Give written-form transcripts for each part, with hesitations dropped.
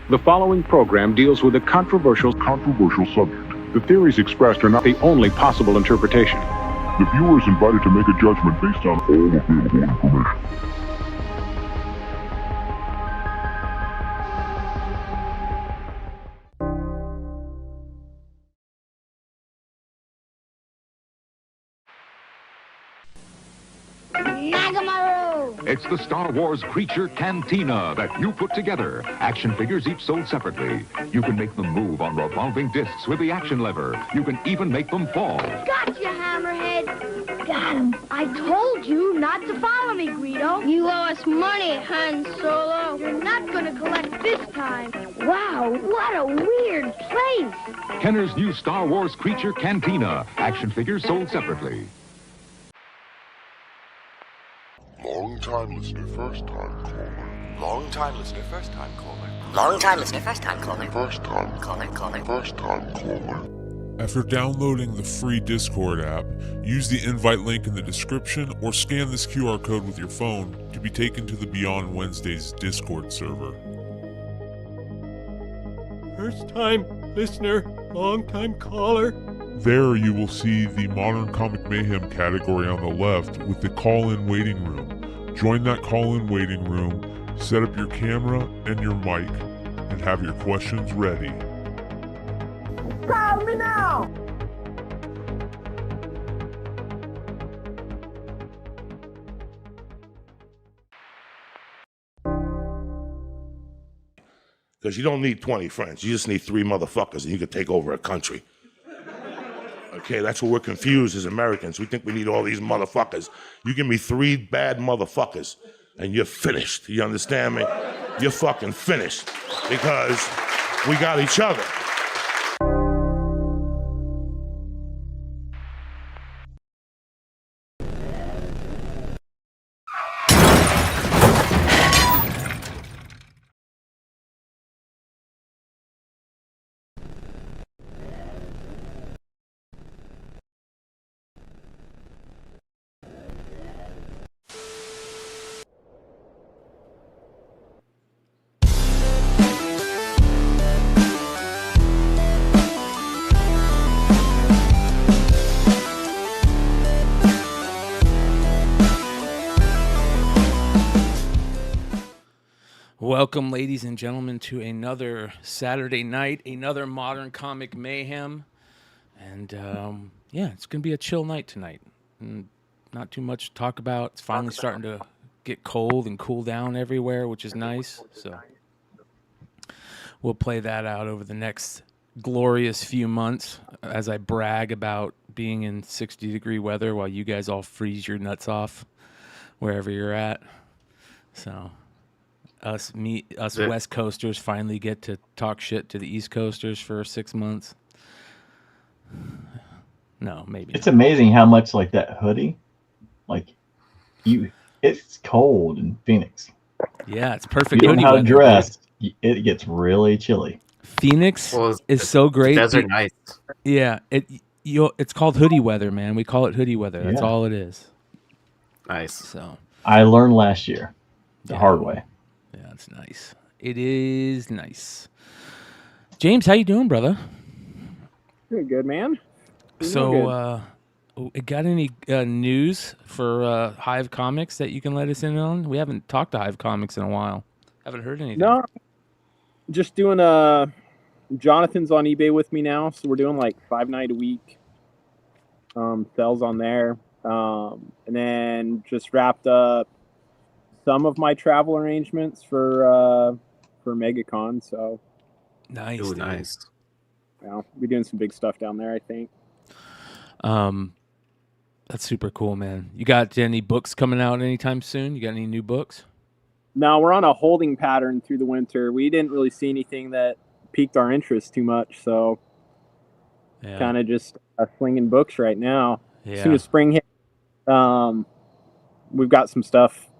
The following program deals with a controversial subject. The theories expressed are not the only possible interpretation. The viewer is invited to make a judgment based on all available information. It's the Star Wars creature Cantina that you put together. Action figures each sold separately. You can make them move on revolving discs with the action lever. You can even make them fall. Gotcha, Hammerhead. Got him. I told you not to follow me, Guido. You owe us money, Han Solo. You're not going to collect this time. Wow, what a weird place. Kenner's new Star Wars creature Cantina. Action figures sold separately. Long-time listener, first-time caller. Long-time listener, first-time caller. Long-time listener, first-time caller. First-time Caller. First-time caller. After downloading the free Discord app, use the invite link in the description or scan this QR code with your phone to be taken to the Beyond Wednesdays Discord server. First-time listener, long-time caller. There you will see the Modern Comic Mayhem category on the left with the call-in waiting room. Join that call-in waiting room, set up your camera and your mic, and have your questions ready. Call me now! Because you don't need 20 friends. You just need 3 motherfuckers and you can take over a country. Okay, that's what we're confused as Americans. We think we need all these motherfuckers. You give me 3 bad motherfuckers and you're finished. You understand me? You're fucking finished because we got each other. Welcome, ladies and gentlemen, to another Saturday night, another Modern Comic Mayhem. And, yeah, it's going to be a chill night tonight. And not too much to talk about. It's finally starting to get cold and cool down everywhere, which is nice. So we'll play that out over the next glorious few months as I brag about being in 60-degree weather while you guys all freeze your nuts off wherever you're at. So us West Coasters finally get to talk shit to the East Coasters for 6 months. No, maybe it's not. Amazing how much like that hoodie, it's cold in Phoenix. Yeah, it's perfect. You don't know how to dress. It gets really chilly. Phoenix is so great. Desert nice. Yeah, it's called hoodie weather, man. We call it hoodie weather. That's all it is. Nice. So I learned last year the hard way. Yeah, it's nice. It is nice. James, how you doing, brother? Pretty good, man. So, got any news for Hive Comics that you can let us in on? We haven't talked to Hive Comics in a while. Haven't heard anything. No, just doing Jonathan's on eBay with me now, so we're doing like 5 night a week sales on there, and then just wrapped up some of my travel arrangements for MegaCon. So nice, ooh, nice. Yeah, we're doing some big stuff down there, I think. That's super cool, man. You got any books coming out anytime soon? You got any new books? No, we're on a holding pattern through the winter. We didn't really see anything that piqued our interest too much, so kind of just slinging books right now. Yeah. As soon as spring hit, we've got some stuff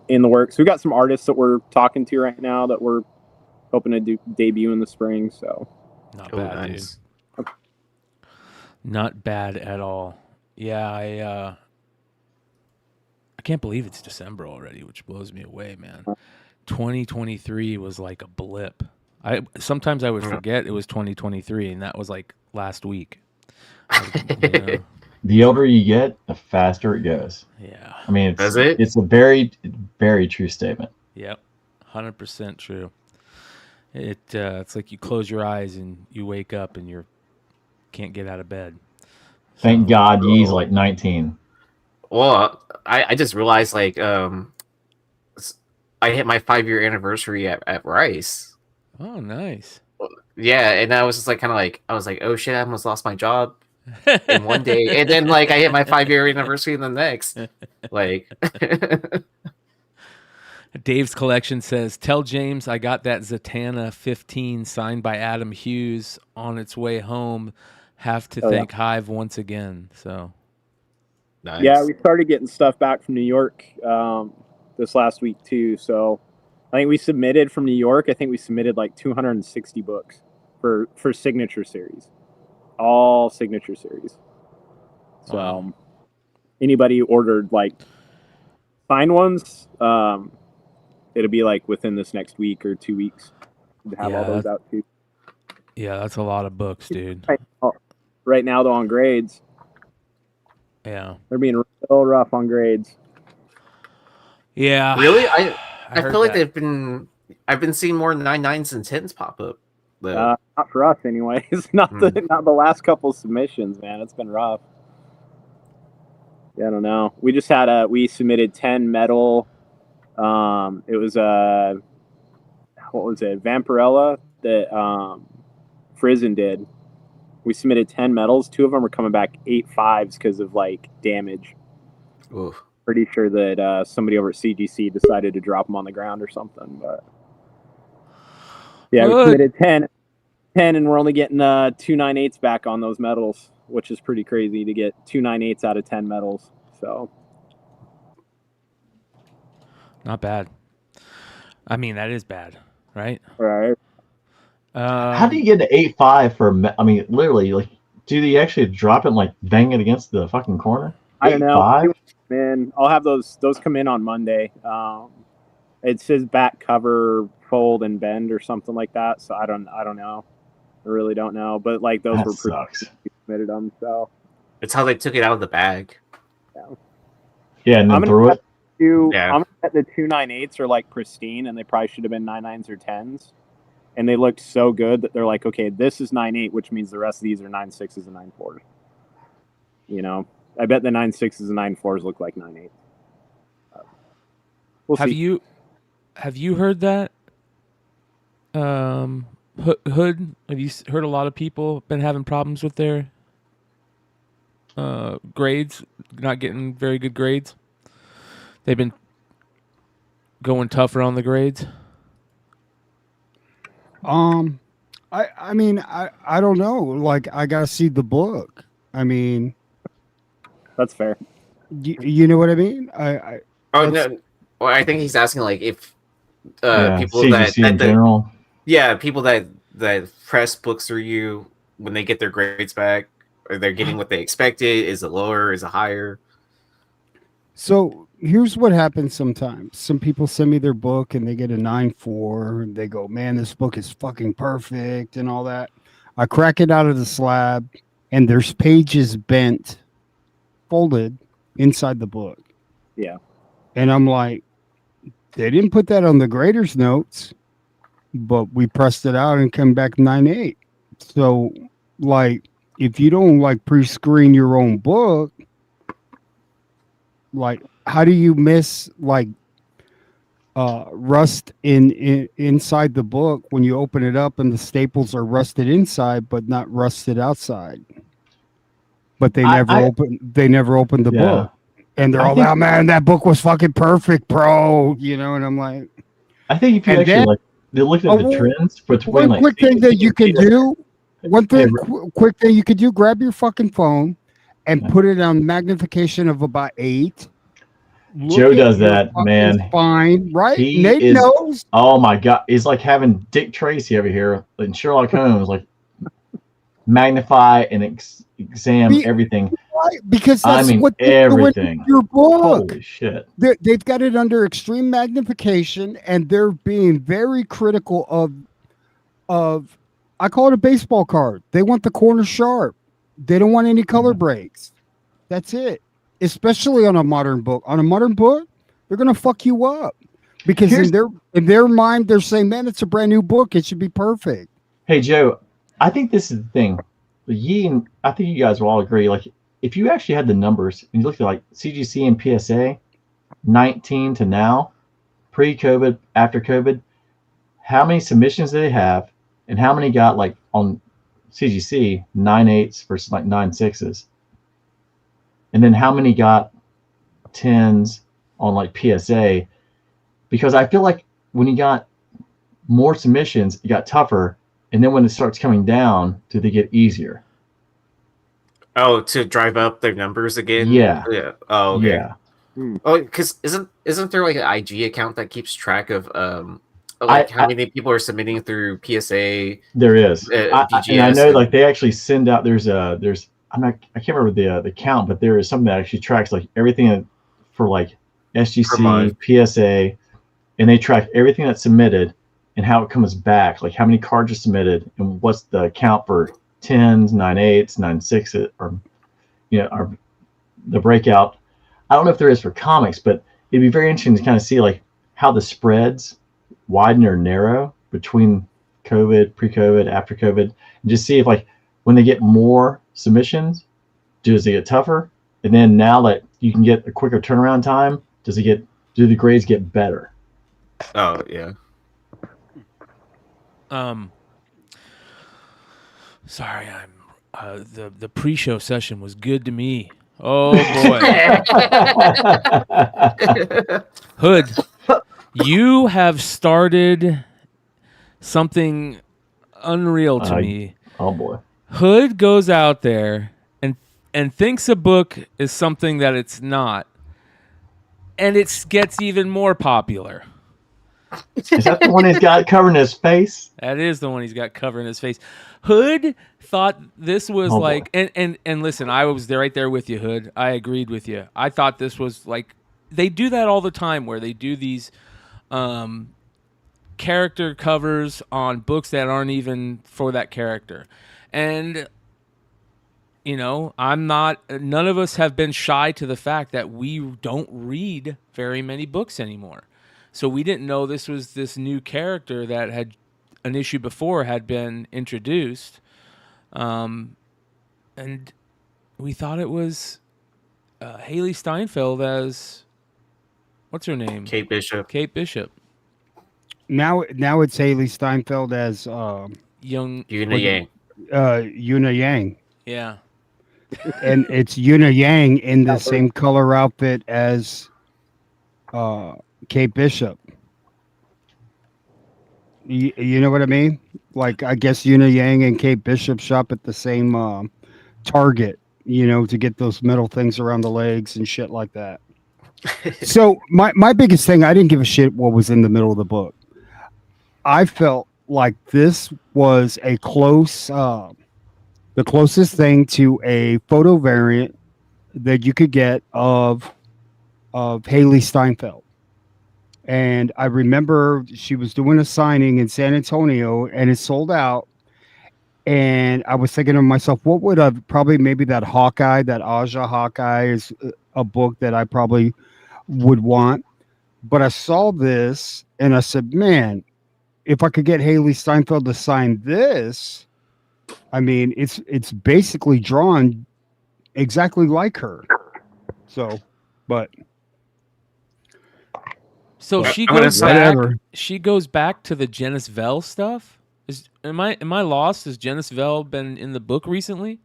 in the works. We've got some artists that we're talking to right now that we're hoping to debut in the spring. So not bad, nice. Dude. Not bad at all. Yeah, I can't believe it's December already, which blows me away, man. 2023 was like a blip. Sometimes I would forget it was 2023, and that was like last week. You know? The older you get, the faster it goes. Yeah. I mean, Is it? It's a very, very true statement. Yep, 100% true. It's like you close your eyes and you wake up and you can't get out of bed. Thank God Yee's like 19. Well, I just realized like I hit my 5-year anniversary at Rice. Oh, nice. Yeah, and I was just like I was like, oh shit, I almost lost my job in one day, and then like I hit my 5-year anniversary in the next. Like, Dave's collection says, "Tell James I got that Zatanna 15 signed by Adam Hughes on its way home. Have to thank Hive once again." So, nice. Yeah, we started getting stuff back from New York this last week too. So, I think we submitted from New York. I think we submitted like 260 books for signature series, all signature series. So, anybody who ordered like signed ones, it'll be like within this next week or 2 weeks to have all those out too. Yeah, that's a lot of books, dude. Right now, though, on grades, yeah, they're being real rough on grades. Yeah, really, I feel like that. I've been seeing more 9.9s and 10s pop up. Not for us, anyways. Not the last couple submissions, man. It's been rough. Yeah, I don't know. We just had we submitted 10 metal. It was what was it? Vampirella that Frizen did. We submitted 10 medals. 2 of them were coming back 8 5s because of like damage. Oof. Pretty sure that somebody over at CGC decided to drop them on the ground or something. But yeah, we submitted 10, and we're only getting 2 9/8s back on those medals, which is pretty crazy to get 2 9/8s out of 10 medals. So not bad. I mean, that is bad, right? Right. How do you get an 8.5 for? I mean, literally, like, do they actually drop it and like bang it against the fucking corner? I don't know. 8.5? Man, I'll have those come in on Monday. It says back cover, fold, and bend or something like that. So I don't know. I really don't know. But like those were pretty submitted them. So it's how they took it out of the bag. Yeah, and then threw it. I'm gonna bet the 2 9/8s are like pristine, and they probably should have been 9 9s or 10s. And they looked so good that they're like, okay, this is 9/8, which means the rest of these are 9 6s and 9 4s. You know, I bet the 9 6s and 9 4s look like 9/8. We'll see. Have you heard that? Hood, have you heard a lot of people been having problems with their grades, not getting very good grades? They've been going tougher on the grades. I mean, I don't know. Like, I gotta see the book. I mean, that's fair. You know what I mean? No. Well, I think he's asking like if people CGC that in general. Yeah, people that press books through you when they get their grades back, are they getting what they expected? Is it lower? Is it higher? So here's what happens sometimes. Some people send me their book and they get a 9.4 and they go, man, this book is fucking perfect and all that. I crack it out of the slab and there's pages bent, folded inside the book. Yeah. And I'm like, they didn't put that on the grader's notes, but we pressed it out and come back 9.8. So like, if you don't like pre-screen your own book, like, how do you miss like rust inside the book when you open it up and the staples are rusted inside but not rusted outside? But they never opened the book, and they're all out, man, that book was fucking perfect, bro. You know, and I'm like, I think if you actually like look at the trends between one quick thing that you can do. One thing, quick thing you could do: grab your fucking phone and put it on magnification of about 8. Joe does that, man. Fine, right? Nate knows. Oh my god, it's like having Dick Tracy over here in Sherlock Holmes, like magnify and examine everything. Right, because that's what they're doing with your book. Holy shit! They've got it under extreme magnification, and they're being very critical of of, I call it a baseball card. They want the corner sharp. They don't want any color breaks. That's it. Especially on a modern book. On a modern book, they're gonna fuck you up because in their mind they're saying, "Man, it's a brand new book. It should be perfect." Hey Joe, I think this is the thing. And I think you guys will all agree. Like, if you actually had the numbers and you looked at like CGC and PSA, 19 to now, pre-COVID, after COVID, how many submissions do they have, and how many got like on CGC 9.8s versus like 9.6s, and then how many got 10s on like PSA? Because I feel like when you got more submissions, it got tougher, and then when it starts coming down, do they get easier? Oh, to drive up their numbers again? Yeah. Yeah. Oh, okay. Yeah. Oh, because isn't there like an IG account that keeps track of like how many people are submitting through PSA? There is. And I know like they actually send out. I can't remember the count, but there is something that actually tracks like everything for like SGC, PSA, and they track everything that's submitted and how it comes back, like how many cards are submitted and what's the count for 10s, 9.8s, 9.6s, or or the breakout. I don't know if there is for comics, but it'd be very interesting to kind of see like how the spreads widen or narrow between COVID, pre-COVID, after COVID, and just see if like when they get more submissions, does it get tougher? And then now that you can get a quicker turnaround time, do the grades get better? Oh yeah. Sorry, the pre-show session was good to me. Oh boy. Hood, you have started something unreal to me. Oh boy. Hood goes out there and thinks a book is something that it's not, and it gets even more popular. Is that the one he's got covering his face? That is the one he's got covering his face. Hood thought this was like, and listen, I was there right there with you, Hood. I agreed with you. I thought this was like, they do that all the time where they do these character covers on books that aren't even for that character. And, none of us have been shy to the fact that we don't read very many books anymore. So we didn't know this was this new character that had an issue before had been introduced. And we thought it was Haley Steinfeld as, what's her name? Kate Bishop. Kate Bishop. Now it's Haley Steinfeld as young Yuna Yang. Yuna Yang. Yeah. And it's Yuna Yang in the same color outfit as Kate Bishop. You know what I mean? Like, I guess Yuna Yang and Kate Bishop shop at the same Target, to get those metal things around the legs and shit like that. So my biggest thing, I didn't give a shit what was in the middle of the book. I felt like this was a the closest thing to a photo variant that you could get of Haley Steinfeld. And I remember she was doing a signing in San Antonio and it sold out. And I was thinking to myself, what would maybe that Hawkeye, that Aja Hawkeye is a book that I probably would want. But I saw this and I said, man, if I could get Haley Steinfeld to sign this, I mean, it's basically drawn exactly like her. So, but... So she goes back. She goes back to the Janice Vell stuff. Am I lost? Has Janice Vell been in the book recently?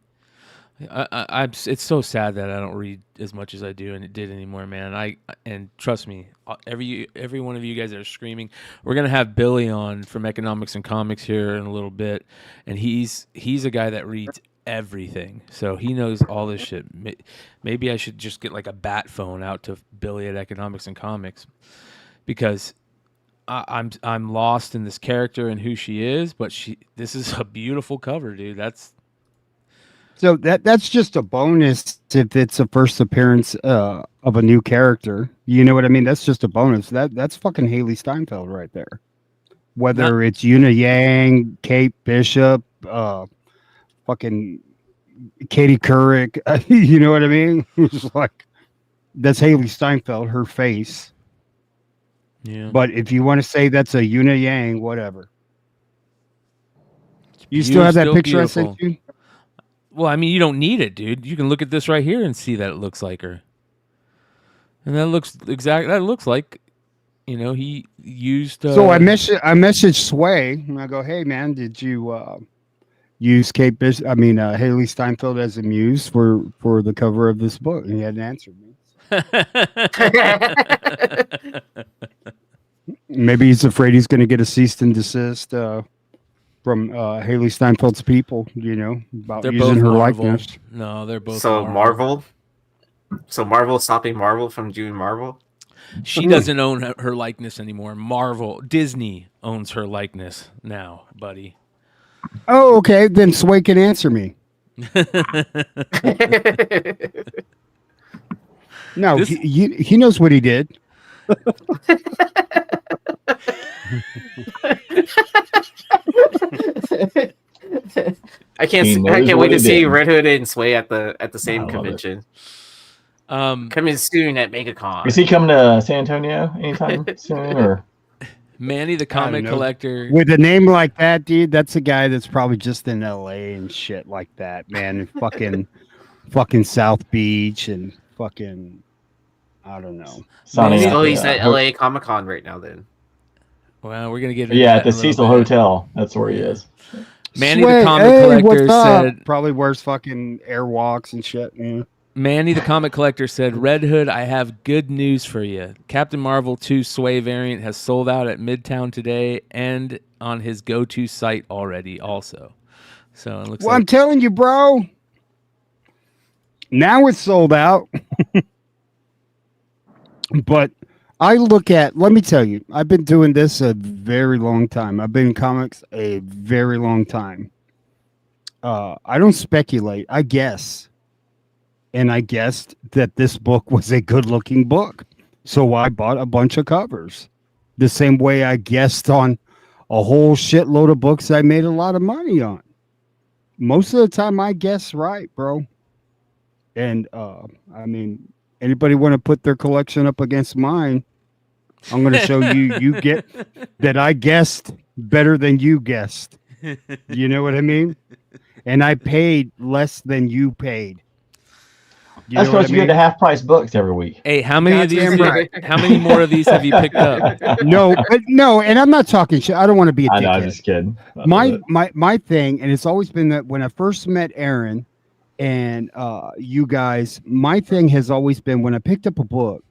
It's so sad that I don't read as much as I do, and it did anymore, man. And trust me, every one of you guys that are screaming, we're gonna have Billy on from Economics and Comics here in a little bit, and he's a guy that reads everything, so he knows all this shit. Maybe I should just get like a bat phone out to Billy at Economics and Comics. Because I'm lost in this character and who she is, but this is a beautiful cover, dude. That's just a bonus if it's a first appearance of a new character. You know what I mean? That's just a bonus. That's fucking Haley Steinfeld right there. Whether it's Una Yang, Kate Bishop, fucking Katie Couric, you know what I mean? It's like that's Haley Steinfeld, her face. Yeah. But if you want to say that's a Una Yang, whatever. You still have that picture beautiful. I sent you? Well, I mean, you don't need it, dude. You can look at this right here and see that it looks like her. And that looks exactly. That looks like, he used. So I messaged Sway and I go, "Hey man, did you use Kate Bishop? I mean Haley Steinfeld as a muse for the cover of this book?" And he hadn't answered me. Maybe he's afraid he's going to get a cease and desist from Haley Steinfeld's people. About They're using both her Marvel. likeness. No, they're both. So Marvel. So Marvel stopping Marvel from doing Marvel? She doesn't own her likeness anymore. Disney owns her likeness now, buddy. Oh, okay. Then Sway can answer me. No, he knows what he did. I can't wait to see Red Hood and Sway at the same convention. Coming soon at MegaCon. Is he coming to San Antonio anytime soon? Or Manny the comic collector with a name like that, dude? That's a guy that's probably just in LA and shit like that, man. fucking South Beach and fucking I don't know. He's at LA Comic Con right now. Then. Well, we're gonna get at the Cecil Hotel. That's where he is. Manny the comic collector said probably wears fucking airwalks and shit. Yeah. Manny the comic collector said, "Red Hood, I have good news for you. Captain Marvel 2 Sway variant has sold out at Midtown today and on his go-to site already. Also, so it looks. Well, I'm telling you, bro. Now it's sold out. But let me tell you, I've been doing this a very long time. I've been in comics a very long time. I don't speculate. I guess. And I guessed that this book was a good-looking book. So I bought a bunch of covers. The same way I guessed on a whole shitload of books I made a lot of money on. Most of the time I guess right, bro. And, I mean, anybody want to put their collection up against mine, I'm going to show you get that I guessed better than you guessed. You know what I mean? And I paid less than you paid. That's because you get the half-price books every week. Hey, how many of these? How many more of these have you picked up? No, and I'm not talking shit. I don't want to be a dickhead. I know, I'm just kidding. My thing, and it's always been that when I first met Aaron and you guys, my thing has always been when I picked up a book,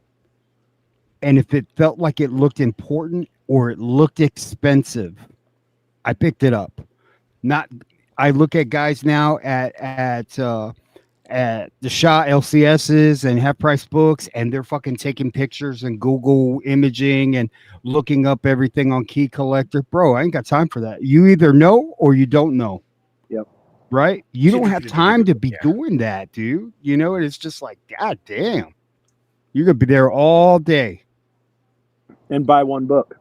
and if it felt like it looked important or it looked expensive, I picked it up. I look at guys now at the Shaw LCSs and half price books, and they're fucking taking pictures and Google imaging and looking up everything on Key Collector. Bro, I ain't got time for that. You either know or you don't know. Yep. Right? You don't have time to be doing that, dude. You know, it's just like, God damn. You're gonna be there all day. And buy one book.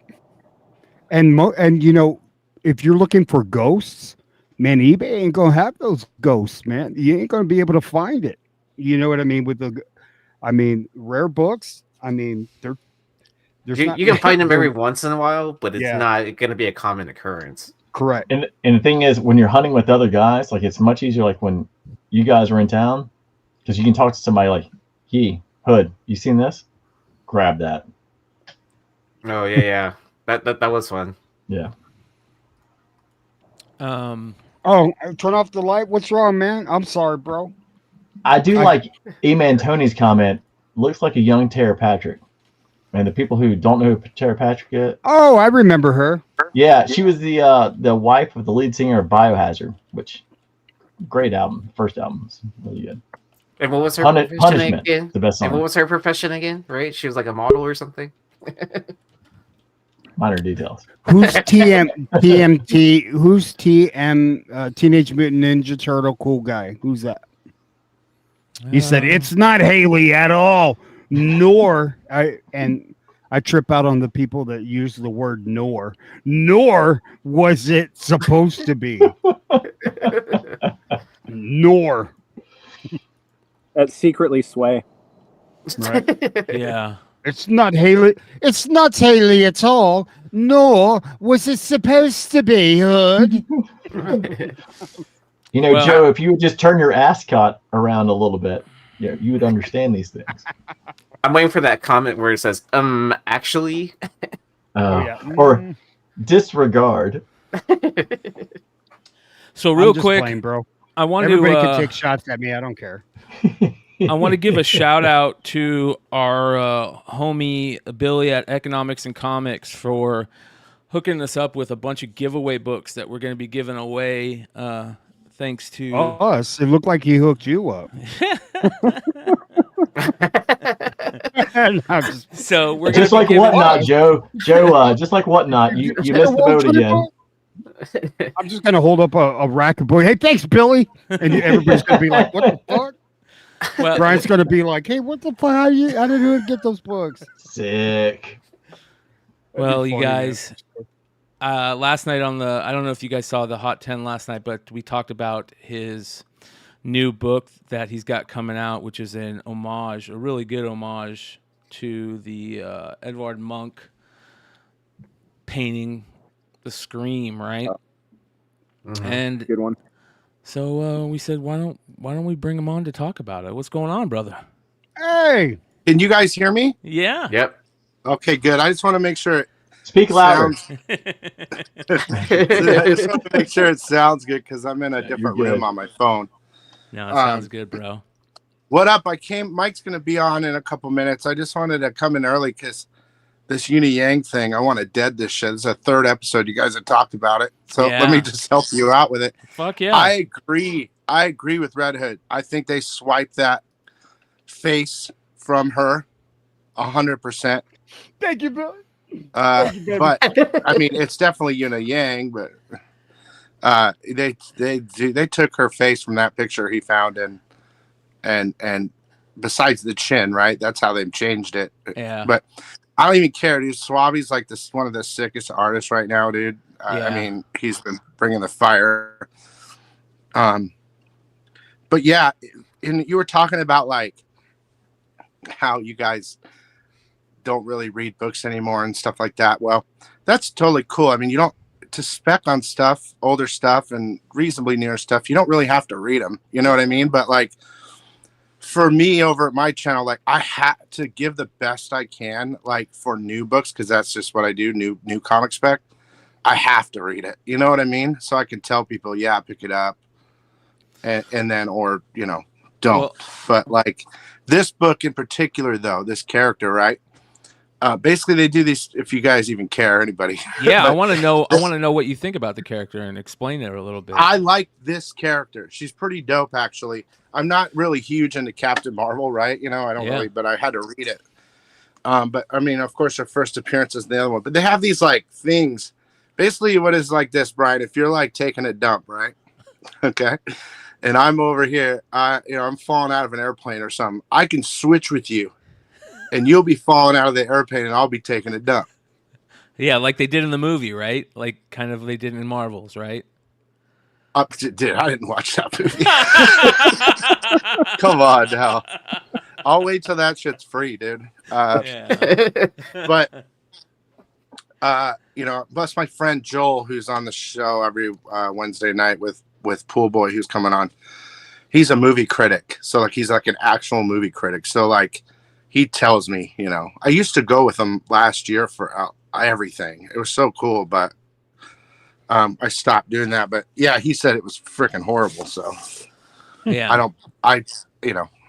And you know, if you're looking for ghosts, man, eBay ain't gonna have those ghosts, man. You ain't gonna be able to find it. You know what I mean? Rare books. I mean, you can find them every once in a while, but it's not gonna be a common occurrence. Correct. And the thing is, when you're hunting with other guys, like it's much easier. Like when you guys are in town, because you can talk to somebody like, Hood, you seen this? Grab that. Oh yeah. That was fun. Yeah. Oh, turn off the light. What's wrong, man? I'm sorry, bro. I do like E-Man Tony's comment. Looks like a young Tara Patrick. And the people who don't know who Tara Patrick is. Oh, I remember her. Yeah, she was the wife of the lead singer of Biohazard, which great album. First album was really good. And what was her profession again? The best song. And what was her profession again? Right? She was like a model or something. Minor details. Who's TMT? Who's Teenage Mutant Ninja Turtle cool guy? Who's that? He said it's not Haley at all. Nor and I trip out on the people that use the word nor. Nor was it supposed to be. Nor. That's secretly Sway. Right? Yeah. It's not Haley. It's not Haley at all. Nor was it supposed to be, Hood. You know, Joe, if you would just turn your ascot around a little bit, you would understand these things. I'm waiting for that comment where it says, actually. Or disregard. So real I'm just quick, playing, bro. I want Everybody to can take shots at me. I don't care. I want to give a shout out to our homie Billy at Economics and Comics for hooking us up with a bunch of giveaway books that we're going to be giving away. Thanks to us. It looked like he hooked you up. So we're just like Whatnot, Joe. Just like Whatnot, you missed the boat again. I'm just gonna hold up a rack of books. Hey, thanks, Billy. And everybody's gonna be like, "What the fuck?" Well, Brian's gonna be like, "Hey, what the fuck? How did you get those books?" Sick. Well, you guys, last night on the, I don't know if you guys saw the Hot 10 last night, but we talked about his new book that he's got coming out, which is an homage, a really good homage to the Edvard Munch painting The Scream, right? And good one. So we said, why don't we bring him on to talk about it? What's going on, brother? Hey, can you guys hear me? Yeah. Yep. Okay, good. I just want to make sure. Speak louder. I just want to make sure it sounds good because I'm in a different room on my phone. No, it sounds good, bro. What up? Mike's going to be on in a couple minutes. I just wanted to come in early because this Yin Yang thing, I want to dead this shit. This is a third episode. You guys have talked about it. So let me just help you out with it. Fuck yeah. I agree with Red Hood. I think they swiped that face from her 100%. Thank you, Billy. But I mean, it's definitely Yin Yang, but they took her face from that picture he found, and besides the chin, right? That's how they've changed it. Yeah. But I don't even care, dude. Swaby's like one of the sickest artists right now, dude. I mean, he's been bringing the fire. But yeah, and you were talking about like how you guys don't really read books anymore and stuff like that. Well, that's totally cool. I mean, you don't to spec on stuff, older stuff and reasonably near stuff. You don't really have to read them. You know what I mean? But like for me over at my channel, like I had to give the best I can, like for new books, because that's just what I do. New comic spec. I have to read it. You know what I mean? So I can tell people, yeah, pick it up, and then or don't. Well, but like this book in particular, though, this character, right? Basically, they do these. If you guys even care, anybody? Yeah, I want to know. I want to know what you think about the character and explain it a little bit. I like this character. She's pretty dope, actually. I'm not really huge into Captain Marvel, right? I don't really, but I had to read it. But I mean, of course, her first appearance is the other one. But they have these like things. Basically, what is like this, Brian? If you're like taking a dump, right? Okay, and I'm over here, I'm falling out of an airplane or something. I can switch with you. And you'll be falling out of the airplane, and I'll be taking a dump. Yeah, like they did in the movie, right? Like kind of they did in Marvels, right? Dude, I didn't watch that movie. Come on now. I'll wait till that shit's free, dude. But plus my friend Joel, who's on the show every Wednesday night with Pool Boy, who's coming on. He's a movie critic, so like he's like an actual movie critic. So like. He tells me, I used to go with him last year for everything. It was so cool, but I stopped doing that. But yeah, he said it was freaking horrible. So yeah,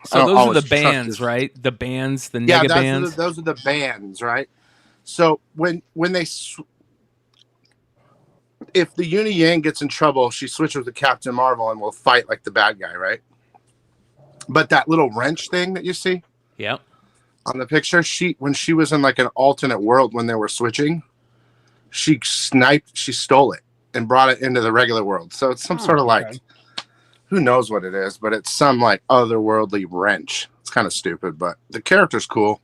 So those are the bands, right? The bands, the nega bands. Those are the bands, right? So when they, if the Yin Yang gets in trouble, she switches to Captain Marvel and will fight like the bad guy, right? But that little wrench thing that you see, yep. On the picture, when she was in like an alternate world when they were switching, she stole it and brought it into the regular world. So it's some sort of like, who knows what it is, but it's some like otherworldly wrench. It's kind of stupid, but the character's cool.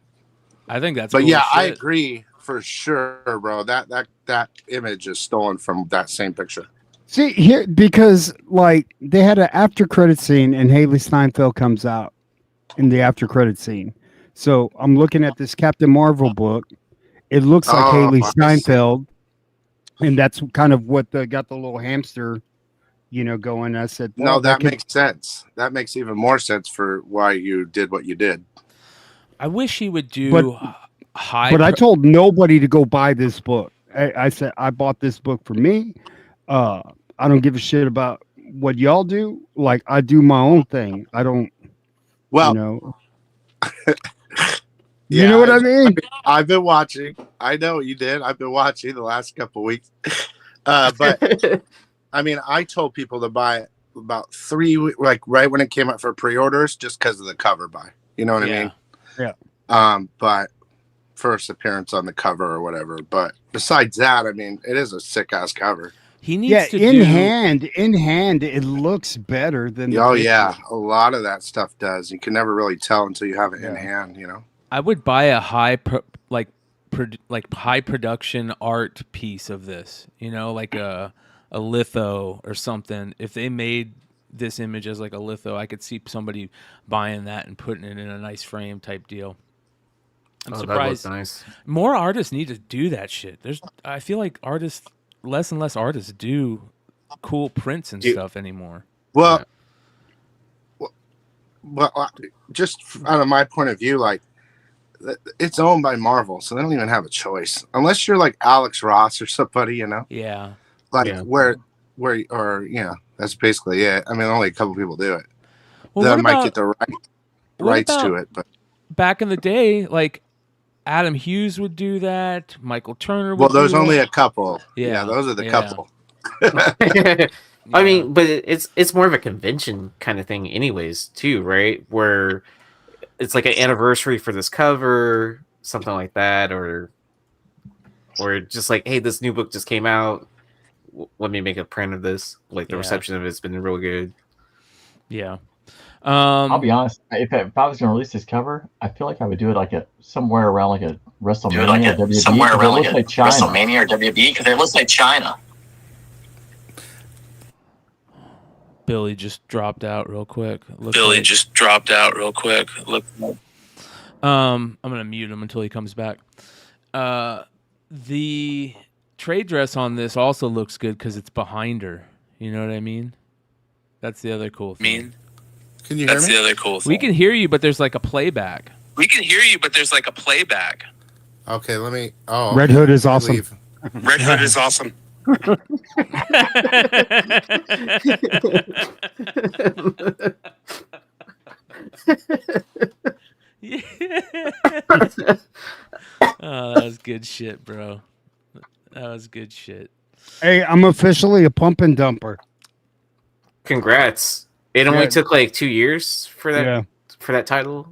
I think that's. But cool yeah, as I shit. agree for sure, bro. That image is stolen from that same picture. See here, because like they had an after credit scene, and Haley Steinfeld comes out in the after credit scene. So I'm looking at this Captain Marvel book. It looks like Haley I see. Steinfeld, and that's kind of what got the little hamster, going. I said, No, "Oh, that could-" makes sense. That makes even more sense for why you did what you did. I wish he would do But high. I told nobody to go buy this book. I said I bought this book for me. I don't give a shit about what y'all do. Like I do my own thing. I don't. Well, you know what I mean? I've been watching. I know you did. I've been watching the last couple of weeks. But I mean, I told people to buy it about 3 weeks, like right when it came out for pre-orders, just because of the cover buy. You know what I mean? Yeah. But first appearance on the cover or whatever. But besides that, I mean, it is a sick ass cover. He needs to in do hand, it looks better than. The Oh picture. yeah, a lot of that stuff does. You can never really tell until you have it in hand. I would buy a high high production art piece of this. Like a litho or something. If they made this image as like a litho, I could see somebody buying that and putting it in a nice frame type deal. I'm surprised. Nice. More artists need to do that shit. I feel like less and less artists do cool prints and stuff anymore. Well, just out of my point of view, like it's owned by Marvel, so they don't even have a choice unless you're like Alex Ross or somebody, Yeah. Like where that's basically it. I mean, only a couple people do it. Well, That what might about- get the rights to it, but Back in the day, like Adam Hughes would do that. Michael Turner would well, there's do only that. a couple. Yeah, Those are the yeah. couple. I mean, but it's more of a convention kind of thing, anyways, too, right? Where it's like an anniversary for this cover, something like that, or just like, hey, this new book just came out. Let me make a print of this. Like the reception of it's been real good. Yeah. I'll be honest. If I was going to release this cover, I feel like I would do it like somewhere around like a WrestleMania or WB. somewhere around like a China. WrestleMania or WB because it looks like China. Billy just dropped out real quick. Look. I'm gonna mute him until he comes back. The trade dress on this also looks good because it's behind her. You know what I mean? That's the other cool thing. Can you hear me? The other cool thing. We can hear you, but there's like a playback. Okay, let me. Oh, Red Hood is awesome. leave. Red Hood is awesome. Oh, that was good shit, bro. That was good shit. Hey, I'm officially a pump and dumper. Congrats! It only took like 2 years for that title.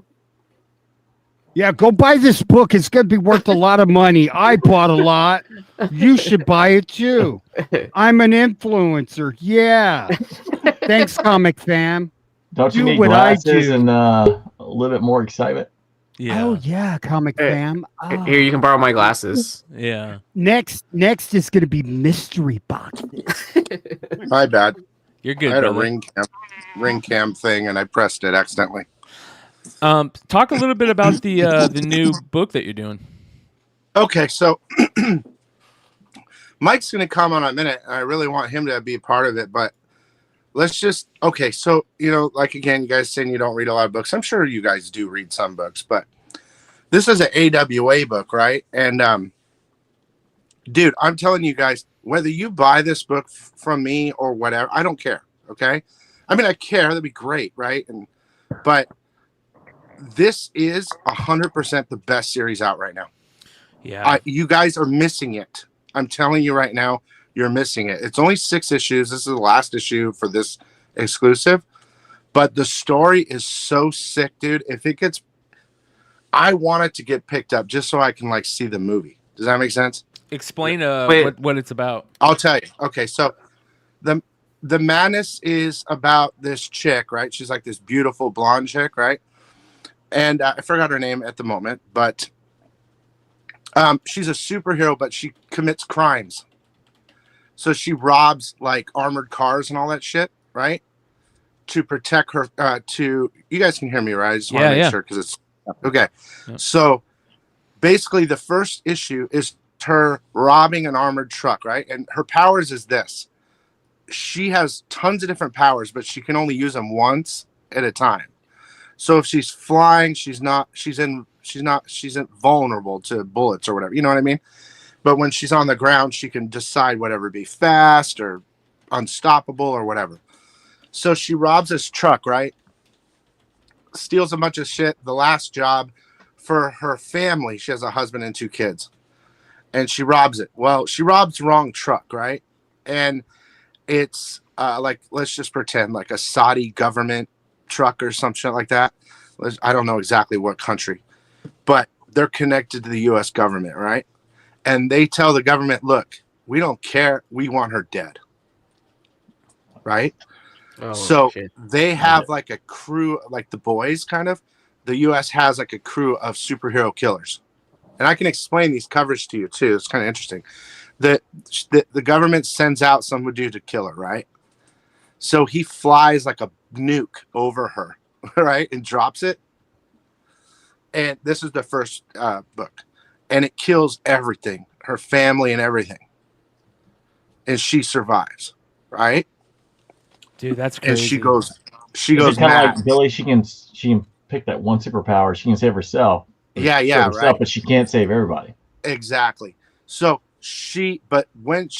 Yeah, go buy this book. It's going to be worth a lot of money. I bought a lot. You should buy it too. I'm an influencer. Yeah. Thanks, Comic Fam. Don't you Do need what I glasses do. and a little bit more excitement? Yeah. Oh yeah, Comic Fam. Oh. Here, you can borrow my glasses. Yeah. Next is going to be mystery boxes. My bad. You're good. I had a brother. ring cam thing, and I pressed it accidentally. Talk a little bit about the new book that you're doing. Okay, so Mike's going to comment on a minute, and I really want him to be a part of it, but let's just, okay, so, like again, you guys saying you don't read a lot of books. I'm sure you guys do read some books, but this is an AWA book, right? And, dude, I'm telling you guys, whether you buy this book from me or whatever, I don't care, okay? I mean, I care. That'd be great, right? But this is 100% the best series out right now. Yeah. You guys are missing it. I'm telling you right now, you're missing it. It's only 6 issues. This is the last issue for this exclusive. But the story is so sick, dude. I want it to get picked up just so I can see the movie. Does that make sense? Explain what it's about. I'll tell you. Okay, so the madness is about this chick, right? She's like this beautiful blonde chick, right? And I forgot her name at the moment, but She's a superhero, but she commits crimes. So she robs like armored cars and all that shit, right? To protect her. You guys can hear me, right? I just want to make sure because it's okay. Yeah. So basically, the first issue is her robbing an armored truck, right? And her powers is this: she has tons of different powers, but she can only use them once at a time. So if she's flying, she's vulnerable to bullets or whatever. You know what I mean? But when she's on the ground, she can decide whatever, be fast or unstoppable or whatever. So she robs this truck, right? Steals a bunch of shit. The last job for her family, she has a husband and 2 kids. And she robs it. Well, she robs the wrong truck, right? And it's like, let's just pretend like a Saudi government truck or some shit like that. I don't know exactly what country, but they're connected to the U.S. government, right? And they tell the government, look, we don't care. We want her dead. Right? Oh, so shit. They have like a crew, like the boys kind of. The U.S. has like a crew of superhero killers. And I can explain these covers to you too. It's kind of interesting. The government sends out some dude to kill her, right? So he flies like a nuke over her, right? And drops it. And this is the first book. And it kills everything, her family and everything. And she survives, right? Dude, that's crazy. And she goes mad. Like Billy, she can pick that one superpower. She can save herself. Yeah, herself, right. But she can't save everybody. Exactly. So when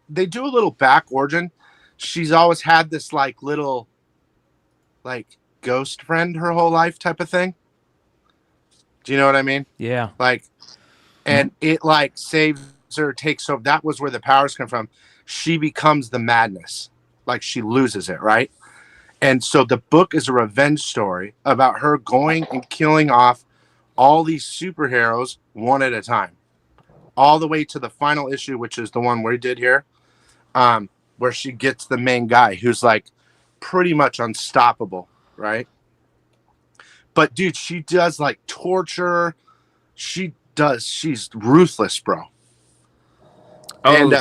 they do a little back origin, she's always had this like little like ghost friend her whole life type of thing. Do you know what I mean? Yeah. Like, and it like saves her, takes over. That was where the powers come from. She becomes the madness. Like she loses it, right? And so the book is a revenge story about her going and killing off all these superheroes one at a time, all the way to the final issue, which is the one we did here, where she gets the main guy who's like pretty much unstoppable, right? But dude, she does like torture. She's ruthless, bro. Oh, and,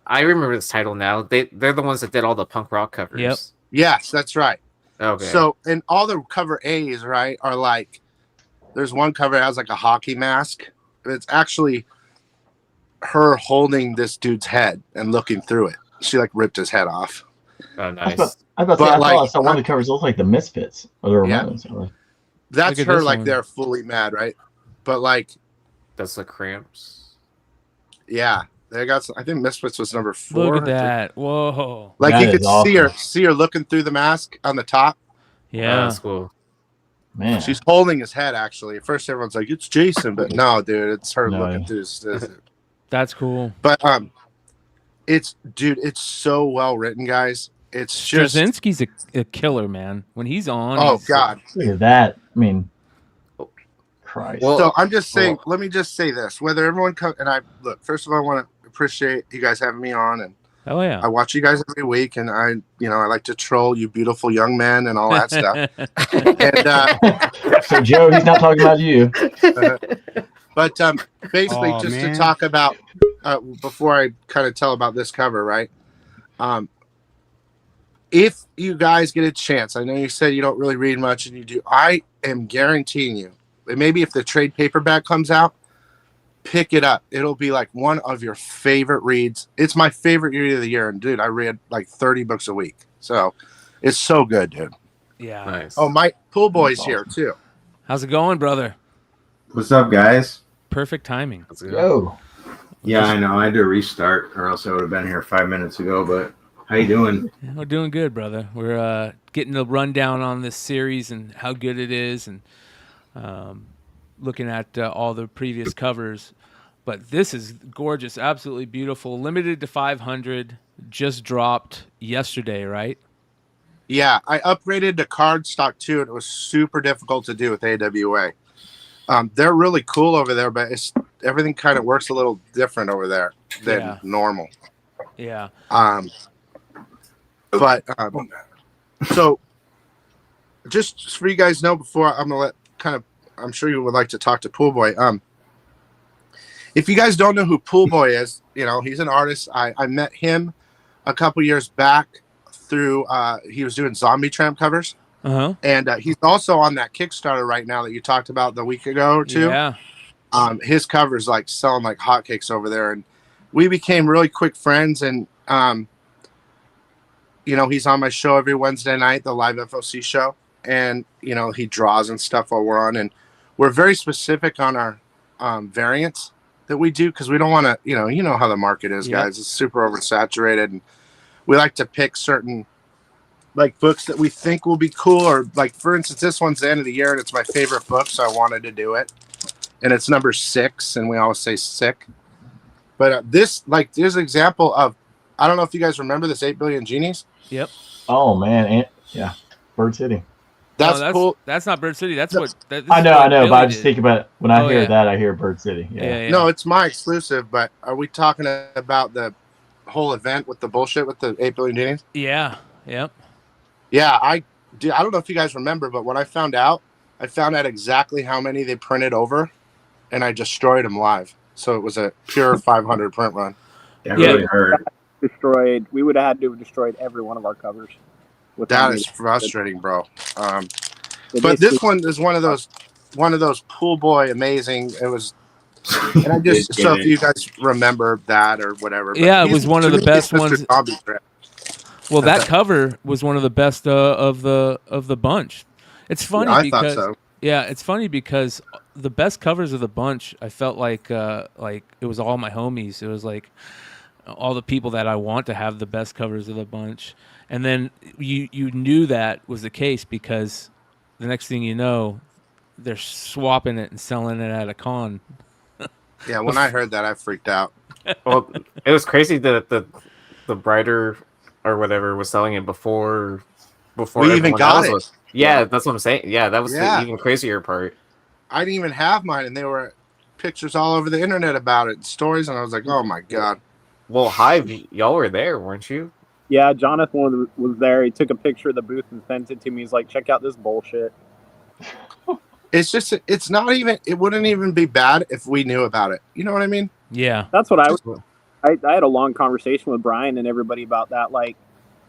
I remember this title now. They're the ones that did all the punk rock covers. Yep. Yes, that's right. Okay. So, and all the cover A's, right, are like, there's one cover that has like a hockey mask. It's actually her holding this dude's head and looking through it. She like ripped his head off. Oh, nice. I thought one of the covers looked like the Misfits or the Ramones. Yeah. That's her like they're fully mad, right? But like, that's the Cramps. Yeah, they got some, I think Misfits was number 4. Look at that! Whoa! Like that you could awesome. see her looking through the mask on the top. Yeah, that's cool. Man, she's holding his head. Actually, at first everyone's like, "It's Jason," but no, dude, it's her looking through his. That's cool. But it's so well written, guys. It's just Straczynski's a killer, man. When he's on, oh god, look at that! I mean, Christ. Well, so I'm just saying. Let me just say this: whether everyone comes, and I look. First of all, I want to appreciate you guys having me on, and oh yeah, I watch you guys every week, and I like to troll you, beautiful young men, and all that stuff. And so Joe, he's not talking about you. But basically, to talk about before I kind of tell about this cover, right? If you guys get a chance, I know you said you don't really read much, and you do. I am guaranteeing you. Maybe if the trade paperback comes out, pick it up. It'll be like one of your favorite reads. It's my favorite read of the year, and dude, I read like 30 books a week, so it's so good, dude. Yeah. Nice. Oh, my pool boy's here too. How's it going, brother? What's up, guys? Perfect timing. Let's go. Go. Yeah, I know. I had to restart, or else I would have been here 5 minutes ago. But how you doing? Yeah, we're doing good, brother. We're getting a rundown on this series and how good it is, and looking at all the previous covers. But this is gorgeous, absolutely beautiful. Limited to 500, just dropped yesterday, right? Yeah, I upgraded to card stock too, and it was super difficult to do with AWA. They're really cool over there, but everything kind of works a little different over there than normal. Yeah. So just for you guys know, before I'm gonna let I'm sure you would like to talk to Pool Boy. if you guys don't know who Pool Boy is, he's an artist. I met him a couple years back through he was doing Zombie Tramp covers. And he's also on that Kickstarter right now that you talked about the week ago or two. Yeah. His covers like selling like hotcakes over there, and we became really quick friends. And he's on my show every Wednesday night, the live FOC show, and he draws and stuff while we're on, and we're very specific on our variants that we do because we don't want to, you know how the market is, guys. It's super oversaturated, and we like to pick certain like books that we think will be cool, or like for instance, this one's the end of the year and it's my favorite book, so I wanted to do it, and it's number 6, and we always say sick. But there's an example of, I don't know if you guys remember this 8 Billion Genies. Yep. Oh man, yeah, Bird City. That's cool. That's not Bird City. That's what. I know, but I just think about it. When I hear that, I hear Bird City. Yeah. No, it's my exclusive. But are we talking about the whole event with the bullshit with the 8 Billion Genies? Yeah. Yep. Yeah, I don't know if you guys remember, but when I found out exactly how many they printed over, and I destroyed them live. So it was a pure 500 print run. That really hurt. Destroyed. We would have had to have destroyed every one of our covers. That is frustrating, bro. But this one is one of those Pool Boy amazing. It was, and I just so if you guys remember that or whatever. But yeah, it was one of the best ones. Zombie Trap. Well, that cover was one of the best of the bunch. It's funny because thought so. Yeah, it's funny because the best covers of the bunch, I felt like it was all my homies. It was like all the people that I want to have the best covers of the bunch. And then you knew that was the case because the next thing you know, they're swapping it and selling it at a con. Yeah, when I heard that, I freaked out. Well, it was crazy that the Brighter or whatever was selling it before we even got it. Yeah, that's what I'm saying. Yeah, that was the even crazier part. I didn't even have mine, and there were pictures all over the internet about it, stories, and I was like, oh my god. Well, Hive, y'all were there, weren't you? Yeah, Jonathan was there. He took a picture of the booth and sent it to me. He's like, check out this bullshit. It's not even, it wouldn't even be bad if we knew about it. You know what I mean? Yeah. That's what I had a long conversation with Bryan and everybody about that. Like,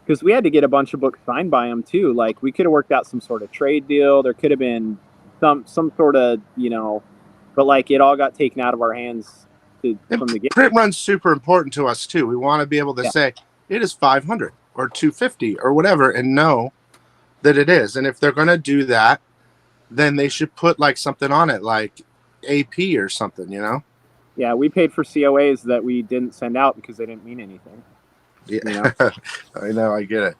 because we had to get a bunch of books signed by him too. Like, we could have worked out some sort of trade deal. There could have been some sort of, but like it all got taken out of our hands from the get. Print run's super important to us too. We want to be able to say, it is 500 or 250 or whatever, and know that it is. And if they're going to do that, then they should put like something on it, like AP or something, Yeah, we paid for COAs that we didn't send out because they didn't mean anything. Yeah, I know, I get it.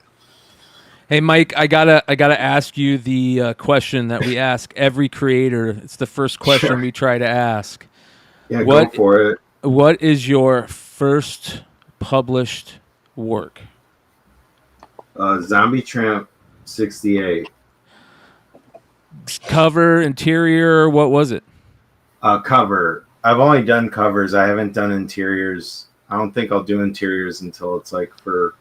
Hey, Mike, I gotta ask you the question that we ask every creator. It's the first question we try to ask. Yeah, go for it. What is your first published work? Zombie Tramp 68. Cover, interior, what was it? Cover. I've only done covers. I haven't done interiors. I don't think I'll do interiors until it's like for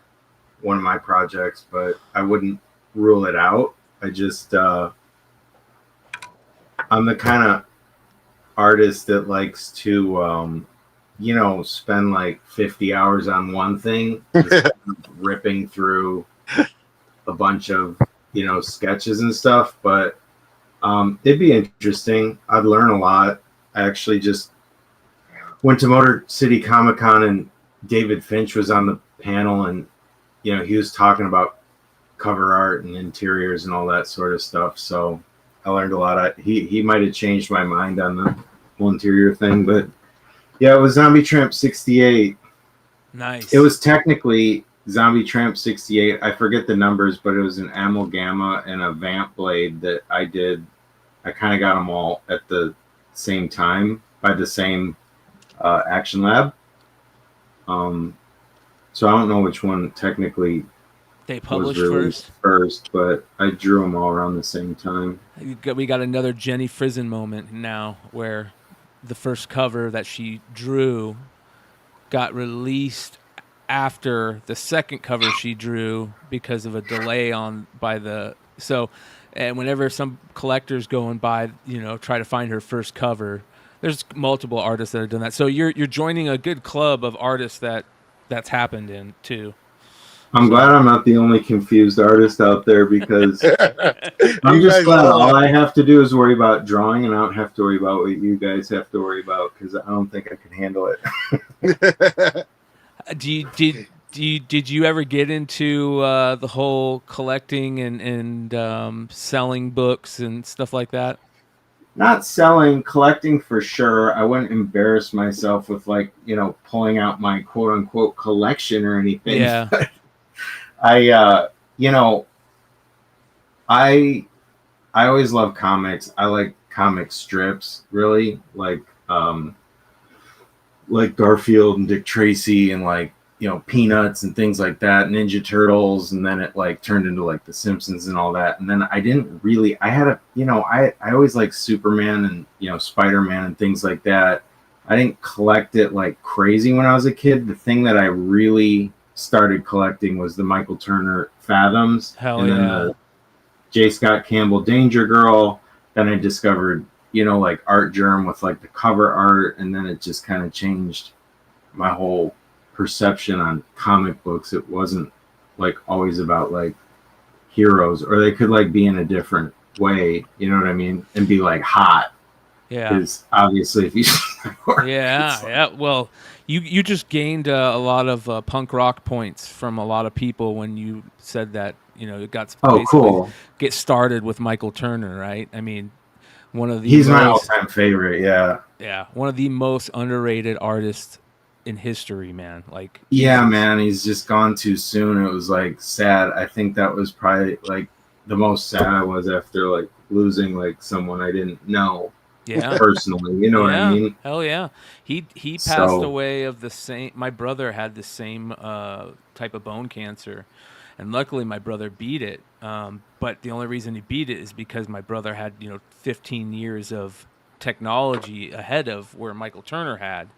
one of my projects, but I wouldn't rule it out. I just I'm the kind of artist that likes to spend like 50 hours on one thing, just ripping through a bunch of, sketches and stuff. But it'd be interesting. I'd learn a lot. I actually just went to Motor City Comic Con and David Finch was on the panel, and, he was talking about cover art and interiors and all that sort of stuff. So I learned a lot. He might have changed my mind on the whole interior thing, but yeah, it was Zombie Tramp 68. Nice. It was technically Zombie Tramp 68. I forget the numbers, but it was an Amalgama and a Vamp blade that I did. I kind of got them all at the same time by the same Action Lab. So I don't know which one technically they published first, but I drew them all around the same time. We got another Jenny Frizen moment now where the first cover that she drew got released after the second cover she drew because of a delay and whenever some collectors go and buy, try to find her first cover, There's multiple artists that have done that. So you're joining a good club of artists that's happened in too. I'm glad I'm not the only confused artist out there, because I'm just glad all I have to do is worry about drawing, and I don't have to worry about what you guys have to worry about, because I don't think I can handle it. Did you ever get into the whole collecting and selling books and stuff like that? Not selling, collecting for sure. I wouldn't embarrass myself with, like, pulling out my quote unquote collection or anything. Yeah. I always love comics. I like comic strips, really, like Garfield and Dick Tracy and Peanuts and things like that, Ninja Turtles, and then it turned into The Simpsons and all that. And then I always liked Superman and Spider-Man and things like that. I didn't collect it like crazy when I was a kid. The thing that I really started collecting was the Michael Turner Fathoms. Hell and yeah. Then the J. Scott Campbell Danger Girl. Then I discovered, Art Germ with the cover art, and then it just kind of changed my whole perception on comic books. It wasn't always about heroes, or they could be in a different way, you know what I mean, and be hot. Yeah. Because obviously, if you yeah. Well, you just gained a lot of punk rock points from a lot of people when you said that. It got cool. Get started with Michael Turner, right? I mean, he's my all-time favorite. Yeah, one of the most underrated artists in history, man. Man, he's just gone too soon. It was sad. I think that was probably the most sad I was after losing someone I didn't know. Yeah, personally, you know what I mean? Hell yeah. He passed away of the same. My brother had the same type of bone cancer, and luckily my brother beat it. But the only reason he beat it is because my brother had 15 years of technology ahead of where Michael Turner had,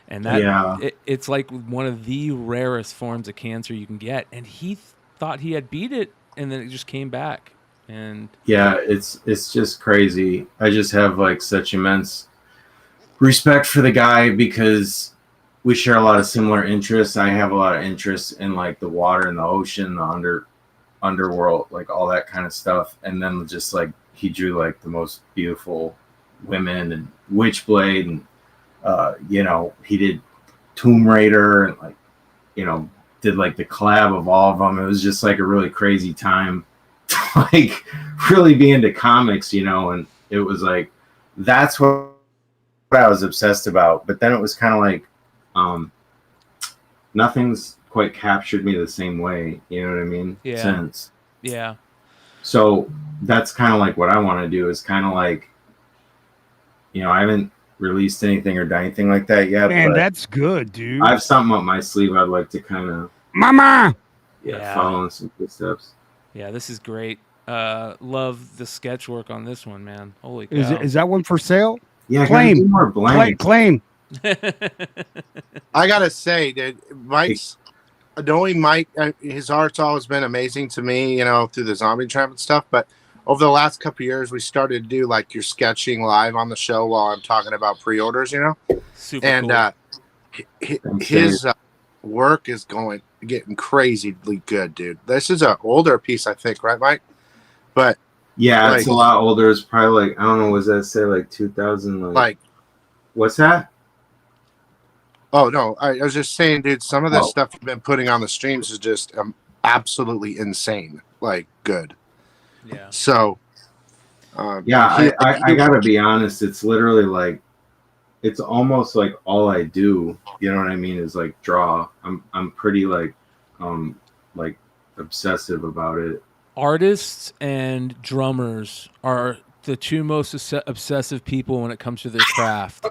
and that it's one of the rarest forms of cancer you can get. And he thought he had beat it, and then it just came back. And yeah, it's just crazy. I just have such immense respect for the guy, because we share a lot of similar interests. I have a lot of interests in the water and the ocean, the underworld, all that kind of stuff. And then just he drew the most beautiful women and Witchblade, and he did Tomb Raider, and did the collab of all of them. It was just a really crazy time. Really be into comics, and it was that's what I was obsessed about. But then it was kind of nothing's quite captured me the same way, you know what I mean? Yeah. Since. Yeah. So that's kind of what I want to do is kind of I haven't released anything or done anything like that yet. Man, that's good, dude. I have something up my sleeve I'd like to kind of follow in some good steps. Yeah, this is great. Love the sketch work on this one, man. Holy cow. Is that one for sale? Yeah, claim. More blanks. Claim. I gotta say, dude, knowing Mike, his art's always been amazing to me, through the Zombie Tramp and stuff. But over the last couple of years, we started to do your sketching live on the show while I'm talking about pre-orders, Super and cool. His work is getting crazily good, dude. This is an older piece, I think, right, Mike? But yeah, it's a lot older. It's probably I don't know, was that say 2000? What's that? Oh no, I was just saying, dude. Some of the stuff you've been putting on the streams is just absolutely insane, good. Yeah. So, I gotta be honest. It's literally it's almost all I do. You know what I mean? Is draw. I'm pretty obsessive about it. Artists and drummers are the two most obsessive people when it comes to their craft.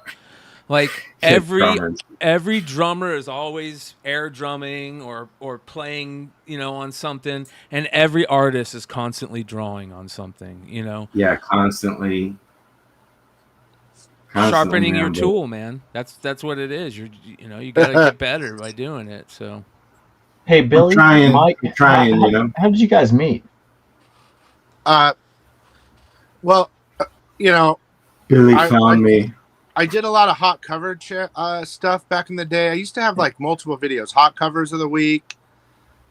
Every drummer is always air drumming or playing, on something, and every artist is constantly drawing on something, Yeah, constantly sharpening your tool, man. That's what it is. You got to get better by doing it. So, hey, Billy, Mike, how did you guys meet? Well, Billy found me. I did a lot of hot cover stuff back in the day. I used to have like multiple videos, hot covers of the week,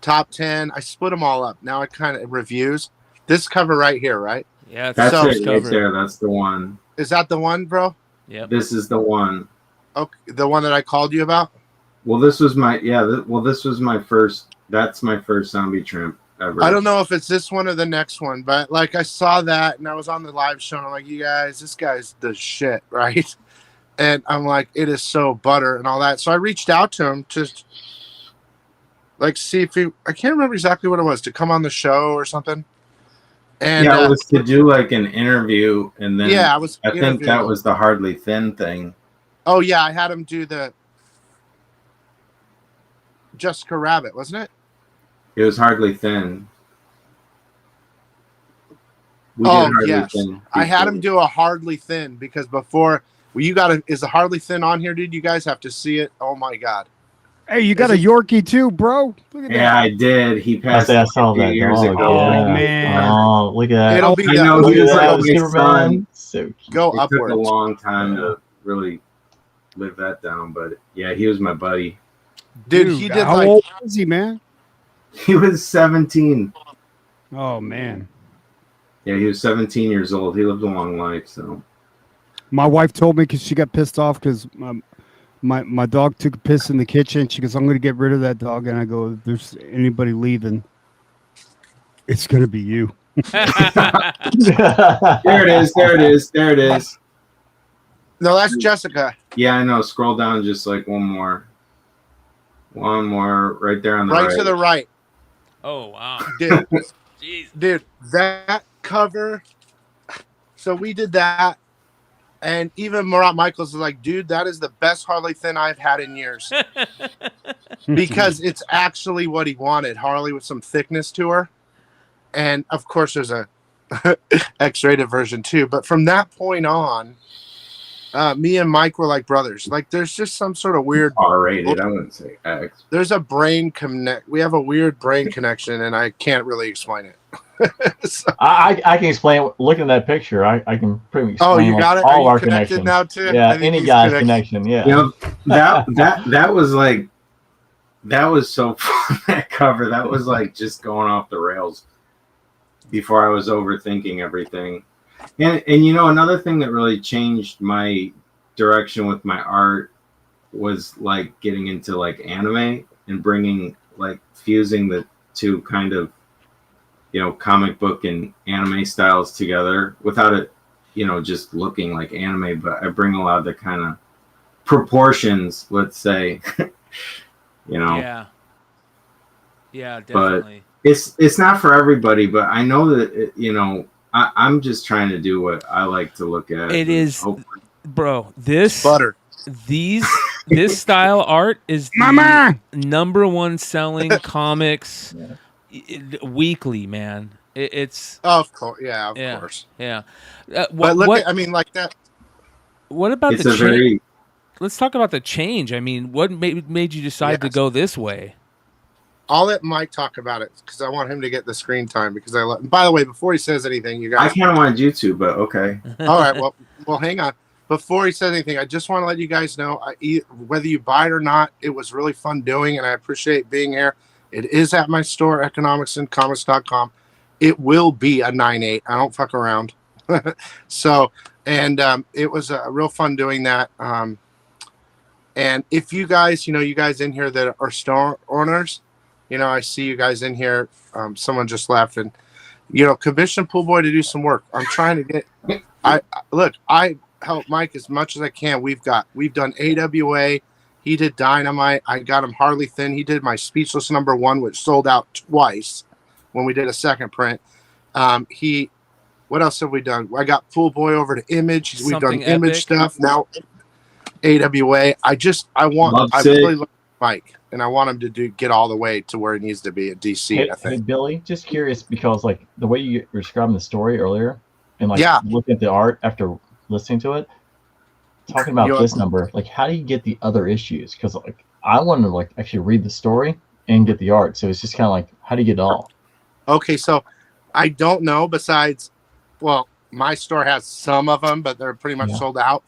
top 10. I split them all up. Now I kind of reviews. This cover right here, right? Yeah, that's it right there. That's the one. Is that the one, bro? Yeah. This is the one. Okay, the one that I called you about. Well, this was my this was my first. That's my first zombie trimp ever. I don't know if it's this one or the next one, but like I saw that and I was on the live show and I'm like, you guys, this guy's the shit, right? And I'm like, it is so butter and all that. So I reached out to him to like see if he. I can't remember exactly what it was, to come on the show or something. And yeah, it was to do like an interview, and then yeah, I think that was the Hardly Thin thing. Oh yeah, I had him do the Jessica Rabbit, wasn't it? It was Hardly Thin. Yes, I had him do a Hardly Thin because before you got to. Is the Hardly Thin on here, dude? You guys have to see it. Oh my god. Hey, you got a Yorkie too, bro. Look at that. Yeah, I did. He passed I saw that years dog. ago. Yeah. Oh man. Oh, look at that. It'll be I know he was like my Superman. son. So cute. Go It upwards. took a long time to really live that down, but yeah, he was my buddy. Dude, he did how like. old is he, man? He was 17. Oh man. Yeah, he was 17 years old. He lived a long life, so. My wife told me because she got pissed off because my dog took a piss in the kitchen. She goes, I'm going to get rid of that dog. And I go, if there's anybody leaving, it's going to be you. There it is. There it is. There it is. No, that's Jessica. Yeah, I know. Scroll down just like one more. One more right there on the right. Right to the right. Oh, wow. Dude, Jeez. dude, that cover. So we did that. And even Murat Michaels is like, dude, that is the best Harley Thin I've had in years. Because it's actually what he wanted. Harley with some thickness to her. And of course there's a X-rated version too. But from that point on, me and Mike were like brothers. Like there's just some sort of weird R-rated. I wouldn't say X. There's a brain connect. We have a weird brain connection, and I can't really explain it. So, I can explain it. Looking at that picture, I can pretty much explain. oh, you got it. all Are our you connected connections now too? Yeah, I think any he's guy's connected. connection. Yeah. You know, that was like, that was so fun, that cover. That was like just going off the rails before I was overthinking everything. And you know, another thing that really changed my direction with my art was like getting into like anime and bringing like fusing the two kind of, you know, comic book and anime styles together without it, you know, just looking like anime, but I bring a lot of the kind of proportions, let's say, you know. Yeah, definitely. But it's not for everybody, but I know that it, you know, I'm just trying to do what I like to look at. It is, bro. This butter. This style art is the number one selling comics weekly, man. It's of course, yeah, of course, yeah. But look, I mean, like that. What about it's the a very? Let's talk about the change. I mean, what made you decide to go this way? I'll let Mike talk about it because I want him to get the screen time. Because by the way, before he says anything, you guys. I kind of wanted you to, but okay. All right, well, hang on. Before he says anything, I just want to let you guys know, whether you buy it or not, it was really fun doing, and I appreciate being here. It is at my store, economicsandcomics.com. It will be a 9.8. I don't fuck around. So, and it was real fun doing that. And if you guys, you guys in here that are store owners, I see you guys in here. Someone just left, and commission Pool Boy to do some work. I'm trying to get. I help Mike as much as I can. We've done AWA. He did Dynamite. I got him Harley Thin. He did my Speechless #1, which sold out twice when we did a second print. What else have we done? I got Pool Boy over to Image. We've done Image stuff now. AWA. I really love Mike, and I want him to get all the way to where he needs to be at DC. I think. Hey, Billy, just curious because like the way you were describing the story earlier, and like looking at the art after listening to it, talking about this number, like how do you get the other issues? Because like I want to like actually read the story and get the art, so it's just kind of like how do you get it all? Okay, so I don't know. Besides, well, my store has some of them, but they're pretty much sold out.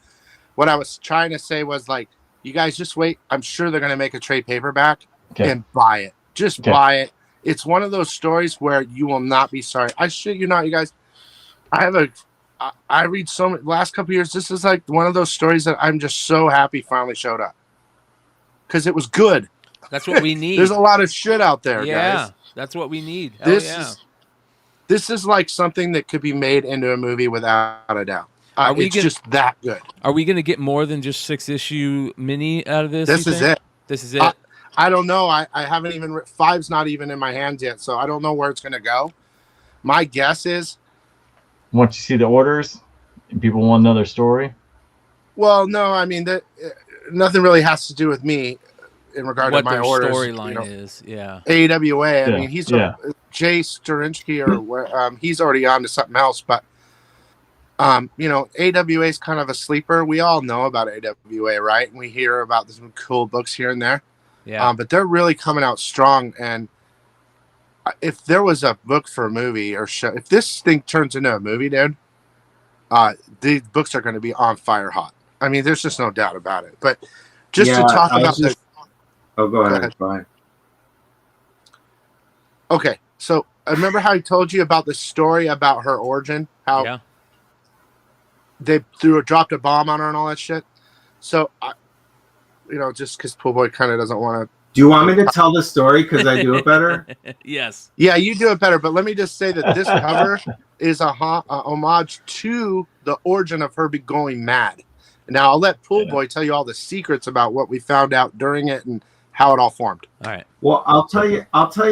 what I was trying to say was like, you guys just wait. I'm sure they're going to make a trade paperback and buy it. Just buy it. It's one of those stories where you will not be sorry. I shit you not, you guys. I read so many last couple of years. This is like one of those stories that I'm just so happy finally showed up because it was good. That's what we need. There's a lot of shit out there, guys. That's what we need. This is like something that could be made into a movie without a doubt. It's just that good. Are we going to get more than just 6-issue mini out of this? This is it. This is it. I don't know. I haven't even 5's not even in my hands yet, so I don't know where it's going to go. My guess is once you see the orders and people want another story. Well, no, I mean that nothing really has to do with me in regard to my orders. Storyline is, AWA. I mean, he's Jay Sterinsky or where he's already on to something else, but AWA is kind of a sleeper. We all know about AWA, right? And we hear about some cool books here and there. Yeah. But they're really coming out strong. And if there was a book for a movie or show, if this thing turns into a movie, dude, the books are going to be on fire hot. I mean, there's just no doubt about it. But just to talk about this. Oh, go ahead. Bye. Okay. So I remember how I told you about the story about her origin, how they dropped a bomb on her and all that shit. So, just because Pool Boy kind of doesn't want to. Do you want me to tell the story because I do it better? Yes. Yeah, you do it better. But let me just say that this cover is a homage to the origin of her going mad. Now, I'll let Pool Boy tell you all the secrets about what we found out during it and how it all formed. All right. Well, I'll tell you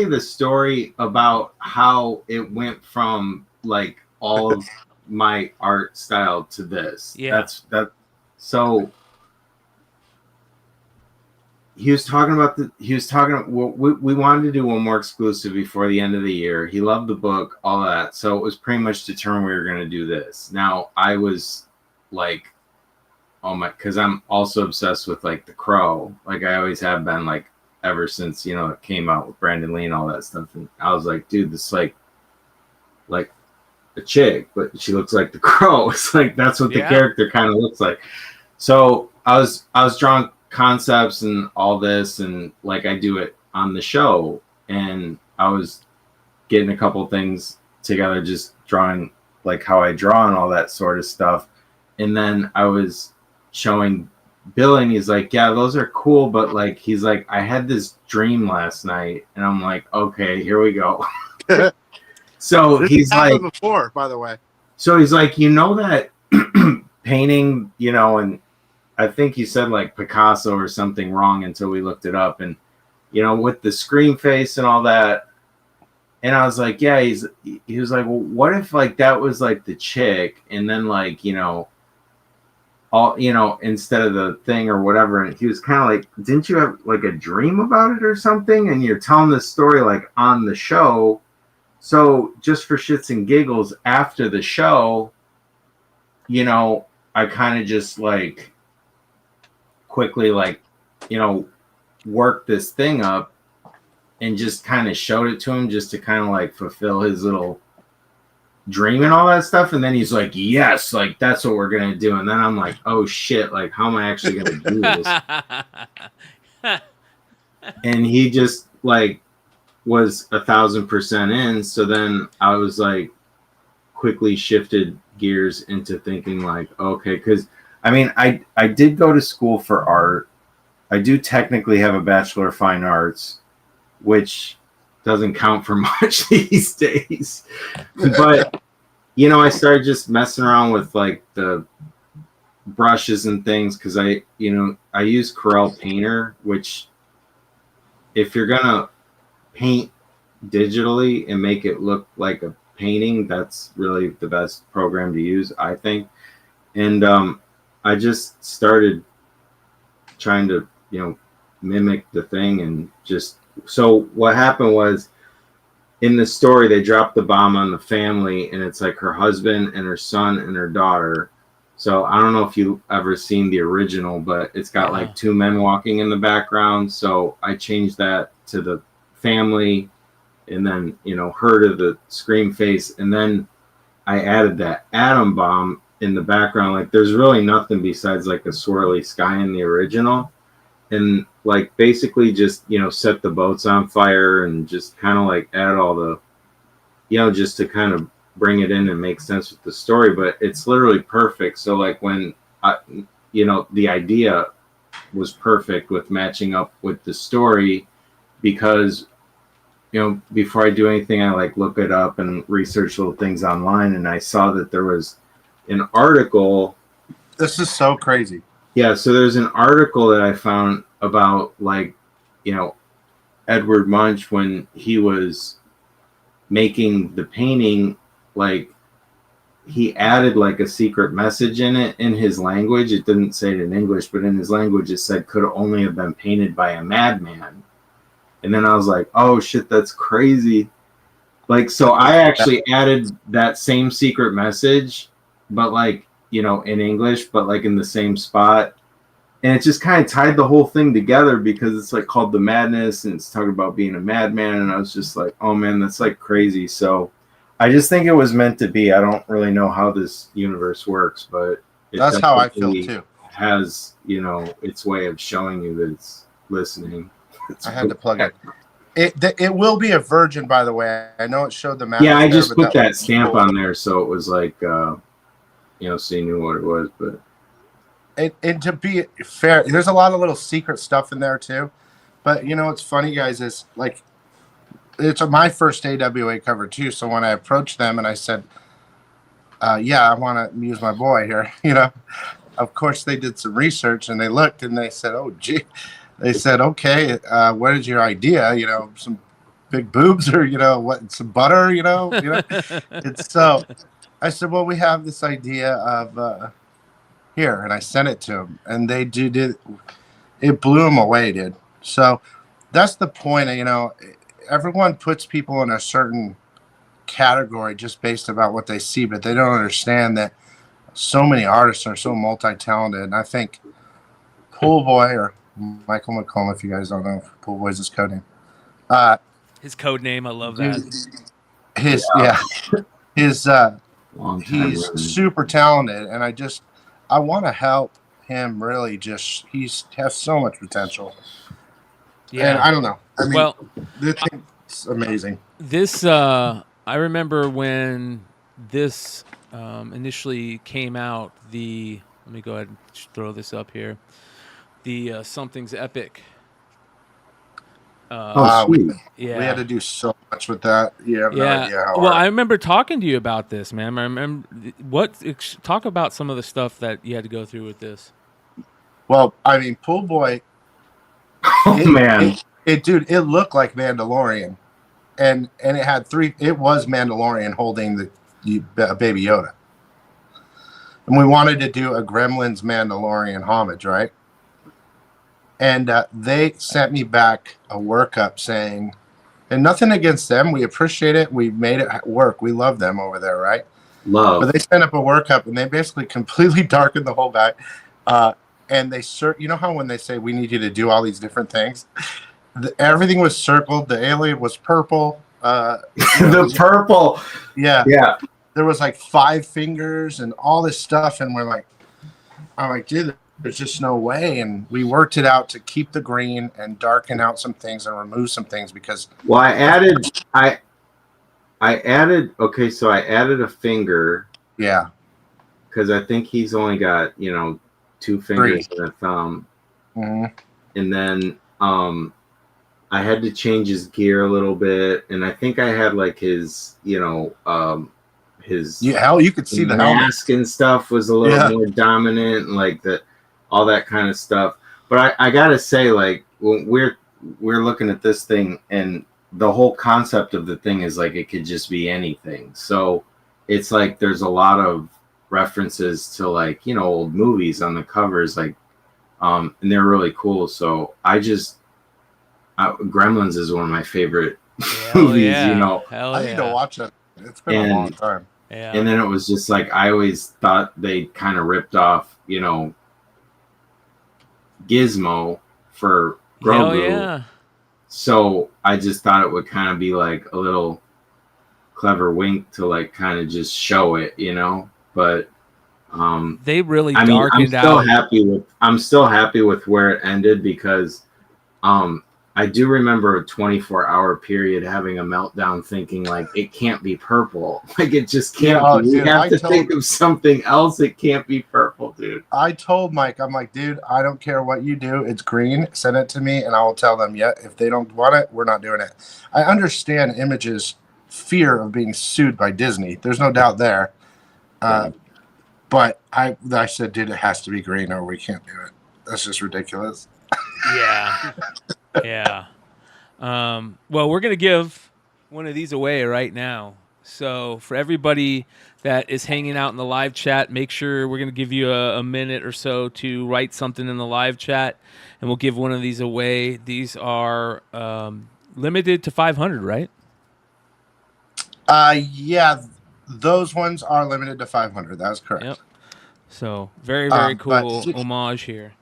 the story about how it went from like all of my art style to this. Yeah. So we wanted to do one more exclusive before the end of the year. He loved the book, all that. So it was pretty much determined we were going to do this. Now I was like, oh my, because I'm also obsessed with like The Crow. Like I always have been, like ever since, it came out with Brandon Lee and all that stuff. And I was like, dude, this like a chick, but she looks like The Crow. It's like, that's what the character kind of looks like. So I was drawing concepts and all this, and like I do it on the show, and I was getting a couple things together, just drawing like how I draw and all that sort of stuff. And then I was showing Billy, and he's like, yeah, those are cool, but like he's like, I had this dream last night. And I'm like, okay, here we go. So he's like, before, by the way. So he's like, that painting, and I think he said like Picasso or something wrong until we looked it up, and with the scream face and all that. And I was like, yeah, he was like, well, what if like that was like the chick, and then like all instead of the thing or whatever. And he was kind of like, didn't you have like a dream about it or something? And you're telling this story like on the show. So just for shits and giggles, after the show, I kind of just like quickly like, worked this thing up and just kind of showed it to him just to kind of like fulfill his little dream and all that stuff. And then he's like, yes, like that's what we're going to do. And then I'm like, oh shit, like how am I actually going to do this? And he just like was 1,000% in. So then I was like quickly shifted gears into thinking like, okay, because I mean, I did go to school for art. I do technically have a Bachelor of Fine Arts, which doesn't count for much these days. But, I started just messing around with like the brushes and things because I use Corel Painter, which if you're going to paint digitally and make it look like a painting, that's really the best program to use, I think. And I just started trying to, mimic the thing. And just, so what happened was in the story, they dropped the bomb on the family, and it's like her husband and her son and her daughter. So I don't know if you've ever seen the original, but it's got like two men walking in the background. So I changed that to the family, and then, her to the scream face. And then I added that atom bomb in the background. Like there's really nothing besides like a swirly sky in the original, and like basically just, you know, set the boats on fire and just kind of like add all the, you know, just to kind of bring it in and make sense with the story. But it's literally perfect. So like when you know, the idea was perfect with matching up with the story, because, you know, before I do anything, I like look it up and research little things online, and I saw that there was an article. This is so crazy. Yeah, so there's an article that I found about, like, you know, Edward Munch when he was making the painting, like he added like a secret message in it in his language. It didn't say it in English, but in his language it said could only have been painted by a madman. And then I was like, oh shit, that's crazy. Like, so I actually added that same secret message, but like, you know, in English, but like in the same spot. And it just kind of tied the whole thing together, because it's like called The Madness and it's talking about being a madman. And I was just like, oh man, that's like crazy. So I just think it was meant to be. I don't really know how this universe works, but that's how I feel too. Has, you know, its way of showing you that it's listening. I had to plug it. It will be a virgin, by the way. I know it showed the map. Yeah, I just put that stamp on there, so it was like, you know, so you knew what it was. But and to be fair, there's a lot of little secret stuff in there too. But you know what's funny, guys, is like it's my first AWA cover too. So when I approached them and I said, "Yeah, I want to use my boy here," you know, of course they did some research and they looked and they said, "Oh, gee." They said, okay, what is your idea? You know, some big boobs or, you know, what, some butter, you know? It's so I said, well, we have this idea of here. And I sent it to them. And they did. It blew them away, dude. So that's the point. You know, everyone puts people in a certain category just based about what they see, but they don't understand that so many artists are so multi-talented. And I think Pool Boy, or Michael McComb, if you guys don't know, Pool Boy's his code name. His code name, I love that. He's super talented, and I want to help him really. He's has so much potential. Yeah, and I don't know. I mean, well, this thing's amazing. This I remember when this initially came out. Let me go ahead and throw this up here. The Something's Epic. We had to do so much with that. You have no idea how hard. I remember talking to you about this, man. I remember talk about some of the stuff that you had to go through with this. Well, I mean, Pool Boy. Man, dude, it looked like Mandalorian, and it had three. It was Mandalorian holding the Baby Yoda, and we wanted to do a Gremlins Mandalorian homage, right? And they sent me back a workup saying, and nothing against them. We appreciate it. We made it work. We love them over there, right? Love. But they sent up a workup, and they basically completely darkened the whole guy. And they you know how when they say we need you to do all these different things, everything was circled. The alien was purple. The purple. Yeah. Yeah. There was like 5 fingers and all this stuff, and I'm like, dude, there's just no way. And we worked it out to keep the green and darken out some things and remove some things because. Well, I added a finger. Yeah. Because I think he's only got, 2 fingers and a thumb. Mm-hmm. And then I had to change his gear a little bit, and I think I had like his, his you could see the mask and stuff was a little more dominant, and like all that kind of stuff. But I gotta say, like, when we're looking at this thing, and the whole concept of the thing is like it could just be anything. So it's like there's a lot of references to like old movies on the covers, like and they're really cool. So Gremlins is one of my favorite movies. Hell I need to watch it. It's been a long time. Yeah. And then it was just like I always thought they kind of ripped off, Gizmo for Grogu. Yeah. So I just thought it would kind of be like a little clever wink to like kind of just show it, But They really I mean, darkened out. I'm still happy with where it ended because I do remember a 24-hour period having a meltdown thinking like it can't be purple. Like it just can't be. Dude, We have to think of something else. It can't be purple, dude. I told Mike, I'm like, dude, I don't care what you do. It's green. Send it to me and I will tell them, yeah, if they don't want it, we're not doing it. I understand Image's fear of being sued by Disney. There's no doubt there. But I said, dude, it has to be green or we can't do it. That's just ridiculous. Yeah. Yeah. Well, we're going to give one of these away right now. So for everybody that is hanging out in the live chat, make sure we're going to give you a minute or so to write something in the live chat, and we'll give one of these away. These are limited to 500, right? Yeah, those ones are limited to 500. That's correct. Yep. So very, very cool but- homage here.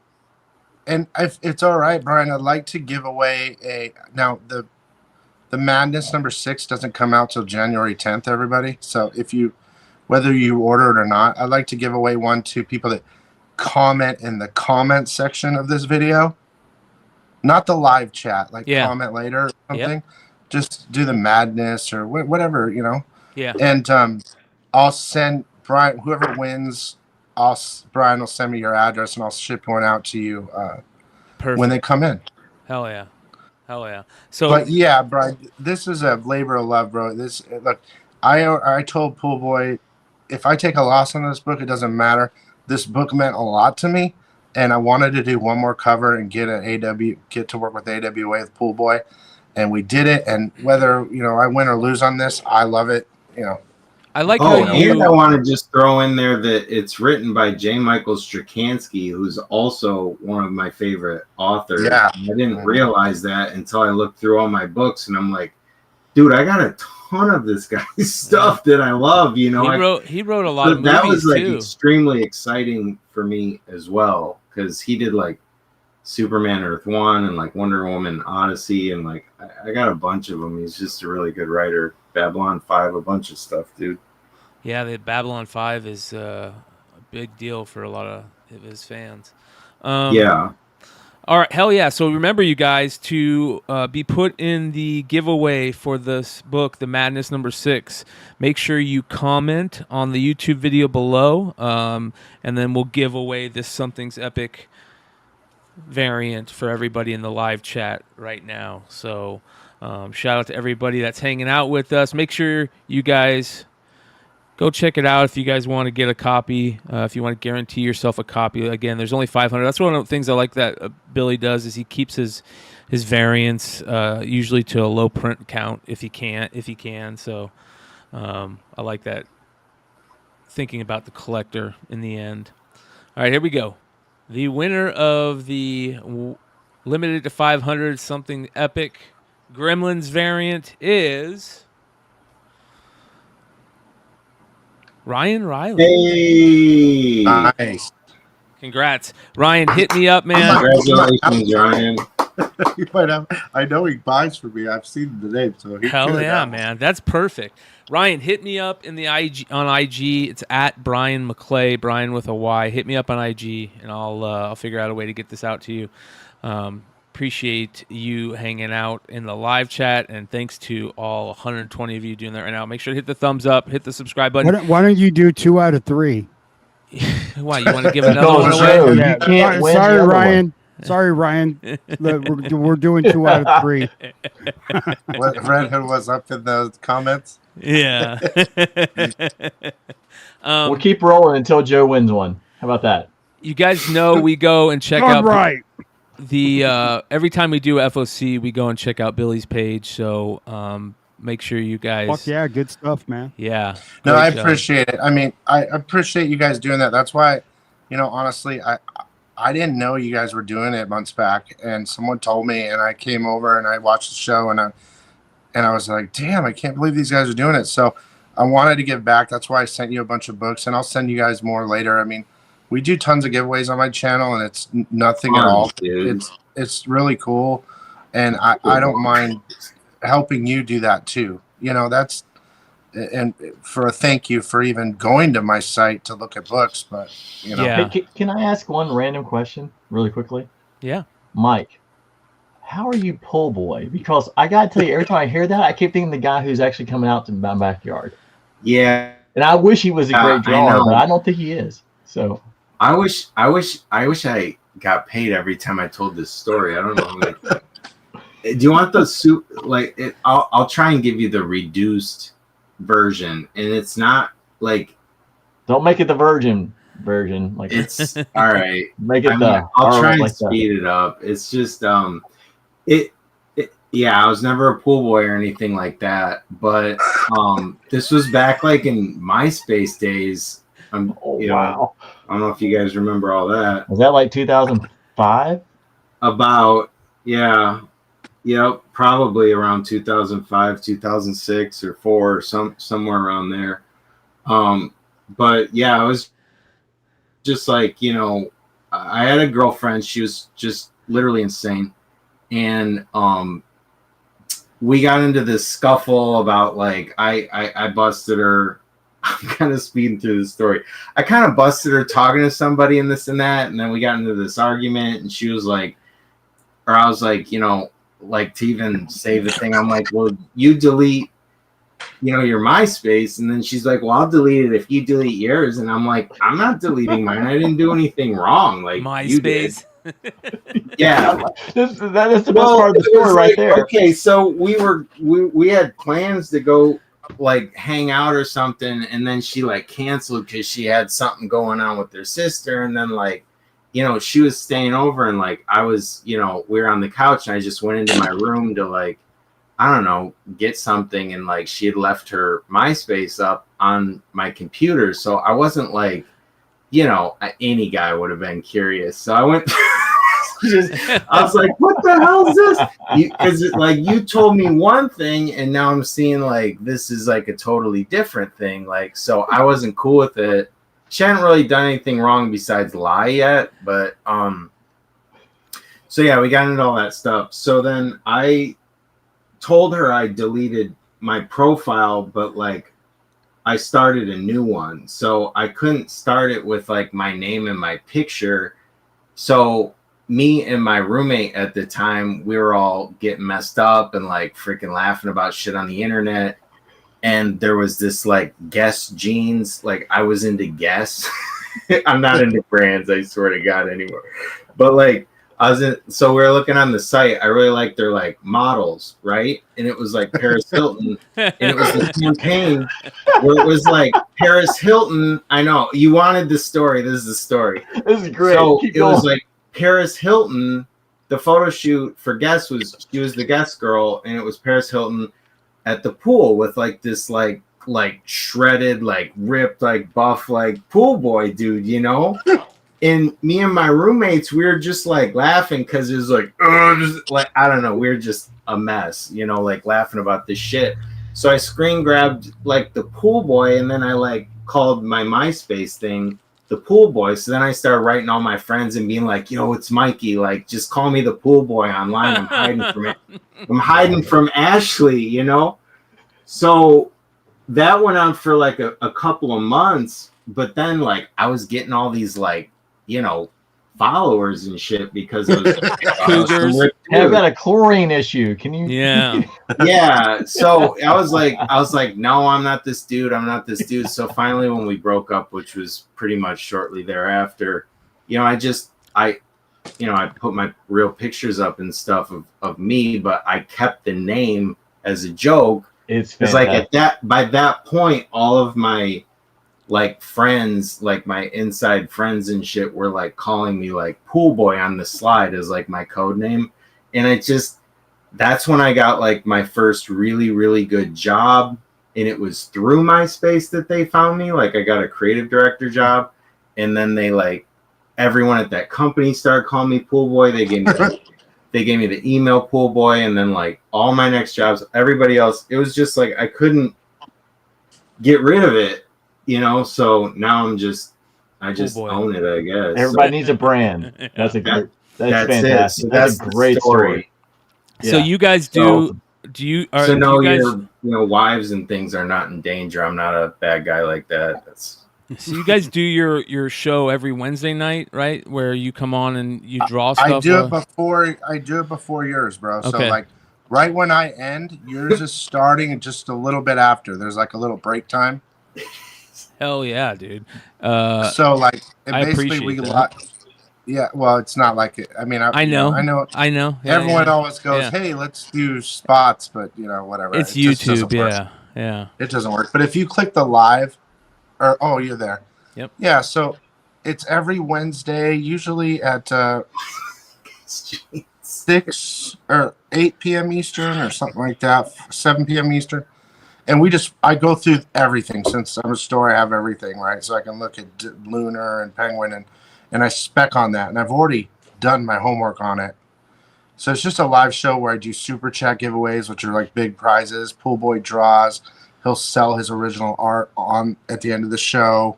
And if it's all right, Brian, I'd like to give away now the Madness number 6 doesn't come out till January 10th, everybody. So whether you order it or not, I'd like to give away one to people that comment in the comment section of this video. Not the live chat, comment later or something. Yep. Just do the Madness or whatever, Yeah. And I'll send Brian, whoever wins, Brian will send me your address and I'll ship one out to you when they come in. Hell yeah. Hell yeah. So, but yeah, Brian, this is a labor of love, bro. Look, I told Pool Boy, if I take a loss on this book, it doesn't matter. This book meant a lot to me, and I wanted to do one more cover and get to work with AWA with Pool Boy, and we did it. And whether I win or lose on this, I love it. I like and I want to just throw in there that it's written by J. Michael Straczynski, who's also one of my favorite authors. Yeah. I didn't realize that until I looked through all my books, and I'm like, dude, I got a ton of this guy's stuff that I love. he wrote a lot of movies that was too. Extremely exciting for me as well, because he did Superman Earth 1 and Wonder Woman Odyssey, and I got a bunch of them. He's just a really good writer. Babylon 5, a bunch of stuff, dude. Yeah, the Babylon 5 is a big deal for a lot of his fans. Yeah. All right, hell yeah. So remember, you guys, to be put in the giveaway for this book, The Madness number 6. Make sure you comment on the YouTube video below, and then we'll give away this Something's Epic variant for everybody in the live chat right now. So shout out to everybody that's hanging out with us. Make sure you guys go check it out if you guys want to get a copy. If you want to guarantee yourself a copy, again, there's only 500. That's one of the things I like that Billy does, is he keeps his variants usually to a low print count if he can. So I like that, thinking about the collector in the end. All right, here we go. The winner of the limited to 500 Something Epic Gremlins variant is Ryan Riley. Hey! Nice. Congrats. Ryan, hit me up, man. Congratulations, Ryan. You might have. I know he buys for me. I've seen the name, so hell yeah, man. That's perfect. Ryan, hit me up in the IG on IG. It's at Bryan McClay, Bryan with a Y. Hit me up on IG, and I'll figure out a way to get this out to you. Appreciate you hanging out in the live chat, and thanks to all 120 of you doing that right now. Make sure to hit the thumbs up, hit the subscribe button. Why don't you do 2 out of 3? Why, you want to give another one away? You can't win. Sorry, Ryan. Sorry, Ryan. We're doing 2 out of 3. Redhood was up in the comments. Yeah. We'll keep rolling until Joe wins one. How about that? You guys know we go and check out right. The every time we do FOC, we go and check out Billy's page. So make sure you guys. Fuck yeah, good stuff, man. Yeah. No, I appreciate it. I mean, I appreciate you guys doing that. That's why, honestly, I didn't know you guys were doing it months back, and someone told me, and I came over and I watched the show, and I was like, damn, I can't believe these guys are doing it. So I wanted to give back. That's why I sent you a bunch of books, and I'll send you guys more later. I mean, we do tons of giveaways on my channel, and it's nothing at all. Dude. It's really cool, and I don't mind helping you do that too. and for a thank you for even going to my site to look at books. But you know, Hey, can I ask one random question really quickly? Yeah. Mike, how are you pull boy? Because I gotta tell you, every time I hear that, I keep thinking the guy who's actually coming out to my backyard. Yeah. And I wish he was a great drawer, know. but I don't think he is. So I wish I got paid every time I told this story. I don't know. Do you want the soup? Like, I'll try and give you the reduced version, and it's not like. Don't make it the virgin version. Like it's all right. Make it I'll try and speed it up. It's just yeah, I was never a pool boy or anything like that, but this was back like in MySpace days. Wow. I don't know if you guys remember all that. Was that like 2005? About, yeah. Yep, probably around 2005, 2006 or 4 or somewhere around there. But yeah, I was just like, I had a girlfriend. She was just literally insane. And we got into this scuffle about like I busted her. I'm kind of speeding through the story. I kind of busted her talking to somebody and this and that, and then we got into this argument, and she was like, or I was like, like to even say the thing, I'm like, well, you delete, your MySpace, and then she's like, well, I'll delete it if you delete yours, and I'm like, I'm not deleting mine. I didn't do anything wrong. Like MySpace. Yeah, that is the best part of the story right there. Okay, so we had plans to go like hang out or something, and then she like canceled because she had something going on with her sister, and then like she was staying over, and like I was we were on the couch, and I just went into my room to like I don't know get something, and like she had left her MySpace up on my computer, so I wasn't like any guy would have been curious, so I went I was like, what the hell is this? Because like you told me one thing, and now I'm seeing like this is like a totally different thing. Like, so I wasn't cool with it. She hadn't really done anything wrong besides lie yet, but so yeah, we got into all that stuff. So then I told her I deleted my profile, but like I started a new one, so I couldn't start it with like my name and my picture. So me and my roommate at the time, we were all getting messed up and like freaking laughing about shit on the internet. And there was this like Guess jeans. Like I was into Guess. I'm not into brands, I swear to God, anymore. But like so we were looking on the site. I really liked their like models, right? And it was like Paris Hilton. And it was the campaign where it was like Paris Hilton. I know you wanted the story. This is the story. This is great. So it was like Paris Hilton, the photo shoot for Guess she was the Guess girl, and it was Paris Hilton at the pool with like this like shredded, like ripped, like buff, like pool boy dude, And me and my roommates, we were just like laughing because it was like, just, like I don't know, we were just a mess, like laughing about this shit. So I screen grabbed like the pool boy, and then I like called my MySpace thing the pool boy. So then I started writing all my friends and being like, yo, it's Mikey. Like, just call me the pool boy online. I'm hiding from it. I'm hiding from Ashley, So that went on for like a couple of months. But then like I was getting all these like, followers and shit because of I've got a chlorine issue. Can you? Yeah. Yeah. So I was like, no, I'm not this dude. I'm not this dude. So finally, when we broke up, which was pretty much shortly thereafter, I put my real pictures up and stuff of me, but I kept the name as a joke. It's like by that point, all of my like friends, like my inside friends and shit were like calling me like pool boy on the slide as like my code name. And that's when I got like my first really, really good job. And it was through MySpace that they found me. Like I got a creative director job, and then they like everyone at that company started calling me pool boy. They gave me the email pool boy, and then like all my next jobs, everybody else, it was just like I couldn't get rid of it. So now I just own it, I guess. Everybody needs a brand. That's fantastic. It. So that's a great story. So you guys do you? So no, wives and things are not in danger. I'm not a bad guy like that. That's So you guys do your show every Wednesday night, right? Where you come on and you draw stuff. I do it before yours, bro. So Okay. like right when I end, yours is starting just a little bit after. There's like a little break time. Hell yeah, dude. So like I basically appreciate we that. Yeah, well, it's not like it. I mean, I know. Yeah, Everyone yeah. always goes, Yeah. "Hey, let's do spots," but whatever. It's It just doesn't YouTube, work. yeah. It doesn't work. But if you click the live, you're there. Yep. Yeah, so it's every Wednesday, usually at 6 or 8 p.m. Eastern or something like that, 7 p.m. Eastern. And I go through everything. Since I'm a store, I have everything, right? So I can look at Lunar and Penguin and I spec on that. And I've already done my homework on it. So it's just a live show where I do super chat giveaways, which are like big prizes. Pool Boy draws. He'll sell his original art at the end of the show.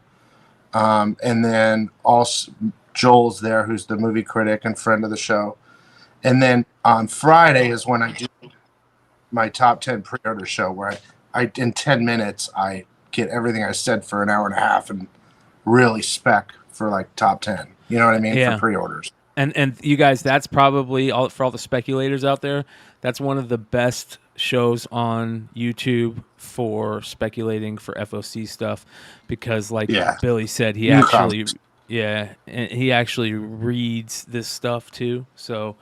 And then also Joel's there, who's the movie critic and friend of the show. And then on Friday is when I do my top 10 pre-order show, where I in 10 minutes, I get everything I said for an hour and a half and really spec for like top 10. You know what I mean? Yeah. For pre-orders. And you guys, that's probably for all the speculators out there. That's one of the best shows on YouTube for speculating for FOC stuff, because like Billy said, he actually reads this stuff too. So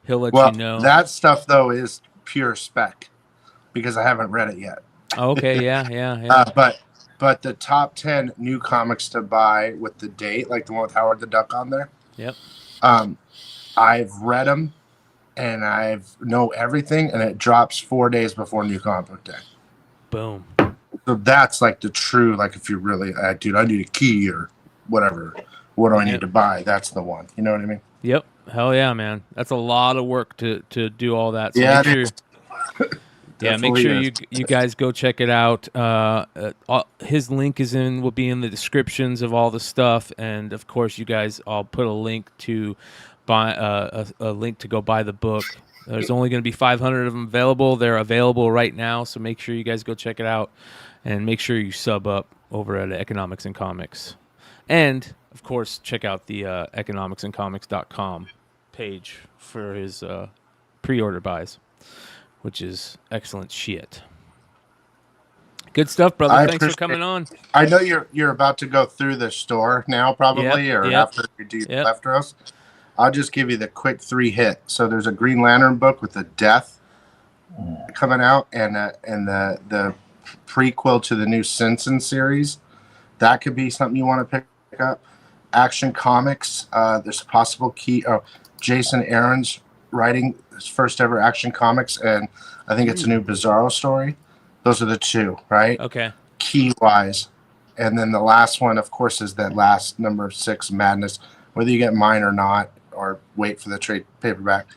he'll let you know. That stuff though is pure spec because I haven't read it yet. Okay, yeah. But the top 10 new comics to buy with the date, like the one with Howard the Duck on there. Yep. I've read them and I know everything, and it drops 4 days before New Comic Book Day. Boom. So that's like the true, like if you really, dude, I need a key or whatever. What do I need to buy? That's the one. You know what I mean? Yep. Hell yeah, man. That's a lot of work to do all that. So Yeah, make sure you guys go check it out. His link will be in the descriptions of all the stuff, and of course, you guys, I'll put a link to buy a link to go buy the book. There's only going to be 500 of them available. They're available right now, so make sure you guys go check it out, and make sure you sub up over at Economics and Comics, and of course, check out the economicsandcomics.com page for his pre-order buys, which is excellent shit. Good stuff, brother. Thanks for coming on. I know you're about to go through the store now, probably, after you do Lefteros. I'll just give you the quick 3 hit. So there's a Green Lantern book with the Death coming out, and the prequel to the new Simpson series. That could be something you want to pick up. Action Comics. There's a possible key. Jason Aaron's writing his first ever Action Comics, and I think it's a new Bizarro story. Those are the 2, right? Okay. Key wise. And then the last one, of course, is that last number 6, Madness. Whether you get mine or not, or wait for the trade paperback,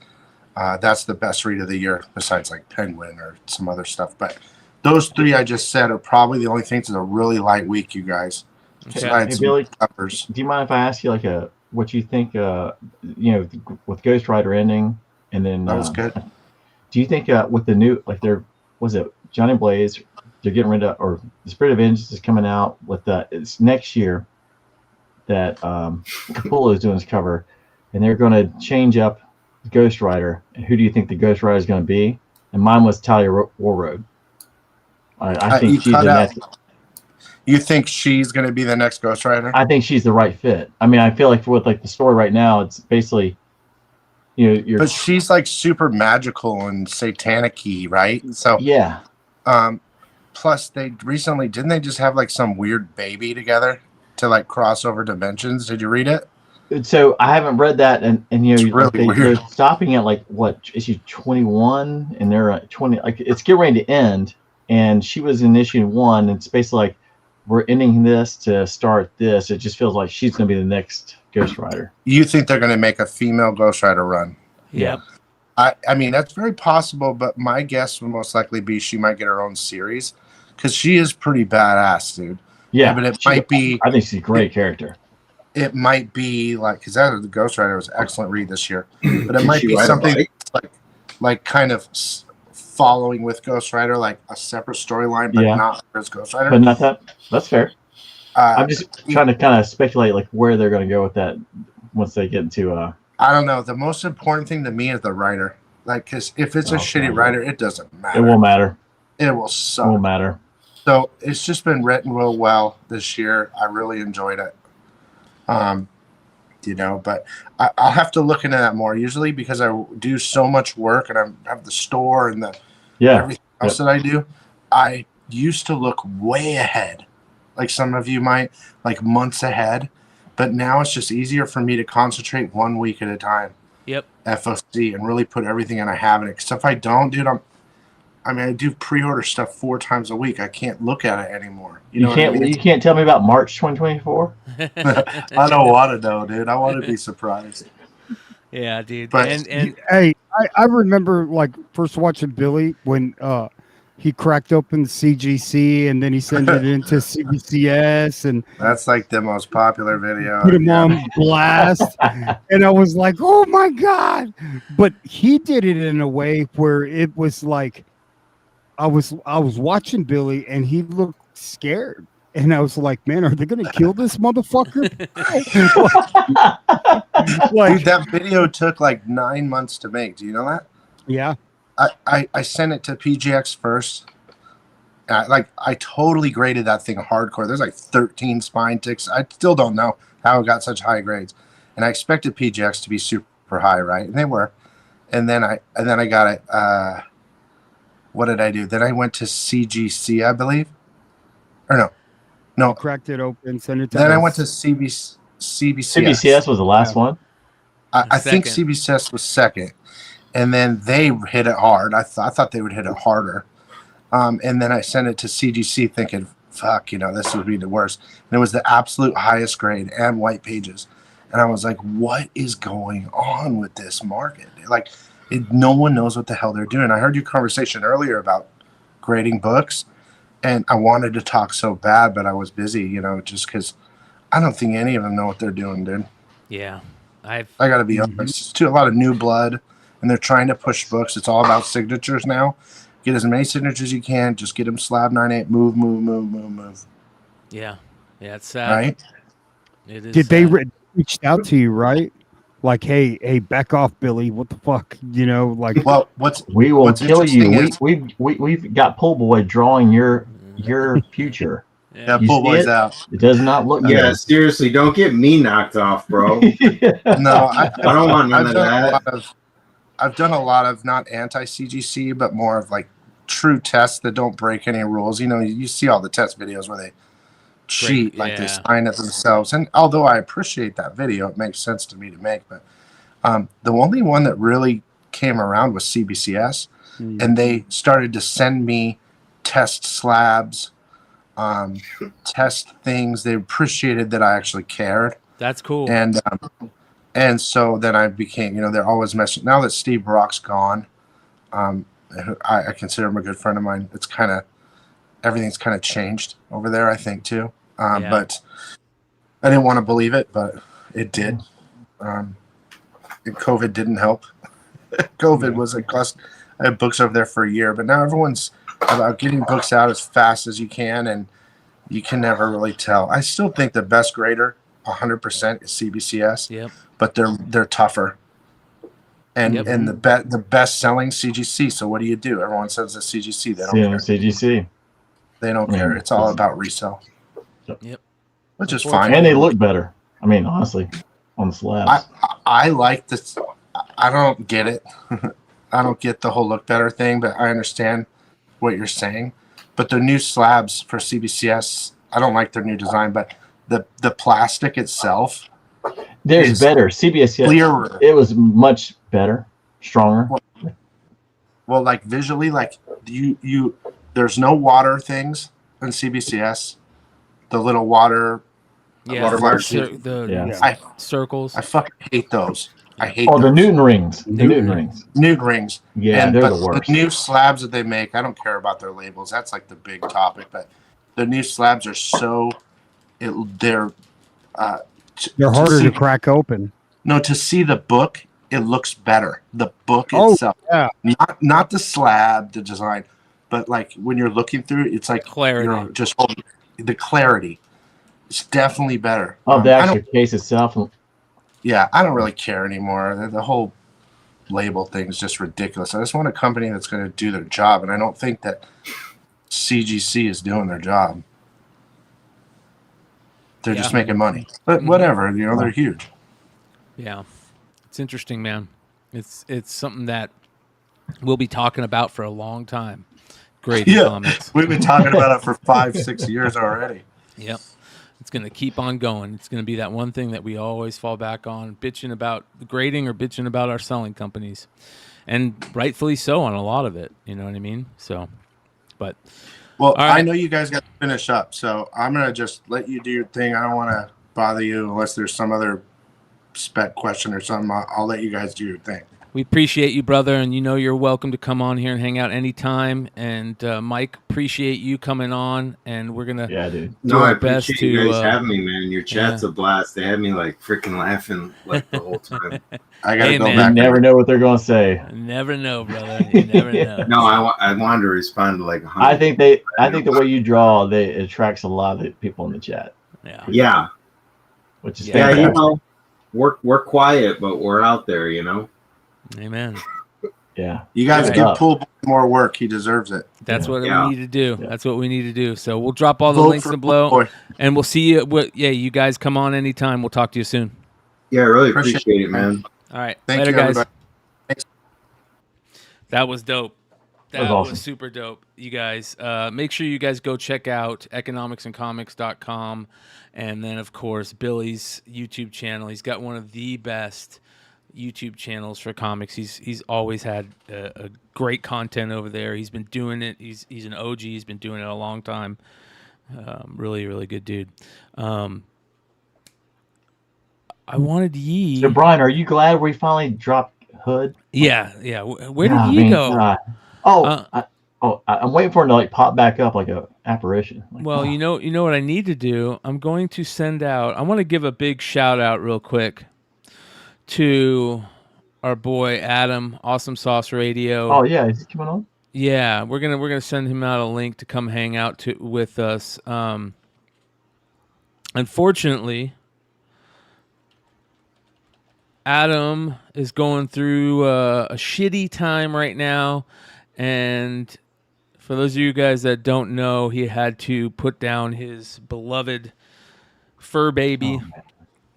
that's the best read of the year, besides like Penguin or some other stuff. But those 3 I just said are probably the only things. It's a really light week, you guys. Hey, Billy, do you mind if I ask you what you think? With Ghost Rider ending, and then that was good. Do you think with the new Johnny Blaze? They're getting rid of, or the Spirit of Vengeance is coming out with it's next year that Capullo is doing his cover, and they're going to change up Ghost Rider. And who do you think the Ghost Rider is going to be? And mine was Talia Warroad. I think she's the next. You think she's going to be the next Ghost Rider? I think she's the right fit. I mean, I feel like with the story right now, it's basically, but she's like super magical and satanic-y, right? So yeah. Plus, they recently didn't they just have like some weird baby together to like cross over dimensions? Did you read it? So I haven't read that, and really they're stopping at like what issue 21, and they're at 20. Like it's getting ready to end, and she was in issue 1. And it's basically like we're ending this to start this. It just feels like she's going to be the next Ghost Rider. You think they're going to make a female Ghost Rider run? Yeah. I mean, that's very possible, but my guess would most likely be she might get her own series because she is pretty badass, dude. Yeah, but it might be. I think she's a great character. It might be like because that the Ghost Rider was an excellent read this year, but it might be something like kind of following with Ghost Rider, like a separate storyline, but not as Ghost Rider. But not that. That's fair. I'm just Uh, trying to kind of speculate like where they're going to go with that once they get into. I don't know. The most important thing to me is the writer. Like, because if it's a shitty writer, it doesn't matter. It won't matter. It will suck. It won't matter. So it's just been written real well this year. I really enjoyed it. You know, but I'll have to look into that more. Usually because I do so much work and I have the store and the everything else that I do. I used to look way ahead, like some of you might, like months ahead. But now it's just easier for me to concentrate 1 week at a time. Yep. FOC and really put everything in I have in it. Because if I don't, dude, I do pre-order stuff 4 times a week. I can't look at it anymore. You know can't. what I mean? You can't tell me about March 2024. I don't want to know, dude. I want to be surprised. Yeah, dude. But and Hey, I remember like first watching Billy when he cracked open CGC and then he sent it into CBCS and that's like the most popular video. put him on blast. And I was like, oh my God. But he did it in a way where it was like I was watching Billy and he looked scared. And I was like, man, are they going to kill this motherfucker? Like, dude, that video took like 9 months to make. Do you know that? Yeah. I sent it to PGX first. I totally graded that thing hardcore. There's like 13 spine ticks. I still don't know how it got such high grades. And I expected PGX to be super high, right? And they were. And then I got it. What did I do? Then I went to CGC, I believe. Or no. You cracked it open, sent it to Then us. I went to CBCS. CBCS was the last one. I think CBCS was second. And then they hit it hard. I thought they would hit it harder. And then I sent it to CGC thinking, fuck, you know, this would be the worst. And it was the absolute highest grade and white pages. And I was like, what is going on with this market? Like, no one knows what the hell they're doing. I heard your conversation earlier about grading books. And I wanted to talk so bad, but I was busy, you know, just because I don't think any of them know what they're doing, dude. Yeah. I got to be honest. It's a lot of new blood. And they're trying to push books. It's all about signatures now. Get as many signatures as you can. Just get them slab 9/8. Move. Yeah. Yeah, it's sad. Right? It is Did they sad. reached out to you, right? Like, hey, back off, Billy. What the fuck? You know, like. Well, we will kill you. is- We've got Pull Boy drawing your future. Yeah, You Pull see Boy's it? out. It does not look Yeah, good. seriously, don't get me knocked off, bro. No, I don't want none of that. I've done a lot of not anti-CGC, but more of like true tests that don't break any rules. You know, you see all the test videos where they cheat, like they sign it themselves. And although I appreciate that video, it makes sense to me to make. But the only one that really came around was CBCS, and they started to send me test slabs, test things. They appreciated that I actually cared. That's cool. And so then I became, you know, they're always messing. Now that Steve Brock's gone, I consider him a good friend of mine. It's kind of, everything's kind of changed over there, I think, too. But I didn't want to believe it, but it did. COVID didn't help. COVID was a cost. I had books over there for a year, but now everyone's about getting books out as fast as you can, and you can never really tell. I still think the best grader 100% is CBCS. Yep. But they're tougher, and the best selling CGC. So what do? Everyone says the CGC. They don't care. CGC. They don't care. It's all about resale. Yep. Which is fine. And they look better. I mean, honestly, on the slabs. I like this. I don't get it. I don't get the whole look better thing, but I understand what you're saying. But the new slabs for CBCS, I don't like their new design, but the plastic itself. There's better. CBS, clearer. It was much better, stronger. Well, like visually, like you there's no water things in CBCS. The little water, circles. I fucking hate those. I hate. Oh, the Newton rings. The Newton rings. Newton rings. Yeah, they're the worst. The new slabs that they make, I don't care about their labels. That's like the big topic. But the new slabs are so, they're harder to crack open. No, to see the book it looks better. The book Oh, itself, yeah. not the slab, the design, but like when you're looking through it, it's like clarity. You're just holding the clarity. It's definitely better. Oh, the I actual don't- case itself. Yeah, I don't really care anymore. The whole label thing is just ridiculous. I just want a company that's going to do their job, and I don't think that CGC is doing their job. They're just making money. But whatever, they're huge. Yeah, it's interesting, man. It's something that we'll be talking about for a long time. Great comics. We've been talking about it for 5-6 years already. Yep. It's going to keep on going. It's going to be that one thing that we always fall back on, bitching about the grading or bitching about our selling companies. And rightfully so on a lot of it. You know what I mean? So, but. Well, all right. I know you guys got to finish up, so I'm going to just let you do your thing. I don't want to bother you unless there's some other spec question or something. I'll let you guys do your thing. We appreciate you, brother, and you're welcome to come on here and hang out anytime. And Mike, appreciate you coming on, and we're gonna dude. do I our best appreciate to you guys having me, man. Your chat's yeah. a blast. They had me like freaking laughing like the whole time. I gotta go back. You never know what they're gonna say. Never know, brother. You never know. No, I wanted to respond to like 100. I think the way you draw, it attracts a lot of people in the chat. Yeah. Which is fantastic. We're quiet, but we're out there, Amen. Yeah. You guys give Pool Boy more work. He deserves it. That's what we need to do. That's what we need to do. So we'll drop all the Vote links for below, Pool Boy. and we'll see you. You guys come on anytime. We'll talk to you soon. Yeah, I really appreciate it, man. All right. Thank Later, you, guys. everybody. That was dope. That was awesome. was super dope, you guys. Make sure you guys go check out economicsandcomics.com, and then, of course, Billy's YouTube channel. He's got one of the best YouTube channels for comics. He's always had a great content over there. He's been doing it. He's an OG. He's been doing it a long time. Really, really good dude. I wanted Yee. So, Brian, are you glad we finally dropped Hood? Yeah. Where did Yee go? I'm waiting for him to like pop back up like a apparition. Like, well, you know what I need to do? I'm going to send out. I want to give a big shout out real quick to our boy Adam, Awesome Sauce Radio. Oh yeah, is he coming on? Yeah, we're gonna send him out a link to come hang out with us. Unfortunately, Adam is going through a shitty time right now, and for those of you guys that don't know, he had to put down his beloved fur baby.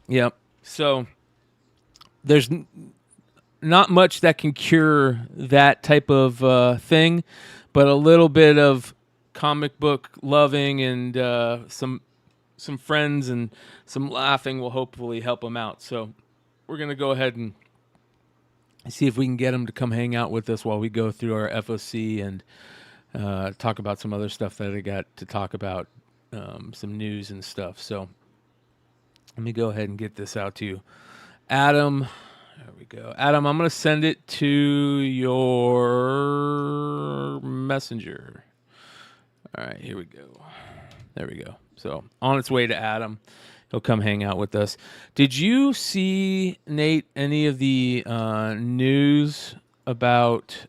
Yep. So there's not much that can cure that type of thing, but a little bit of comic book loving and some friends and some laughing will hopefully help him out. So we're going to go ahead and see if we can get him to come hang out with us while we go through our FOC and talk about some other stuff that I got to talk about, some news and stuff. So let me go ahead and get this out to you. Adam, there we go. Adam, I'm going to send it to your messenger. All right, here we go. There we go. So on its way to Adam. He'll come hang out with us. Did you see, Nate, any of the news about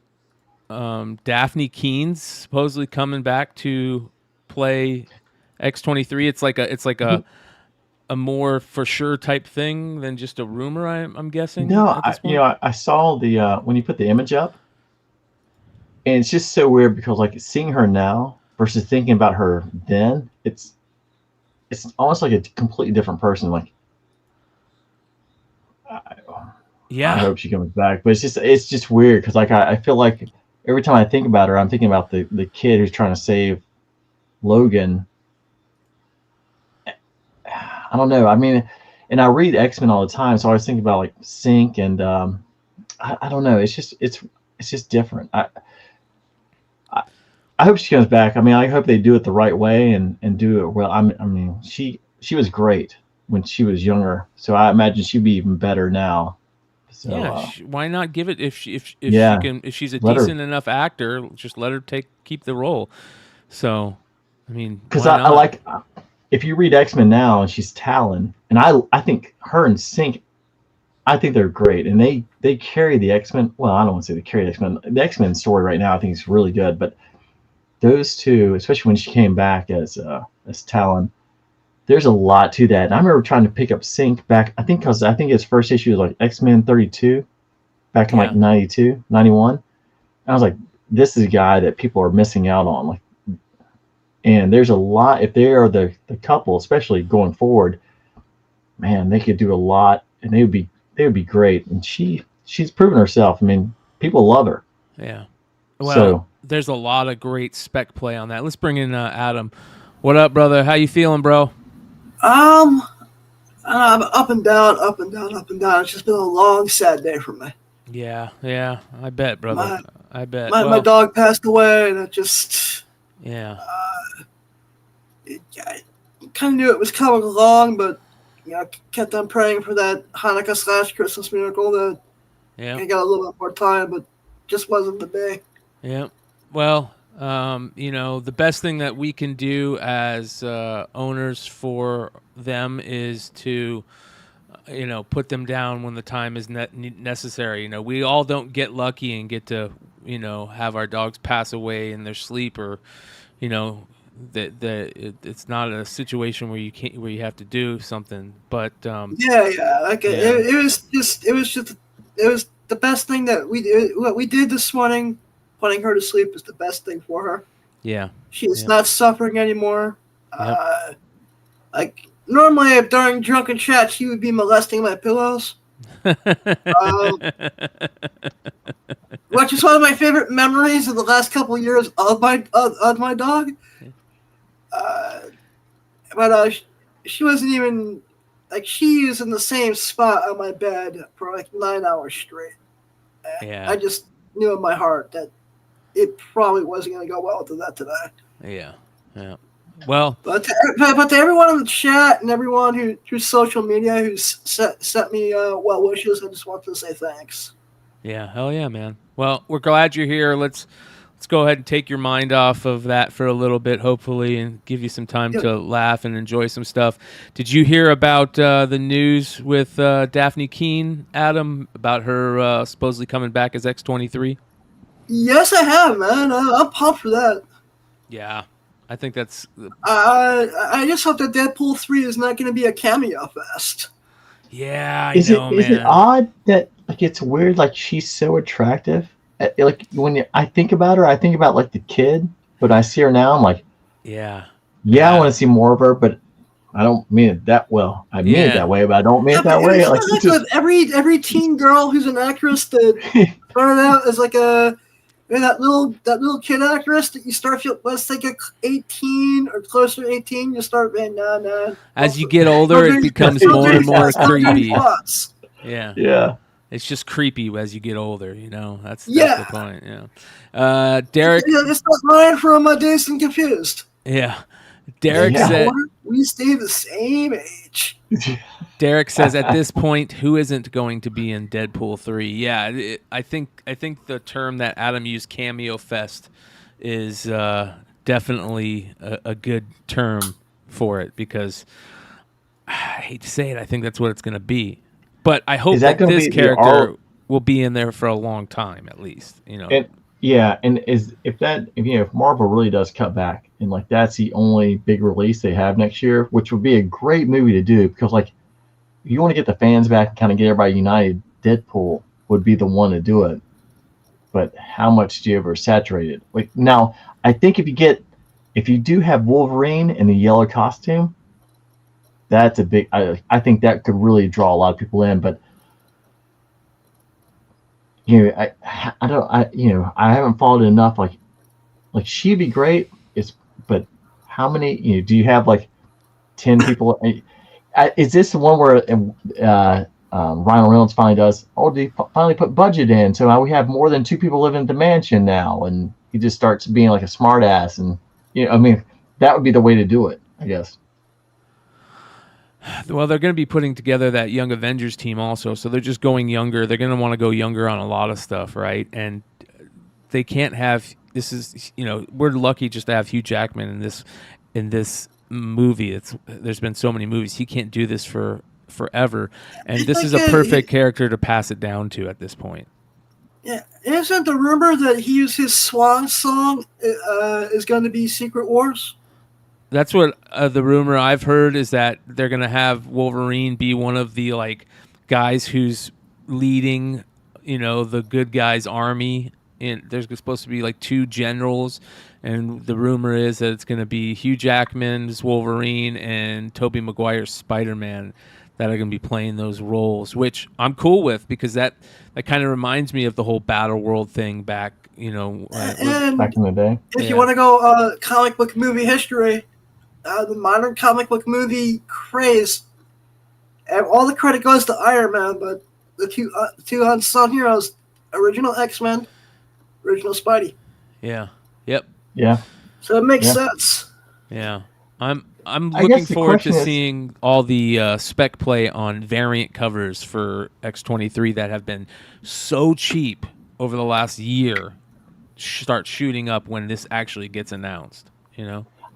Daphne Keene's supposedly coming back to play X-23? It's like a more for sure type thing than just a rumor. I'm guessing. No, I saw the when you put the image up, and it's just so weird because like seeing her now versus thinking about her then, it's almost like a completely different person. Like, I hope she comes back, but it's just weird because like I feel like every time I think about her, I'm thinking about the kid who's trying to save Logan. I don't know. I mean, and I read X-Men all the time, so I was thinking about like Sync and I don't know. It's just different. I hope she comes back. I mean, I hope they do it the right way and do it well. I mean, she was great when she was younger, so I imagine she'd be even better now. So, yeah, why not give it if she's a decent enough actor, just let her keep the role. So, I mean, because I like if you read X-Men now and she's Talon, and I think her and Sync I think they're great, and they carry the X-Men. Well, I don't want to say they carry the X-Men. The X-Men story right now, I think is really good. But those two, especially when she came back as Talon, there's a lot to that. And I remember trying to pick up Sync back. I think his first issue was like X-Men 32, back in like 92, 91. I was like, this is a guy that people are missing out on. Like, and there's a lot. If they are the couple, especially going forward, man, they could do a lot, and they would be great. And she's proven herself. I mean, people love her. Yeah. Well, there's a lot of great spec play on that. Let's bring in Adam. What up, brother? How you feeling, bro? I'm up and down, up and down, up and down. It's just been a long, sad day for me. Yeah, I bet, brother. I bet. My dog passed away, and it just... Yeah. I kind of knew it was coming along, but kept on praying for that Hanukkah/Christmas miracle that I got a little bit more time, but just wasn't the day. Yeah. Well, the best thing that we can do as owners for them is to, put them down when the time is necessary. We all don't get lucky and get to, have our dogs pass away in their sleep, or, it's not a situation where you have to do something. But it was the best thing that we did. What we did this morning, putting her to sleep, is the best thing for her. Yeah, she's not suffering anymore. Like normally during drunken chat, she would be molesting my pillows. Which is one of my favorite memories of the last couple of years of my dog. But she wasn't even she was in the same spot on my bed for like 9 hours straight. Yeah, I just knew in my heart that it probably wasn't going to go well with that today. Yeah. Well, but to everyone in the chat and everyone who through social media who's sent me well wishes, I just want to say thanks. Yeah, hell yeah, man. Well, we're glad you're here. Let's go ahead and take your mind off of that for a little bit, hopefully, and give you some time to laugh and enjoy some stuff. Did you hear about the news with Daphne Keane, Adam, about her supposedly coming back as X-23? Yes, I have, man. I'm pumped for that. Yeah, I think that's... I just hope that Deadpool 3 is not going to be a cameo fest. Yeah, Is it odd that it's weird? Like, she's so attractive. Like when I think about her, I think about like the kid, but I see her now, I'm like, I want to see more of her, but I don't mean it that well. I mean it that way, but I don't mean it that way. Like with every teen girl who's an actress that started out as like that little kid actress that you start feel let's take 18 or closer to 18, you start being nah. As you get older, it becomes more and more creepy. Yeah. It's just creepy as you get older, That's the point. Yeah. Derek. It's not Ryan from Dazed and Confused. Yeah. Derek said we stay the same age. Derek says at this point, who isn't going to be in Deadpool 3? Yeah, I think the term that Adam used, cameo fest, is definitely a good term for it, because I hate to say it, I think that's what it's going to be. But I hope that this character will be in there for a long time, at least. And, if Marvel really does cut back, and like that's the only big release they have next year, which would be a great movie to do, because like if you want to get the fans back and kind of get everybody united, Deadpool would be the one to do it. But how much do you ever saturate it? Like now, I think if you do have Wolverine in the yellow costume, that's a big. I think that could really draw a lot of people in, but I haven't followed it enough. Like she'd be great. But how many? Do you have like 10 people? Is this the one where Ryan Reynolds finally does? Oh, they finally put budget in, so now we have more than 2 people living at the mansion now, and he just starts being like a smart ass, and that would be the way to do it, I guess. Well, they're going to be putting together that Young Avengers team also, so they're just going younger. They're going to want to go younger on a lot of stuff, right? And they can't have this is we're lucky just to have Hugh Jackman in this movie. There's been so many movies. He can't do this for forever, and It's this like is a perfect character to pass it down to at this point. Yeah, isn't the rumor that his swan song is going to be Secret Wars? That's what the rumor I've heard is that they're gonna have Wolverine be one of the like guys who's leading, the good guys' army. And there's supposed to be like 2 generals, and the rumor is that it's gonna be Hugh Jackman's Wolverine and Tobey Maguire's Spider-Man that are gonna be playing those roles, which I'm cool with because that kind of reminds me of the whole Battle World thing back, back in the day. If you want to go comic book movie history, the modern comic book movie craze, all the credit goes to Iron Man, but the two unsung heroes, original X-Men, original Spidey. Yeah. Yep. Yeah. So it makes sense. Yeah. I'm looking forward to seeing all the spec play on variant covers for X-23 that have been so cheap over the last year start shooting up when this actually gets announced,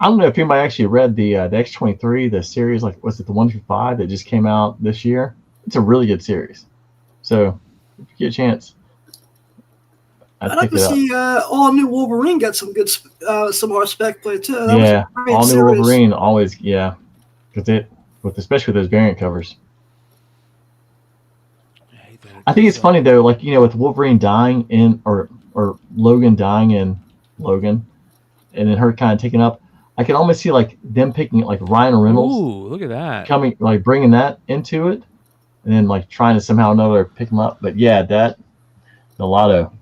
I don't know if anybody actually read the X-23, the series, like, was it the 1-5 that just came out this year? It's a really good series. So, if you get a chance, I'd like to see all new Wolverine get some good, some more spec play too. Yeah, all new Wolverine always, because especially with those variant covers. I think it's funny though, like with Wolverine dying or Logan dying in Logan, and then her kind of taking up. I can almost see like them picking like Ryan Reynolds. Ooh, look at that! Coming like bringing that into it, and then like trying to somehow or another pick them up. But yeah, the Lotto.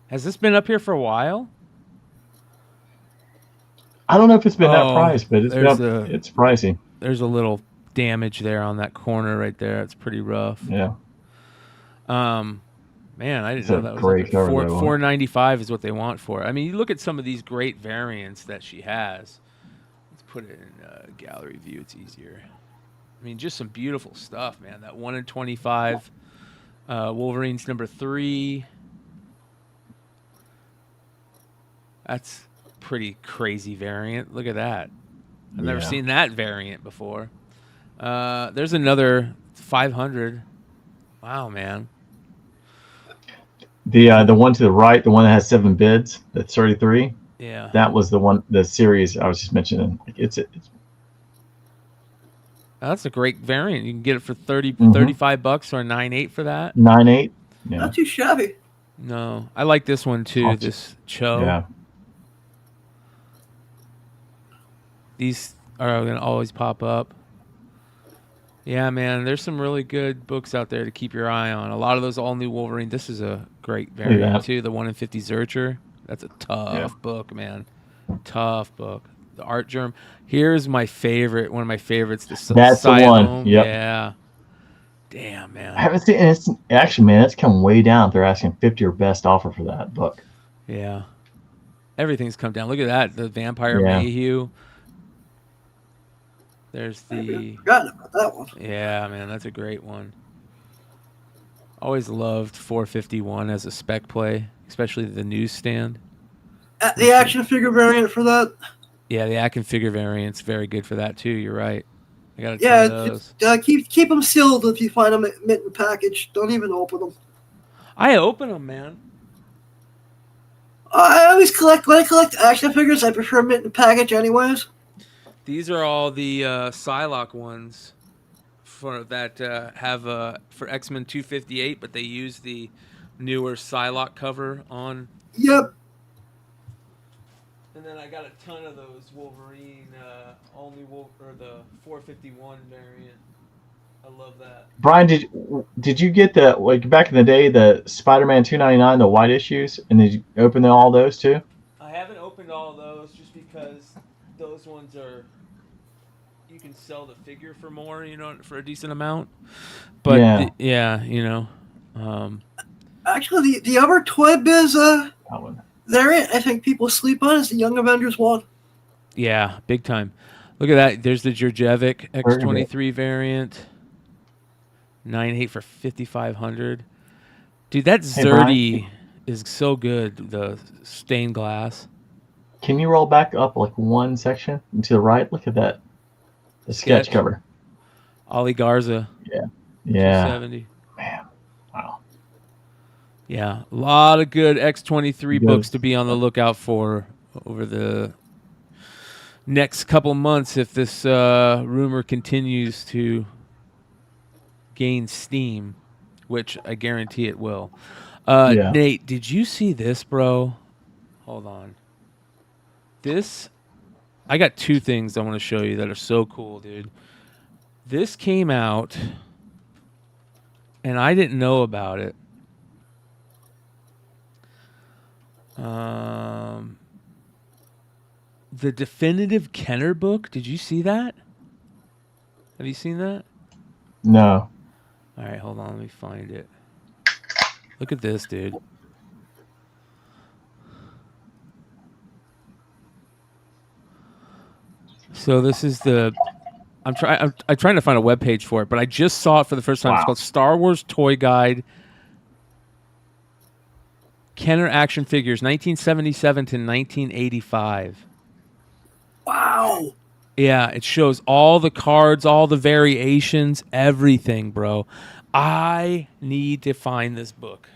Has this been up here for a while? I don't know if it's been that price, but it's pricey. There's a little damage there on that corner right there. It's pretty rough. Yeah. Man, I didn't know that was like $4.95 is what they want for it. I mean, you look at some of these great variants that she has. Let's put it in gallery view. It's easier. I mean, just some beautiful stuff, man. That 1-in-25 Wolverine's number 3. That's pretty crazy variant. Look at that. I've never seen that variant before. There's another 500. Wow, man. The one to the right, the one that has 7 bids, that's 33. Yeah. That was the series I was just mentioning. That's a great variant. You can get it for $35 or $9.8 for that. 9.8. Yeah. Not too shabby. No, I like this one too. This Cho. Yeah. These are going to always pop up. Yeah, man, there's some really good books out there to keep your eye on. A lot of those all-new Wolverine. This is a great variant, too. The 1-in-50 Zurcher. That's a tough book, man. Tough book. The Art Germ. Here's my favorite. One of my favorites. That's the one. Yep. Yeah. Damn, man. I haven't seen it. Actually, man, it's come way down. They're asking 50 or best offer for that book. Yeah. Everything's come down. Look at that. The Vampire Mayhew. There's the. Forgotten about that one. Yeah, man, that's a great one. Always loved 451 as a spec play, especially the newsstand. The action figure variant for that. Yeah, the action figure variant's very good for that too. You're right. I got a ton of those. Keep them sealed if you find them mint in package. Don't even open them. I open them, man. I always collect. When I collect action figures, I prefer mint in package, anyways. These are all the Psylocke ones for that have for X-Men 258, but they use the newer Psylocke cover on. Yep. And then I got a ton of those Wolverine, or the 451 variant. I love that. Brian, did you get the, like back in the day, the Spider-Man 299, the white issues, and did you open all those too? I haven't opened all of those just because those ones are, you can sell the figure for more, for a decent amount. But actually, the other Toy Biz variant I think people sleep on is the Young Avengers 1. Yeah, big time. Look at that. There's the Jurjevic X-23 variant. 9.8 for 5,500. Dude, that Zerdy is so good. The stained glass. Can you roll back up like one section and to the right? Look at that. The sketch cover. Ali Garza. Yeah. Yeah. 270. Man. Wow. Yeah, a lot of good X-23 Good. books to be on the lookout for over the next couple months if this rumor continues to gain steam, which I guarantee it will. Yeah. Nate, did you see this, bro? Hold on. This, I got two things I want to show you that are so cool, dude. This came out, and I didn't know about it. The definitive Kenner book. Did you see that? Have you seen that? No. All right, hold on. Let me find it. Look at this, dude. So this is the. I'm trying to find a webpage for it, but I just saw it for the first time. Wow. It's called Star Wars Toy Guide. Kenner action figures, 1977 to 1985. Wow. Yeah, it shows all the cards, all the variations, everything, bro. I need to find this book.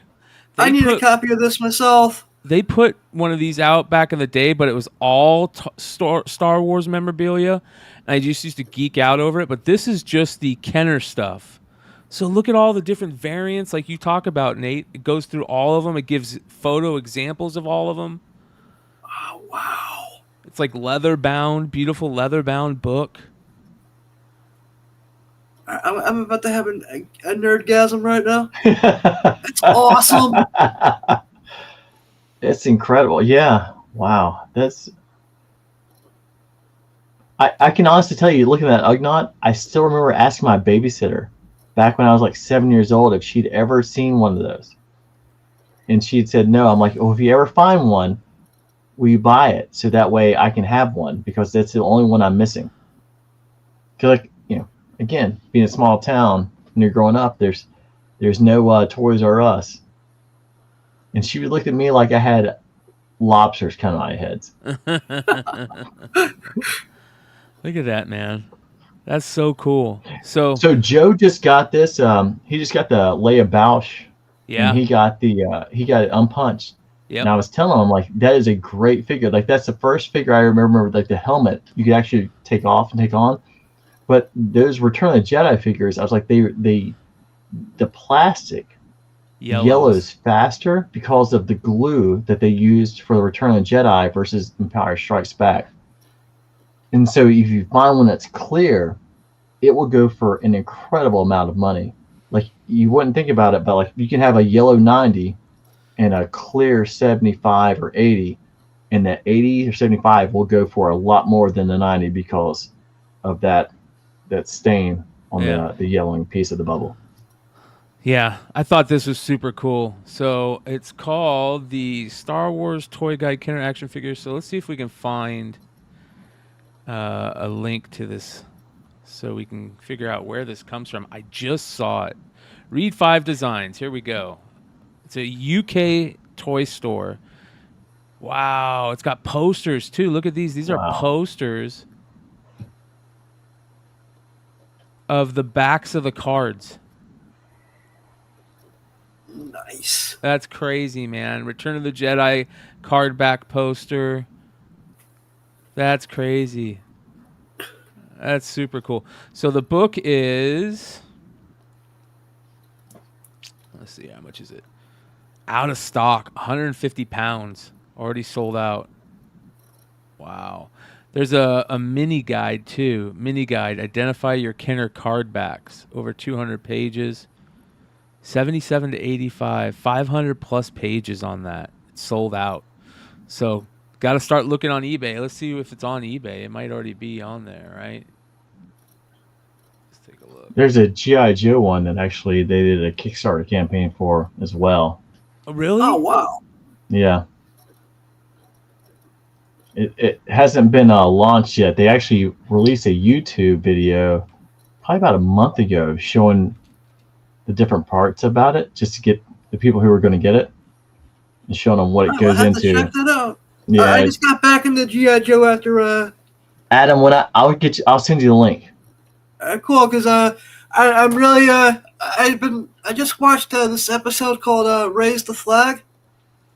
I need a copy of this myself. They put one of these out back in the day, but it was all Star Wars memorabilia. And I just used to geek out over it. But this is just the Kenner stuff. So look at all the different variants like you talk about, Nate. It goes through all of them. It gives photo examples of all of them. Oh, wow. It's like leather-bound, beautiful leather-bound book. I'm about to have a nerdgasm right now. It's awesome. It's incredible. Yeah. Wow. That's. I can honestly tell you, looking at that Ugnaught, I still remember asking my babysitter back when I was like 7 years old if she'd ever seen one of those. And she'd said no. I'm like, oh, if you ever find one, will you buy it so that way I can have one, because that's the only one I'm missing. Because, like, you know, again, being a small town when you're growing up, there's no Toys R Us. And she would look at me like I had lobsters coming out of my heads. Look at that, man. That's so cool. So Joe just got this. He just got the Leia Bausch. Yeah. And he got it unpunched. Yep. And I was telling him, like, that is a great figure. Like, that's the first figure I remember, like, the helmet you could actually take off and take on. But those Return of the Jedi figures, I was like, the plastic yellows faster because of the glue that they used for the Return of the Jedi versus Empire Strikes Back. And so if you find one that's clear, it will go for an incredible amount of money. Like, you wouldn't think about it, but like, you can have a yellow 90 and a clear 75 or 80, and that 80 or 75 will go for a lot more than the 90 because of that stain on the yellowing piece of the bubble. yeah, I thought this was super cool. So it's called the Star Wars Toy Guide Kenner action figures. So let's see if we can find a link to this so we can figure out where this comes from. I just saw it. Read 5 Designs. Here we go. It's a UK toy store. Wow, it's got posters too. Look at these. These are posters of the backs of the cards. Nice. That's crazy, man. Return of the Jedi card back poster. That's crazy. That's super cool. So the book is, let's see, how much is it? Out of stock, 150 pounds. Already sold out. Wow. There's a mini guide too. Mini guide, identify your Kenner card backs. Over 200 pages. 77 to 85. 500 plus pages on that. It's sold out. So got to start looking on eBay. Let's see if it's on eBay. It might already be on there, right? Let's take a look. There's a G.I. Joe one that actually they did a Kickstarter campaign for as well. Oh, really? Oh, wow. Yeah. It hasn't been launched yet. They actually released a YouTube video probably about a month ago showing the different parts about it, just to get the people who are going to get it and showing them what it goes I'll have into. to check that out. Yeah, I just got back into G.I. Joe after. Adam, when I'll send you the link. Cool, because I'm really I just watched this episode called "Raise the Flag."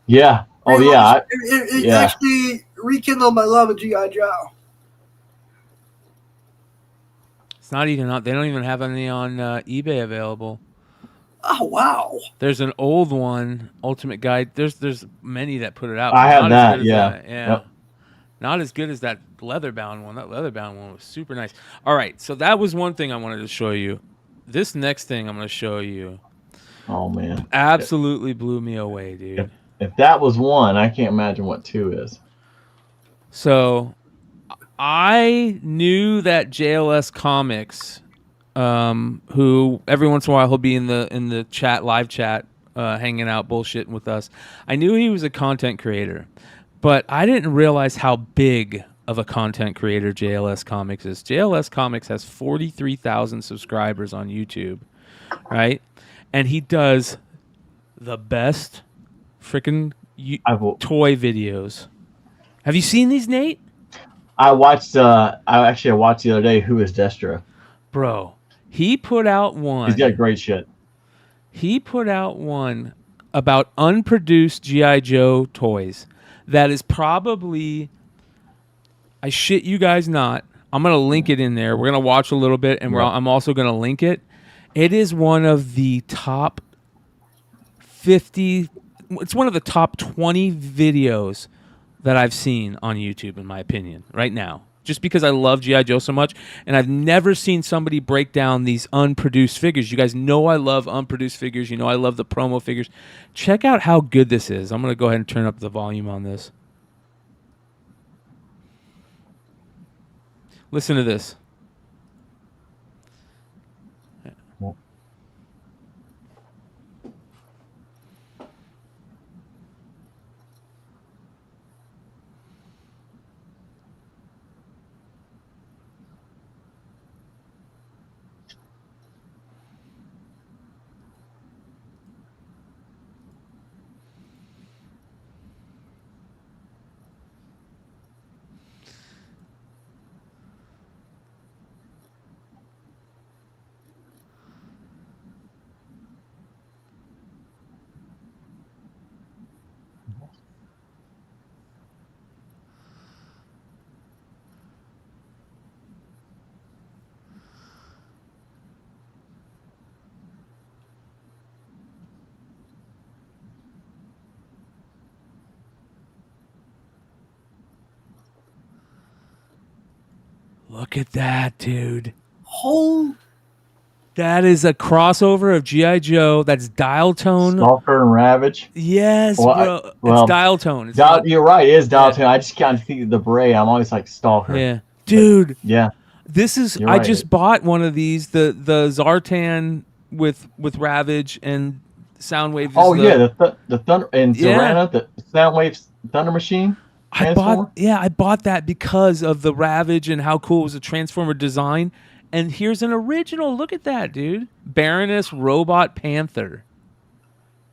Yeah. Oh yeah. It actually rekindled my love of G.I. Joe. It's not even on. They don't even have any on eBay available. Oh wow! There's an old one, Ultimate Guide. There's many that put it out. I have Not as that. good as Yeah. that. Yeah. Yep. Not as good as that leather-bound one. That leather-bound one was super nice. All right, so that was one thing I wanted to show you. This next thing I'm going to show you. Oh man! Absolutely blew me away, dude. If that was one, I can't imagine what two is. So, I knew that JLS Comics, who every once in a while he'll be in the chat, live chat, hanging out, bullshitting with us. I knew he was a content creator, but I didn't realize how big of a content creator JLS Comics is. JLS Comics has 43,000 subscribers on YouTube, right? And he does the best freaking toy videos. Have you seen these, Nate? I watched. I watched the other day. Who is Destro? Bro, he put out one. He's got great shit. He put out one about unproduced G.I. Joe toys. That is probably, I shit you guys not, I'm going to link it in there. We're going to watch a little bit, and I'm also going to link it. It is one of the top 50, it's one of the top 20 videos that I've seen on YouTube, in my opinion, right now. Just because I love G.I. Joe so much, and I've never seen somebody break down these unproduced figures. You guys know I love unproduced figures. You know I love the promo figures. Check out how good this is. I'm going to go ahead and turn up the volume on this. Listen to this. Look at that, dude. Oh. That is a crossover of G.I. Joe. That's dial tone. Stalker and Ravage. Yes, bro. Well, it's dial tone. It's you're right. It is dial tone. I just can't see the beret. I'm always like Stalker. Yeah. Dude. Yeah. This is, I just bought one of these, the Zartan with Ravage and Soundwave. Oh, the Thunder and Zorana, the Soundwave Thunder Machine. I bought that because of the Ravage and how cool it was, a Transformer design. And here's an original. Look at that, dude. Baroness Robot Panther.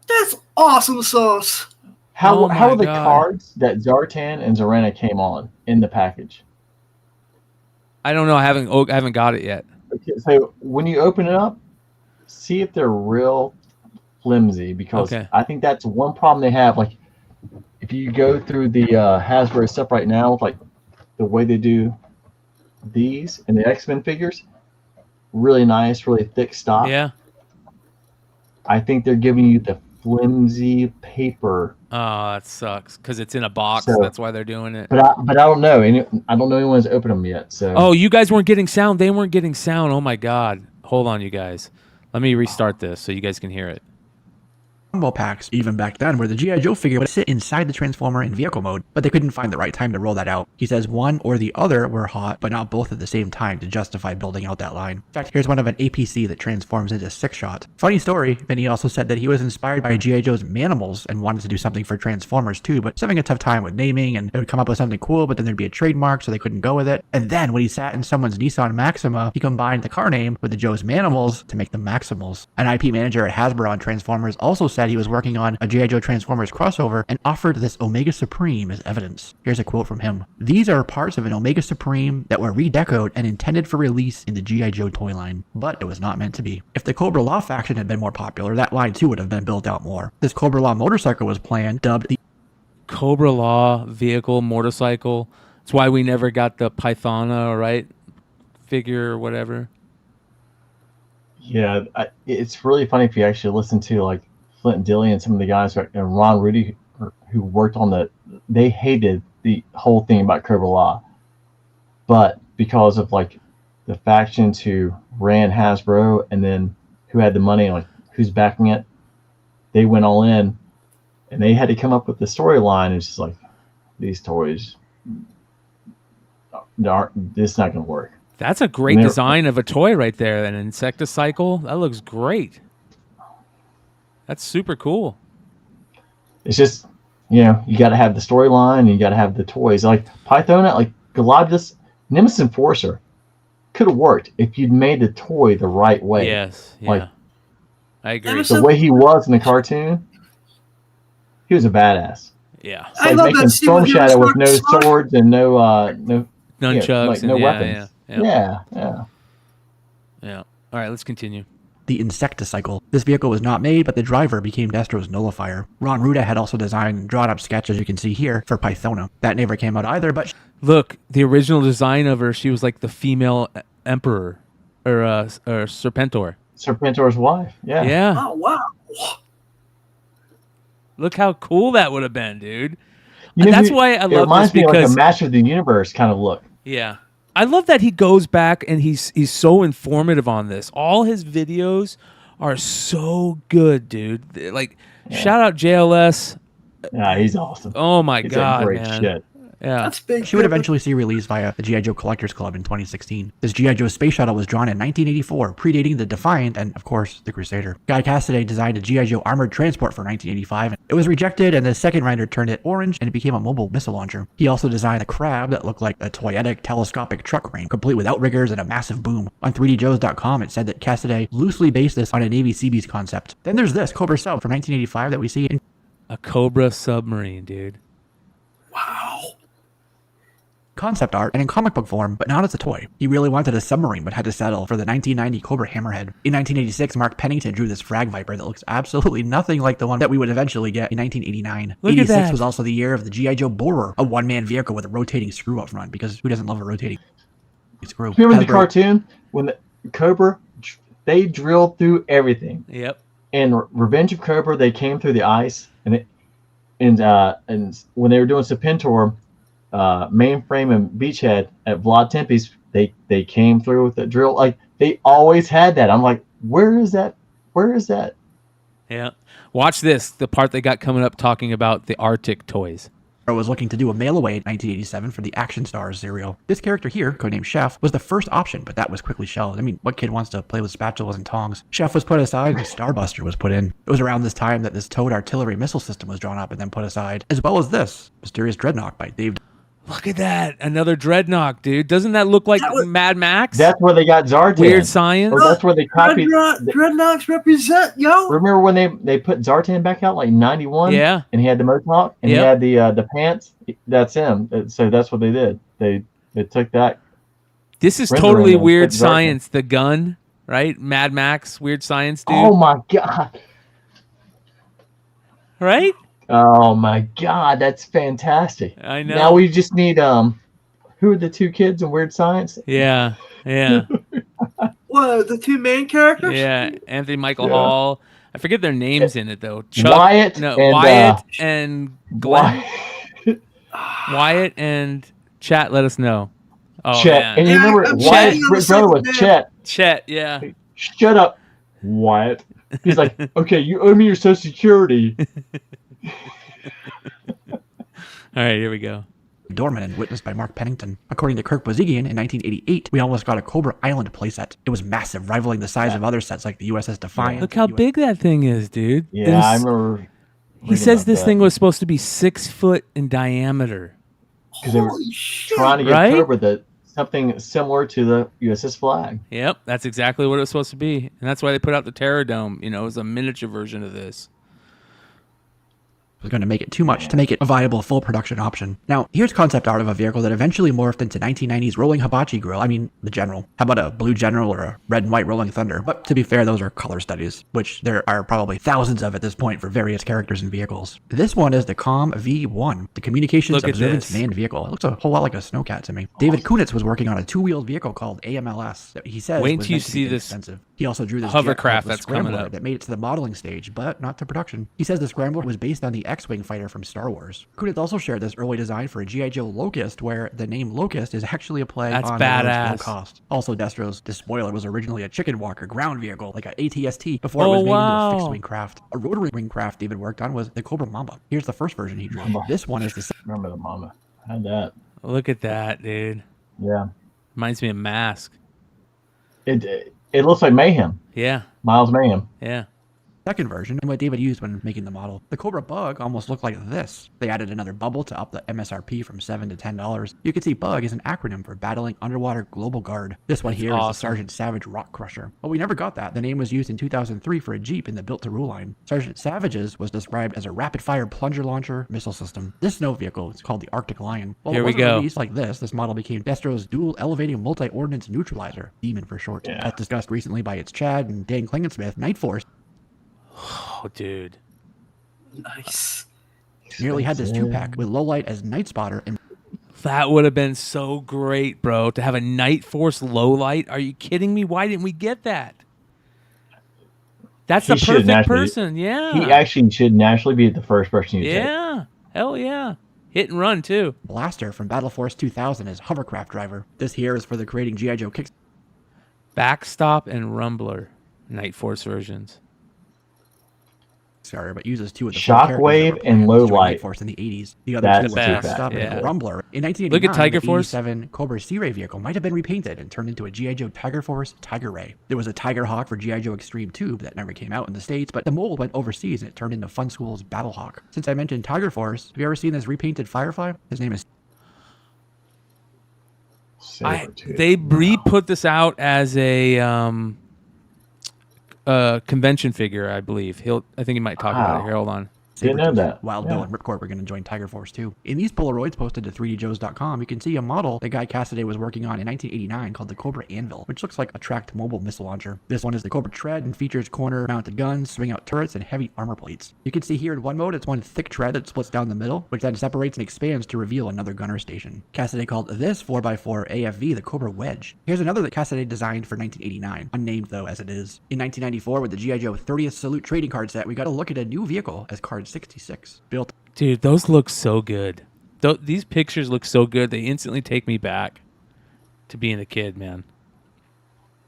That's awesome sauce. How are the cards that Zartan and Zorana came on in the package? I don't know. I haven't got it yet. Okay, so when you open it up, see if they're real flimsy, because I think that's one problem they have. Like, if you go through the Hasbro stuff right now, like the way they do these and the X-Men figures, really nice, really thick stock. Yeah. I think they're giving you the flimsy paper. Oh, that sucks because it's in a box. So, that's why they're doing it. But I don't know. I don't know anyone's opened them yet. So. Oh, you guys weren't getting sound. They weren't getting sound. Oh my God. Hold on, you guys. Let me restart this so you guys can hear it. Combo packs, even back then, where the G.I. Joe figure would sit inside the Transformer in vehicle mode, but they couldn't find the right time to roll that out. He says one or the other were hot, but not both at the same time to justify building out that line. In fact, here's one of an APC that transforms into 6-shot. Funny story, Vinny also said that he was inspired by G.I. Joe's Manimals and wanted to do something for Transformers too, but was having a tough time with naming, and they would come up with something cool, but then there'd be a trademark, so they couldn't go with it. And then when he sat in someone's Nissan Maxima, he combined the car name with the Joe's Manimals to make them Maximals. An IP manager at Hasbro on Transformers also said said he was working on a G.I. Joe Transformers crossover and offered this Omega Supreme as evidence. Here's a quote from him. "These are parts of an Omega Supreme that were redecoed and intended for release in the G.I. Joe toy line, but it was not meant to be. If the Cobra Law faction had been more popular, that line too would have been built out more. This Cobra Law motorcycle was planned, dubbed the Cobra Law vehicle motorcycle. That's why we never got the Pythona, right? Figure or whatever. Yeah, it's really funny if you actually listen to like Flint and Dilly and some of the guys, and Ron Rudy, who worked on they hated the whole thing about Cobra Law, but because of like the factions who ran Hasbro and then who had the money, like who's backing it, they went all in, and they had to come up with the storyline. It's just like, these toys aren't, it's not going to work. That's a great design of a toy right there. An Insecticycle. That looks great. That's super cool. It's just, you got to have the storyline and you got to have the toys. Like Pythona, like Galactus, Nemesis Enforcer could have worked if you'd made the toy the right way. Yes, yeah. Like, I agree. The way he was in the cartoon, he was a badass. Yeah. It's like making Storm Shadow with no swords and no nunchucks, no weapons. Yeah. All right, let's continue. The Insecticycle. This vehicle was not made, but the driver became Destro's nullifier. Ron Ruda had also designed and drawn up sketches, you can see here, for Pythona. That never came out either, but... Look, the original design of her, she was like the female emperor, or Serpentor. Serpentor's wife, yeah. Yeah. Oh, wow. Look how cool that would have been, dude. And that's why I love this, because... It reminds me of like a Master of the Universe kind of look. Yeah. I love that he goes back and he's so informative on this. All his videos are so good, dude. Like, shout out JLS. Yeah, he's awesome. Oh my He's God, great man. shit. Yeah. That's big. She would eventually see release via the G.I. Joe Collectors Club in 2016. This G.I. Joe space shuttle was drawn in 1984, predating the Defiant and, of course, the Crusader. Guy Cassaday designed a G.I. Joe armored transport for 1985. It was rejected, and the second writer turned it orange, and it became a mobile missile launcher. He also designed a crab that looked like a toyetic telescopic truck crane, complete with outriggers and a massive boom. On 3djoes.com, it said that Cassaday loosely based this on a Navy Seabees concept. Then there's this Cobra Sub from 1985 that we see in... A Cobra submarine, dude. Concept art and in comic book form, but not as a toy. He really wanted a submarine, but had to settle for the 1990 Cobra Hammerhead. In 1986, Mark Pennington drew this Frag Viper that looks absolutely nothing like the one that we would eventually get in 1989. Look at 86 that. was also the year of the G.I. Joe Borer, a one-man vehicle with a rotating screw up front, because who doesn't love a rotating screw? Remember the cartoon when the Cobra, they drilled through everything. Yep. In Revenge of Cobra, they came through the ice, and when they were doing Serpentor, Mainframe and Beachhead at Vlad Tempe's, they came through with the drill. Like, they always had that. I'm like, where is that? Yeah. Watch this, the part they got coming up talking about the Arctic toys. Was looking to do a mail away in 1987 for the Action Stars serial. This character here, codenamed Chef, was the first option, but that was quickly shelved. I mean, what kid wants to play with spatulas and tongs? Chef was put aside and Starbuster was put in. It was around this time that this towed artillery missile system was drawn up and then put aside, as well as this Mysterious Dreadnought by Dave. Look at that. Another Dreadnought, dude. Doesn't that look like Mad Max? That's where they got Zartan. Weird Science. Or that's where they copied. Dreadnoughts represent, yo. Remember when they put Zartan back out, like 91? Yeah. And he had the Mohawk and he had the pants. That's him. So that's what they did. They took that. This is totally Weird Science. The gun, right? Mad Max, Weird Science, dude. Oh my God. Right? Oh my God, that's fantastic. I know. Now we just need who are the two kids in Weird Science? Yeah. What, the two main characters? Yeah, Anthony Michael Hall. I forget their names in it though. Wyatt and Glenn. Wyatt and Chet. Let us know. Oh, Chet, man. and you remember Wyatt's brother was Chet. Chet, yeah. Shut up, Wyatt. He's like, okay, you owe me your Social Security. All right, here we go. Dorman and witnessed by Mark Pennington. According to Kirk Bozigian, in 1988, we almost got a Cobra Island playset. It was massive, rivaling the size of other sets like the USS Defiant. Look how big that thing is, dude. Yeah, I remember. He says this thing was supposed to be 6 foot in diameter. Because they were trying to get Cobra something similar to the USS Flag. Yep, that's exactly what it was supposed to be. And that's why they put out the Terror Dome. You know, it was a miniature version of this. was going to make it too much to make it a viable full production option. Now, here's concept art of a vehicle that eventually morphed into 1990s rolling hibachi grill. I mean, the General. How about a blue General or a red and white Rolling Thunder? But to be fair, those are color studies, which there are probably thousands of at this point for various characters and vehicles. This one is the Com V1, the Communications Observance Manned Vehicle. It looks a whole lot like a snowcat to me. David Kunitz was working on a two-wheeled vehicle called AMLS that he says Wait was till you meant to be see this inexpensive. He also drew this hovercraft jet that's coming up that made it to the modeling stage, but not to production. He says the Scrambler was based on the X-Wing fighter from Star Wars. Kunitz also shared this early design for a G.I. Joe Locust, where the name Locust is actually a play on the word's low cost. Also, Destro's despoiler was originally a chicken walker ground vehicle, like an ATST, before it was made into a fixed-wing craft. A rotary wing craft David worked on was the Cobra Mamba. Here's the first version he drew. This one is the... Remember the Mamba. I had that. Look at that, dude. Yeah. Reminds me of Mask. It looks like Mayhem. Yeah. Miles Mayhem. Yeah. Second version, and what David used when making the model. The Cobra Bug almost looked like this. They added another bubble to up the MSRP from $7 to $10. You can see Bug is an acronym for Battling Underwater Global Guard. This one here is the Sergeant Savage Rock Crusher. But we never got that. The name was used in 2003 for a Jeep in the Built to Rule line. Sergeant Savage's was described as a rapid-fire plunger launcher missile system. This snow vehicle is called the Arctic Lion. While Here it we wasn't go. released like this model became Destro's dual elevating multi-ordnance neutralizer, Demon for short. As discussed recently by its Chad and Dan Klingensmith, Night Force. Oh, dude. Nice. Nearly had this two-pack with Lowlight as Night Spotter and That would have been so great, bro, to have a Night Force Lowlight. Are you kidding me? Why didn't we get that? That's the perfect person, yeah. He actually should naturally be the first person you take. Yeah, hell yeah. Hit and run, too. Blaster from Battle Force 2000 as hovercraft driver. This here is for the creating G.I. Joe kicks. Backstop and Rumbler, Night Force versions. But uses two of the Shockwave and Lowlight Force in the 80s. The other That's two the were Backstop and Rumbler. In 1989, Look at Tiger Force. 87 Cobra Sea Ray vehicle might have been repainted and turned into a G.I. Joe Tiger Force Tiger Ray. There was a Tiger Hawk for G.I. Joe Extreme Tube that never came out in the States, but the mold went overseas and it turned into Fun School's Battle Hawk. Since I mentioned Tiger Force, have you ever seen this repainted Firefly? His name is... They re-put this out as a convention figure, I believe. I think he might talk about it here. Hold on. Didn't know that. Wild Bill and Ripcord were going to join Tiger Force too. In these Polaroids posted to 3djoes.com, you can see a model that Guy Cassaday was working on in 1989 called the Cobra Anvil, which looks like a tracked mobile missile launcher. This one is the Cobra Tread and features corner-mounted guns, swing-out turrets, and heavy armor plates. You can see here in one mode, it's one thick tread that splits down the middle, which then separates and expands to reveal another gunner station. Cassaday called this 4x4 AFV the Cobra Wedge. Here's another that Cassaday designed for 1989, unnamed though as it is. In 1994, with the G.I. Joe 30th Salute trading card set, we got a look at a new vehicle as Card 66. Built. Dude, those look so good. These pictures look so good. They instantly take me back to being a kid, man.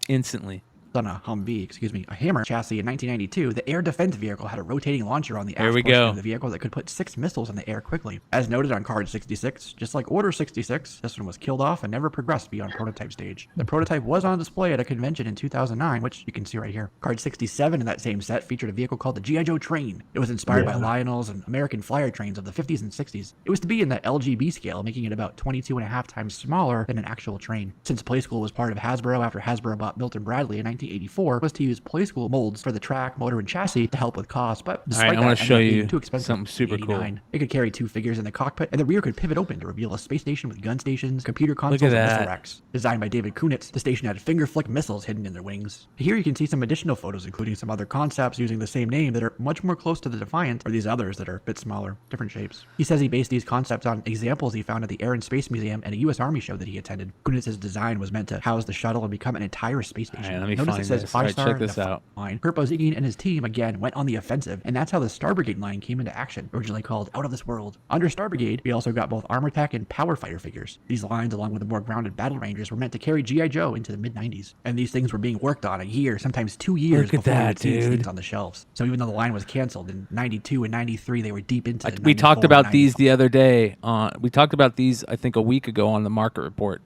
Instantly. On a Humvee, a Hammer chassis in 1992, the air defense vehicle had a rotating launcher on the There aft we portion go. of the vehicle that could put 6 missiles in the air quickly. As noted on Card 66, just like Order 66, this one was killed off and never progressed beyond prototype stage. The prototype was on display at a convention in 2009, which you can see right here. Card 67 in that same set featured a vehicle called the G.I. Joe Train. It was inspired by Lionel's and American Flyer trains of the 50s and 60s. It was to be in the LGB scale, making it about 22.5 times smaller than an actual train. Since Playskool was part of Hasbro after Hasbro bought Milton Bradley in 1984, was to use Playskool molds for the track, motor, and chassis to help with cost, but despite I want to show you too expensive, something super cool. It could carry 2 figures in the cockpit, and the rear could pivot open to reveal a space station with gun stations, computer consoles, and missile racks. Designed by David Kunitz, the station had finger flick missiles hidden in their wings. Here you can see some additional photos, including some other concepts using the same name that are much more close to the Defiant, or these others that are a bit smaller, different shapes. He says he based these concepts on examples he found at the Air and Space Museum and a U.S. Army show that he attended. Kunitz's design was meant to house the shuttle and become an entire space station. Let me Notice find it says this. 5-star Check this out. line. Kurt Bozigin and his team again went on the offensive, and that's how the Star Brigade line came into action, originally called Out of This World. Under Star Brigade, we also got both Armor Tech and Power Fighter figures. These lines, along with the more grounded Battle Rangers, were meant to carry G.I. Joe into the mid-90s. And these things were being worked on a year, sometimes 2 years Look at before that, we would see these dude. things on the shelves. So even though the line was canceled in 92 and 93, they were deep into the We talked 94, about these 95. the other day. We talked about these, I think, a week ago on the market report.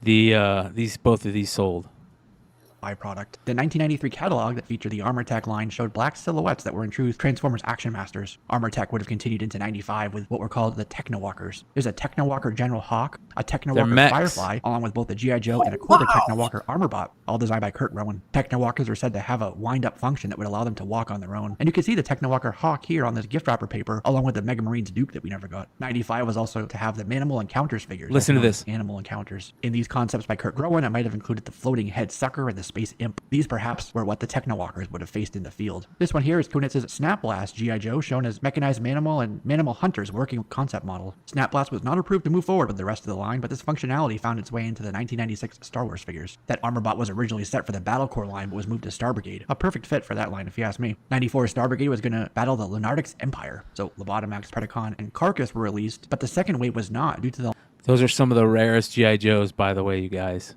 Both of these sold. byproduct. The 1993 catalog that featured the Armortech line showed black silhouettes that were in truth Transformers Action Masters. Armortech would have continued into 95 with what were called the Technowalkers. There's a Technowalker General Hawk, a Technowalker Firefly, along with both a G.I. Joe and a Cobra Technowalker Armorbot, all designed by Kurt Rowan. Technowalkers are said to have a wind-up function that would allow them to walk on their own. And you can see the Technowalker Hawk here on this gift wrapper paper, along with the Mega Marines Duke that we never got. 95 was also to have the Manimal Encounters figures. Listen to this. Animal Encounters. In these concepts by Kurt Rowan, it might have included the floating head sucker and the space imp. These perhaps were what the Technowalkers would have faced in the field. This one here is Kunitz's Snap Blast G.I. Joe, shown as mechanized Manimal and Manimal Hunters working concept model. Snap Blast was not approved to move forward with the rest of the line, but this functionality found its way into the 1996 Star Wars figures. That Armorbot was originally set for the Battle Corps line, but was moved to Star Brigade. A perfect fit for that line, if you ask me. 94 Star Brigade was going to battle the Lunardics Empire, so Lobotomax, Predacon, and Carcass were released, but the second wave was not due to the Those are some of the rarest G.I. Joes, by the way, you guys.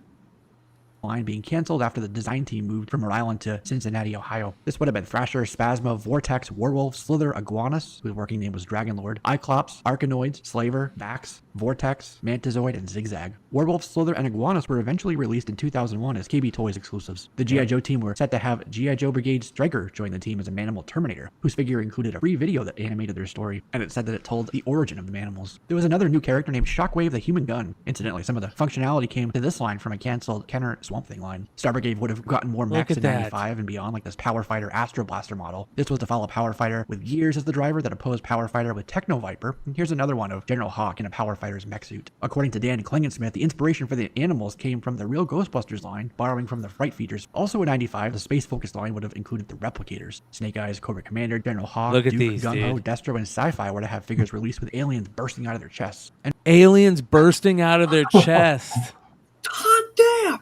line being canceled after the design team moved from Rhode Island to Cincinnati, Ohio. This would have been Thrasher, Spasma, Vortex, Werewolf, Slither, Iguanus, whose working name was Dragonlord, Iclops, Arcanoids, Slaver, Vax, Vortex, Mantizoid, and Zigzag. Werewolf, Slither, and Iguanus were eventually released in 2001 as KB Toys exclusives. The G.I. Joe team were set to have G.I. Joe Brigade Striker join the team as a Manimal Terminator, whose figure included a free video that animated their story, and it said that it told the origin of the Manimals. There was another new character named Shockwave the Human Gun. Incidentally, some of the functionality came to this line from a canceled Kenner Swamp Thing line. Star Brigade would have gotten more mechs in 95 and beyond, like this Power Fighter Astro Blaster model. This was to follow Power Fighter with Gears as the driver that opposed Power Fighter with Techno Viper. And here's another one of General Hawk in a Power Fighter's mech suit. According to Dan Klingensmith, the inspiration for the animals came from the real Ghostbusters line, borrowing from the Fright Feeders. Also in 95, the space-focused line would have included the Replicators. Snake Eyes, Cobra Commander, General Hawk, Look at Duke, these, Gung-Ho, dude. Destro, and Sci-Fi were to have figures released with aliens bursting out of their chests. And Aliens bursting out of their chest. God damn.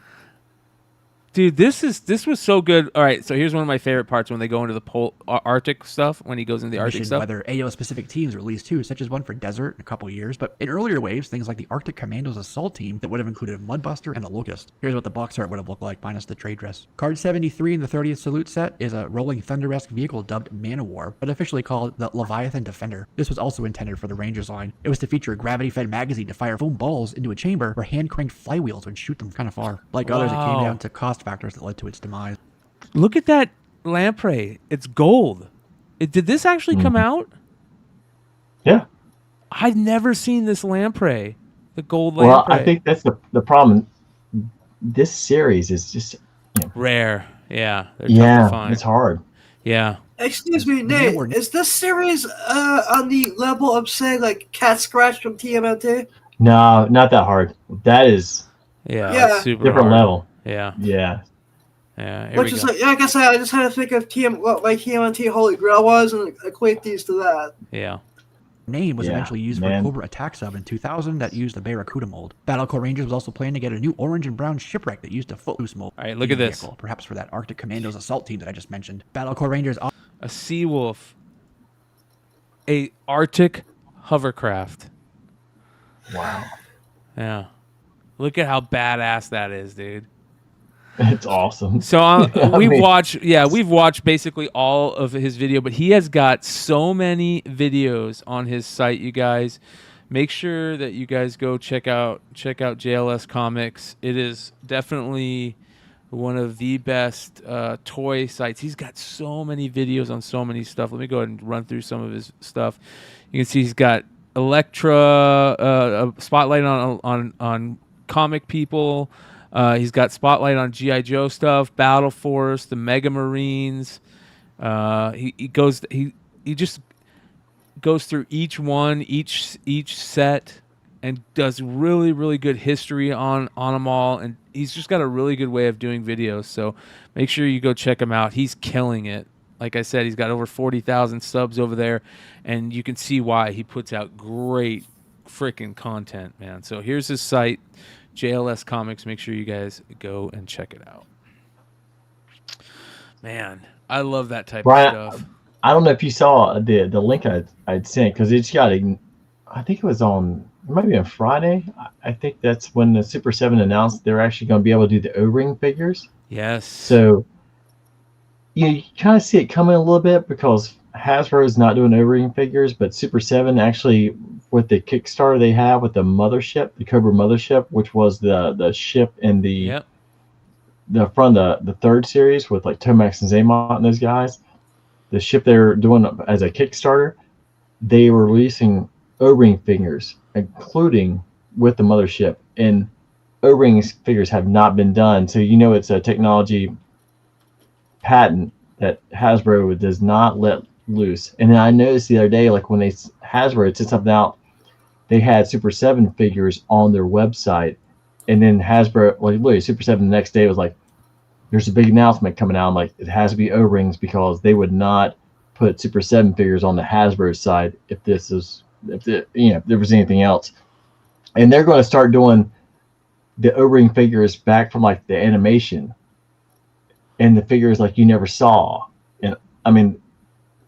Dude, this was so good. All right, so here's one of my favorite parts when they go into the Arctic stuff, when he goes into the Arctic stuff. Whether AO-specific teams released too, such as one for Desert in a couple years, but in earlier waves, things like the Arctic Commandos Assault Team that would have included Mudbuster and the Locust. Here's what the box art would have looked like, minus the trade dress. Card 73 in the 30th Salute set is a Rolling Thunder-esque vehicle dubbed Man-O-War, but officially called the Leviathan Defender. This was also intended for the Rangers line. It was to feature a gravity-fed magazine to fire foam balls into a chamber where hand-cranked flywheels would shoot them kind of far. Like others, it came down to cost factors that led to its demise. Look at that lamprey. It's gold. Did this actually come out? Yeah. I've never seen this lamprey. The gold Well, lamprey. I think that's the problem. This series is just rare. Yeah. They're tough to find. it's hard. Yeah. Excuse me, Nate. Is this series on the level of, say, like Cat Scratch from TMNT? No, not that hard. That is Yeah. Super different hard. level. Yeah. Yeah. Yeah. Here Which we is go. like, I guess I just had to think of what like TMNT Holy Grail was and equate these to that. Yeah. Name was Yeah, eventually used man. for a Cobra attack sub in 2000 that used the Barracuda mold. Battle Corps Rangers was also planning to get a new orange and brown shipwreck that used a Footloose mold. All right, look at this. Vehicle, perhaps for that Arctic Commandos assault team that I just mentioned. Battle Corps Rangers. A sea wolf. A Arctic hovercraft. Wow. Yeah. Look at how badass that is, dude. It's awesome. So we've mean- watched basically all of his video, but he has got so many videos on his site, you guys. Make sure that you guys go check out JLS Comics. It is definitely one of the best toy sites. He's got so many videos on so many stuff. Let me go ahead and run through some of his stuff. You can see he's got Electra, a spotlight on comic people. He's got spotlight on G.I. Joe stuff, Battle Force, the Mega Marines. He just goes through each one, each set, and does really, really good history on them all. And he's just got a really good way of doing videos. So make sure you go check him out. He's killing it. Like I said, he's got over 40,000 subs over there, and you can see why he puts out great freaking content, man. So here's his site, JLS Comics. Make sure you guys go and check it out. Man, I love that type Bryan, of stuff. I don't know if you saw the link I'd sent, because it's got I think it was on, maybe on Friday. I think that's when the Super 7 announced they're actually going to be able to do the O-ring figures. Yes. So you kind of see it coming a little bit, because Hasbro is not doing O-ring figures, but Super 7 actually, with the Kickstarter they have with the mothership, the Cobra mothership, which was the ship in the from the third series with like Tomax and Zaymont and those guys, the ship they're doing as a Kickstarter, they were releasing O-ring figures, including with the mothership, and O-ring figures have not been done. So it's a technology patent that Hasbro does not let loose. And then I noticed the other day, like when Hasbro said something out, they had Super 7 figures on their website, and then Hasbro, like literally Super 7 the next day was like, there's a big announcement coming out. I'm like, it has to be O-rings, because they would not put Super 7 figures on the Hasbro side if there was anything else. And they're going to start doing the O-ring figures back from like the animation, and the figures like you never saw. And I mean,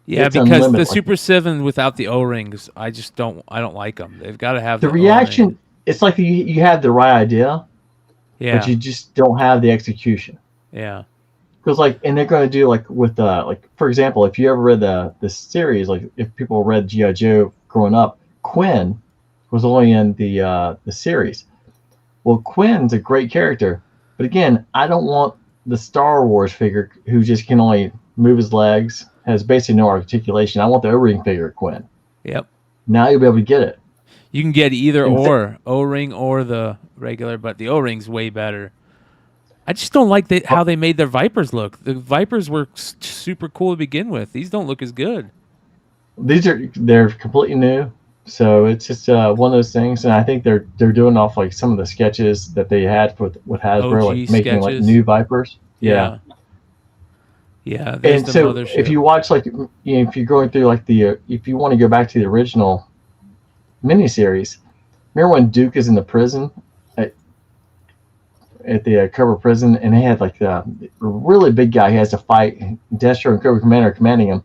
yeah, because unlimited. The Super 7 without the O-rings, I don't like them. They've got to have the reaction. O-ring. It's like you have the right idea, but you just don't have the execution. Yeah. Because and they're going to do like with for example, if you ever read the series, like if people read G.I. Joe growing up, Quinn was only in the series. Well, Quinn's a great character, but again, I don't want the Star Wars figure who just can only move his legs, has basically no articulation. I want the O-ring figure of Quinn. Yep. Now you'll be able to get it. You can get either or, O-ring or the regular, but the O-ring's way better. I just don't like how they made their Vipers look. The Vipers were super cool to begin with. These don't look as good. They're completely new, so it's just one of those things. And I think they're doing off like some of the sketches that they had with Hasbro, like making like new Vipers. Yeah. Yeah. And so if you watch if you're going through like if you want to go back to the original miniseries, remember when Duke is in the prison at the Cobra prison, and they had like a really big guy he has to fight, Destro and Cobra Commander commanding him.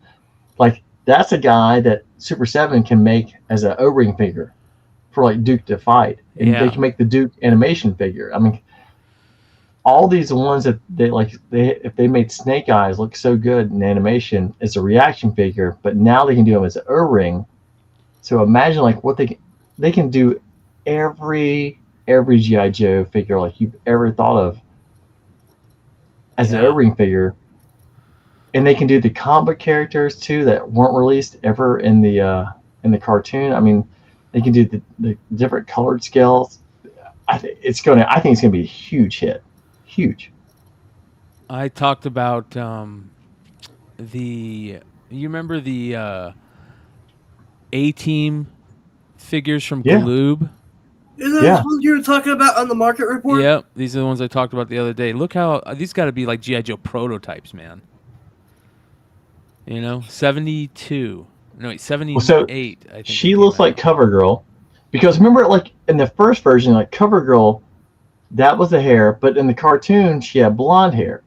Like that's a guy that Super 7 can make as an O-ring figure for like Duke to fight, and they can make the Duke animation figure. I mean, all these ones that if they made Snake Eyes look so good in animation as a reaction figure, but now they can do them as an O-ring. So imagine like what they can do every G.I. Joe figure like you've ever thought of as an O-ring figure, and they can do the comic characters too that weren't released ever in the cartoon. I mean, they can do the different colored scales. I think it's gonna be a huge hit. Huge. I talked about you remember the A-Team figures from Galoob? Is that the ones you were talking about on the market report? Yep, these are the ones I talked about the other day. Look how these got to be like G.I. Joe prototypes, man. 72. No, wait, 78. So I think she looks like CoverGirl, because remember, like in the first version, like CoverGirl, that was the hair, but in the cartoon she had blonde hair.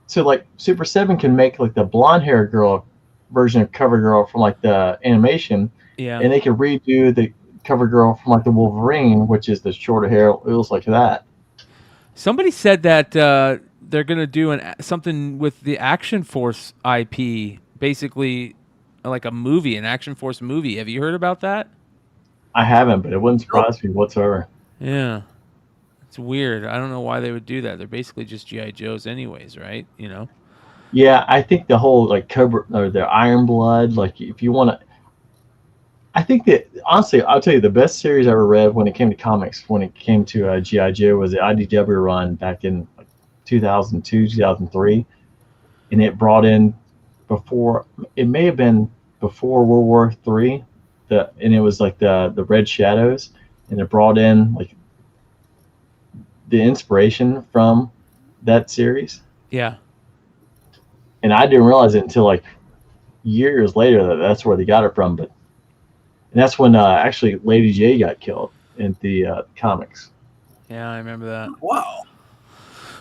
So like Super 7 can make like the blonde hair girl version of CoverGirl from like the animation, and they can redo the CoverGirl from like the Wolverine, which is the shorter hair. It looks like that. Somebody said that they're gonna do something with the Action Force IP, basically like a movie, an Action Force movie. Have you heard about that? I haven't, but it wouldn't surprise me whatsoever. Yeah, it's weird. I don't know why they would do that. They're basically just G.I. Joes, anyways, right? Yeah, I think the whole like Cobra or the Iron Blood, like if you want to. I think that, honestly, I'll tell you, the best series I ever read when it came to comics, when it came to G.I. Joe, was the IDW run back in 2002, 2003. And it brought in it may have been before World War III, and it was like the Red Shadows. And it brought in like the inspiration from that series. Yeah. And I didn't realize it until like years later that's where they got it from. And that's when actually Lady J got killed in the comics. Yeah, I remember that. Wow.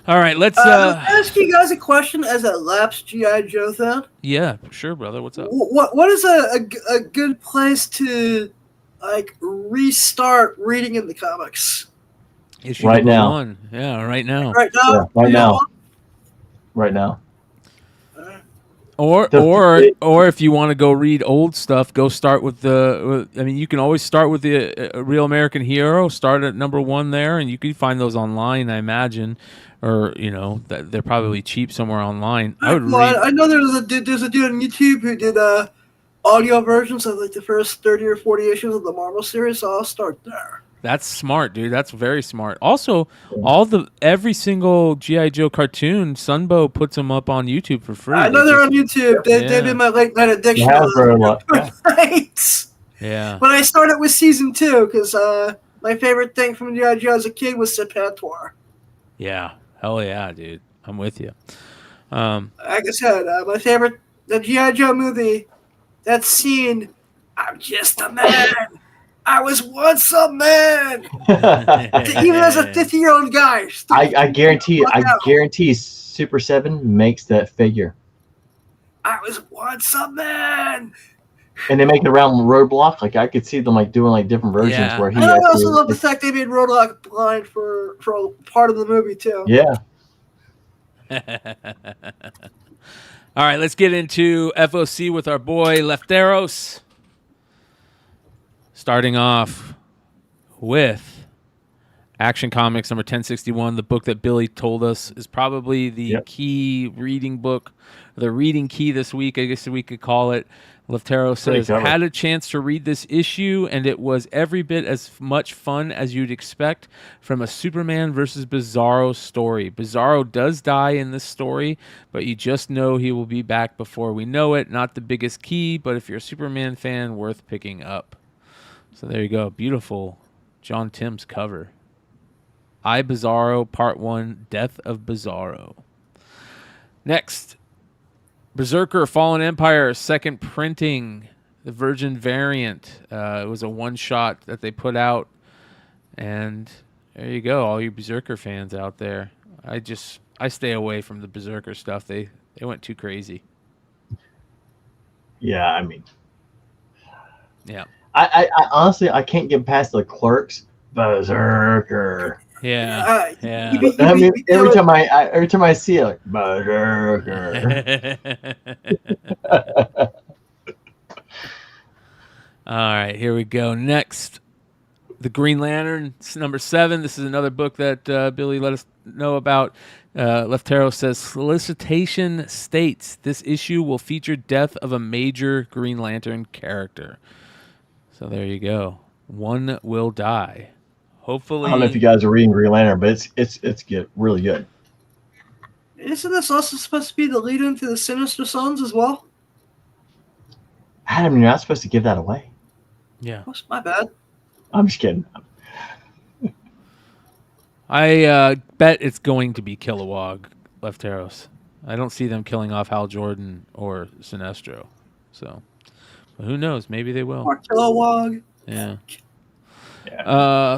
All right, let's ask you guys a question as a lapsed G.I. Joe fan. Yeah, sure, brother. What's up? What is a good place to like restart reading in the comics? Issue right now. 1. Yeah, right now. Right now. Yeah, right now. Right now. Or if you want to go read old stuff, go start with the. I mean, you can always start with the Real American Hero. Start at #1 there, and you can find those online, I imagine, or they're probably cheap somewhere online. I would read. I know there's a dude on YouTube who did audio versions of like the first 30 or 40 issues of the Marvel series, so I'll start there. That's smart, dude. That's very smart. Also, every single G.I. Joe cartoon, Sunbow puts them up on YouTube for free. I know they're on YouTube. They've been my late night addiction. Yeah. But I started with season 2 because my favorite thing from G.I. Joe as a kid was Serpentor. Yeah. Hell yeah, dude. I'm with you. Like I said, my favorite, the G.I. Joe movie, that scene, I'm just a man. I was once a man. Even as a 50-year-old guy. I guarantee Super 7 makes that figure. I was once a man. And they make it around Roadblock. Like I could see them like doing like different versions where he. I also love the fact they made Roadblock blind for part of the movie too. Yeah. All right, let's get into FOC with our boy Lefteros. Starting off with Action Comics number 1061, the book that Billy told us is probably the key reading book, the reading key this week, I guess we could call it. Lefteros says, had a chance to read this issue, and it was every bit as much fun as you'd expect from a Superman versus Bizarro story. Bizarro does die in this story, but you just know he will be back before we know it. Not the biggest key, but if you're a Superman fan, worth picking up. So there you go. Beautiful John Timms cover. I, Bizarro, Part 1, Death of Bizarro. Next, Berserker Fallen Empire, second printing, the Virgin variant. It was a one-shot that they put out. And there you go, all you Berserker fans out there. I stay away from the Berserker stuff. They went too crazy. Yeah, I mean. Yeah. I honestly I can't get past the Clerks Berserker. Yeah, yeah. I mean, every time I see it, like Berserker. All right, here we go. Next, The Green Lantern, number 7. This is another book that Billy let us know about. Leftero says, solicitation states this issue will feature death of a major Green Lantern character. So there you go. One will die. Hopefully. I don't know if you guys are reading Green Lantern, but it's really good. Isn't this also supposed to be the lead into the Sinister Sons as well? Adam, you're not supposed to give that away. Yeah. That's my bad. I'm just kidding. I bet it's going to be Kilowog, Lefteros. I don't see them killing off Hal Jordan or Sinestro. So, but who knows? Maybe they will. Or Kilowog. Yeah.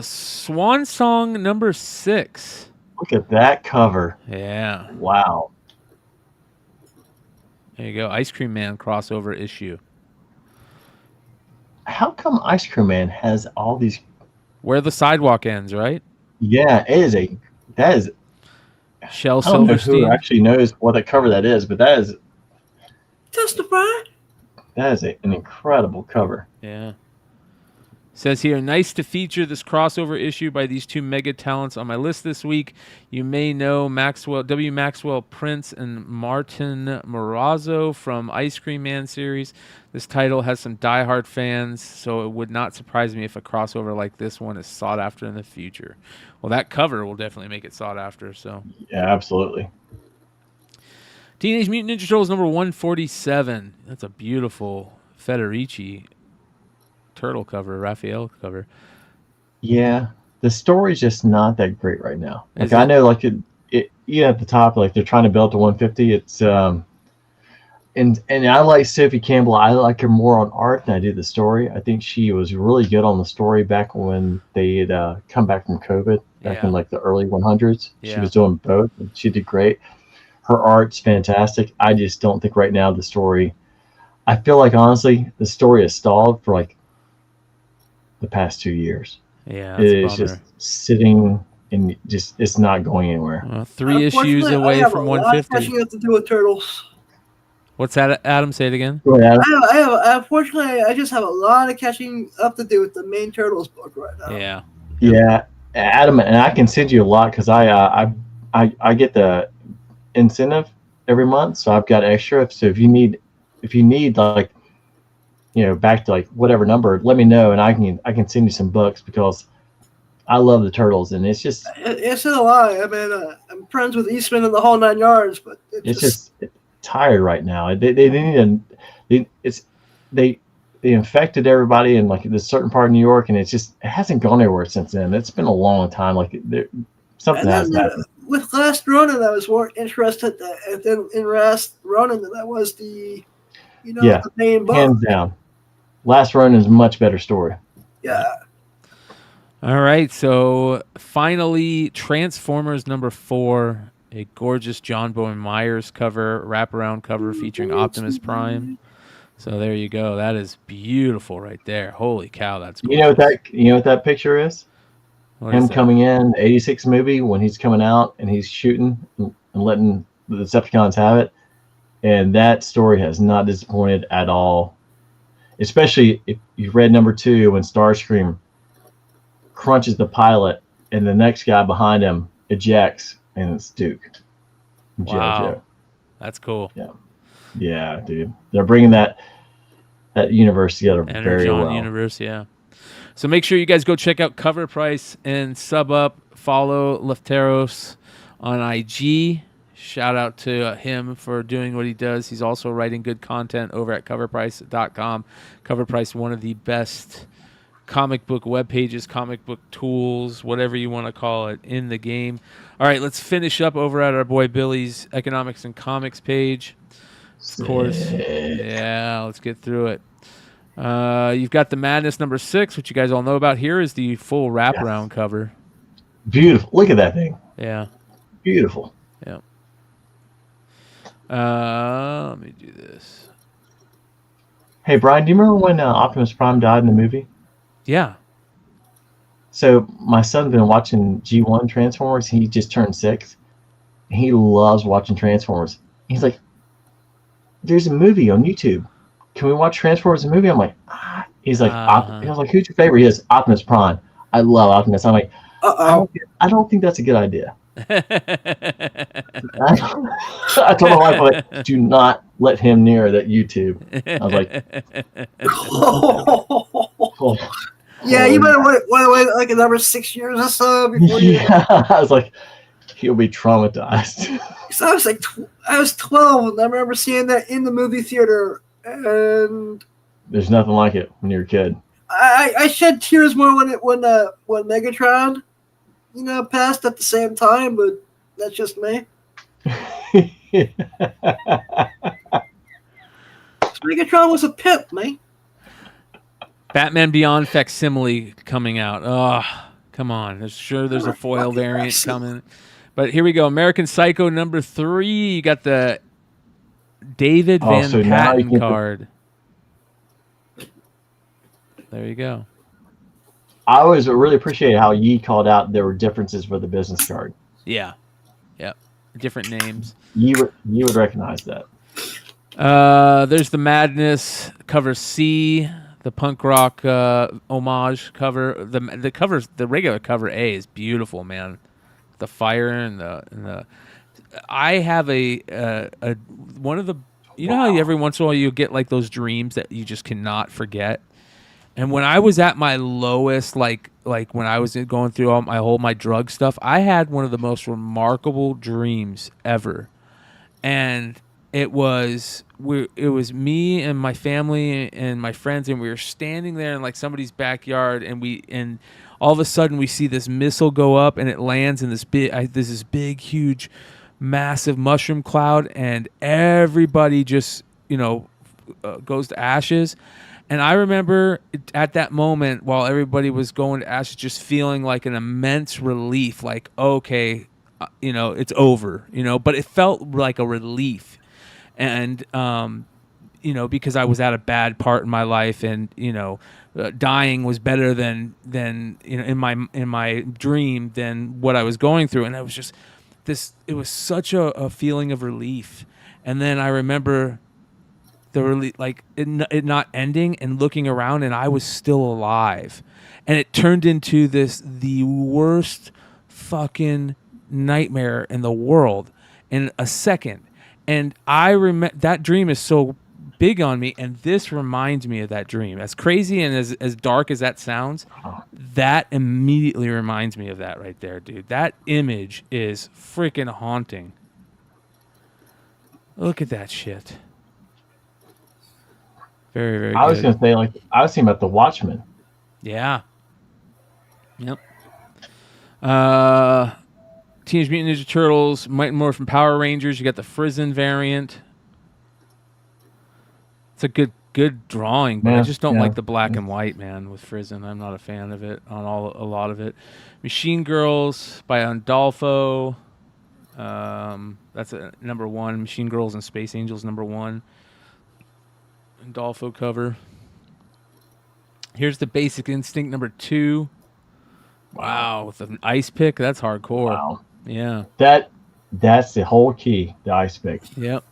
Swan Song number 6. Look at that cover. Yeah. Wow. There you go. Ice Cream Man crossover issue. How come Ice Cream Man has all these? Where the sidewalk ends, right? Yeah, that is. Shel I don't know Silverstein. who actually knows what the cover that is, but that is. Testify. That is an incredible cover. Yeah. Says here, nice to feature this crossover issue by these two mega talents on my list this week. You may know Maxwell Prince and Martin Morazzo from Ice Cream Man series. This title has some diehard fans, so it would not surprise me if a crossover like this one is sought after in the future. Well, that cover will definitely make it sought after. So yeah, absolutely. Teenage Mutant Ninja Turtles number 147. That's a beautiful Federici turtle cover, Raphael cover. Yeah, the story's just not that great right now. Like I know, like you at the top, like they're trying to build to 150. It's and I like Sophie Campbell. I like her more on art than I do the story. I think she was really good on the story back when they had come back from COVID back in like the early 100s. She was doing both, and she did great. Her art's fantastic. I just don't think right now the story. I feel like honestly the story is stalled for like the past 2 years. Yeah, it is just sitting and just it's not going anywhere. 3 issues away from 150. You have to do with Turtles. What's that, Adam? Say it again. Go ahead, Adam. Unfortunately, I just have a lot of catching up to do with the main Turtles book right now. Yeah. Yeah, Adam, and I can send you a lot because I get the incentive every month, so I've got extra. So if you need like, back to like whatever number, let me know, and I can send you some books because I love the Turtles, and it's just It's a lie. I mean, I'm friends with Eastman and the whole 9 yards, but it's just tired right now. They infected everybody in like this certain part of New York, and it hasn't gone anywhere since then. It's been a long time. Like something has happened. With Last Ronin, I was more interested in Last Ronin than I was the main book. Hands down. Last Ronin is a much better story. Yeah. All right, so finally, Transformers #4, a gorgeous John Bowen Myers wraparound cover featuring Optimus Prime. So there you go. That is beautiful right there. Holy cow, that's cool. You know what that picture is? Him coming in, the 86 movie, when he's coming out and he's shooting and letting the Decepticons have it. And that story has not disappointed at all. Especially if you've read #2 when Starscream crunches the pilot and the next guy behind him ejects, and it's Duke. Wow. That's cool. Yeah, dude. They're bringing that universe together very well. Universe, yeah. So make sure you guys go check out Cover Price and sub up. Follow Lefteros on IG. Shout out to him for doing what he does. He's also writing good content over at coverprice.com. Cover Price, one of the best comic book web pages, comic book tools, whatever you want to call it, in the game. All right, let's finish up over at our boy Billy's Economics and Comics page. Of course. Yeah, let's get through it. You've got the Madness #6, which you guys all know about. Here is the full wraparound cover. Beautiful. Look at that thing. Yeah. Beautiful. Yeah. Let me do this. Hey, Brian, do you remember when Optimus Prime died in the movie? Yeah. So my son's been watching G1 Transformers. He just turned 6. He loves watching Transformers. He's like, there's a movie on YouTube. Can we watch Transformers the movie? I'm like, He's like, I was like, who's your favorite? He is Optimus Prime. I love Optimus. I'm like, I don't think that's a good idea. I told my wife, like, do not let him near that YouTube. I was like, yeah, you better wait like another 6 years or so before you. Yeah, I was like, he'll be traumatized. So I was 12 and I remember seeing that in the movie theater, and there's nothing like it when you're a kid. I shed tears more when Megatron, passed at the same time, but that's just me. Megatron was a pimp, man. Batman Beyond facsimile coming out. Oh, come on. There's a foil variant coming. But here we go. American Psycho #3. You got the David Van Patten card. There you go. I always really appreciate how Yee called out there were differences for the business card. Yeah. Yep. Different names. You would recognize that. There's the Madness cover C, the punk rock homage cover. The regular cover A is beautiful, man. The fire and the. I have a one of the. You know how every once in a while you get like those dreams that you just cannot forget. And when I was at my lowest, like when I was going through all my drug stuff, I had one of the most remarkable dreams ever. And it was me and my family and my friends, and we were standing there in like somebody's backyard, and all of a sudden we see this missile go up, and it lands in this big, huge, massive mushroom cloud, and everybody just goes to ashes. And I remember at that moment, while everybody was going to ashes, just feeling like an immense relief, like, okay, it's over, but it felt like a relief. And, because I was at a bad part in my life, and, dying was better than in my dream than what I was going through. And it was just it was such a feeling of relief. And then I remember it not ending and looking around, and I was still alive, and it turned into the worst fucking nightmare in the world in a second. And I remember that dream is so big on me, and this reminds me of that dream. As crazy and as dark as that sounds, that immediately reminds me of that right there, dude. That image is freaking haunting. Look at that shit. Very, very good. I was going to say, like, I was thinking about the Watchmen. Yeah. Yep. Teenage Mutant Ninja Turtles, Might and Morphin Power Rangers. You got the Frizen variant. It's a good drawing, but I just don't like the black and white, man, with Frizen. I'm not a fan of it on a lot of it. Machine Girls by Andolfo. That's a number 1. Machine Girls and Space Angels, number 1. Andolfo cover. Here's the Basic Instinct, number 2. Wow, with an ice pick, that's hardcore. Wow. Yeah. That's the whole key, the ice pick. Yep.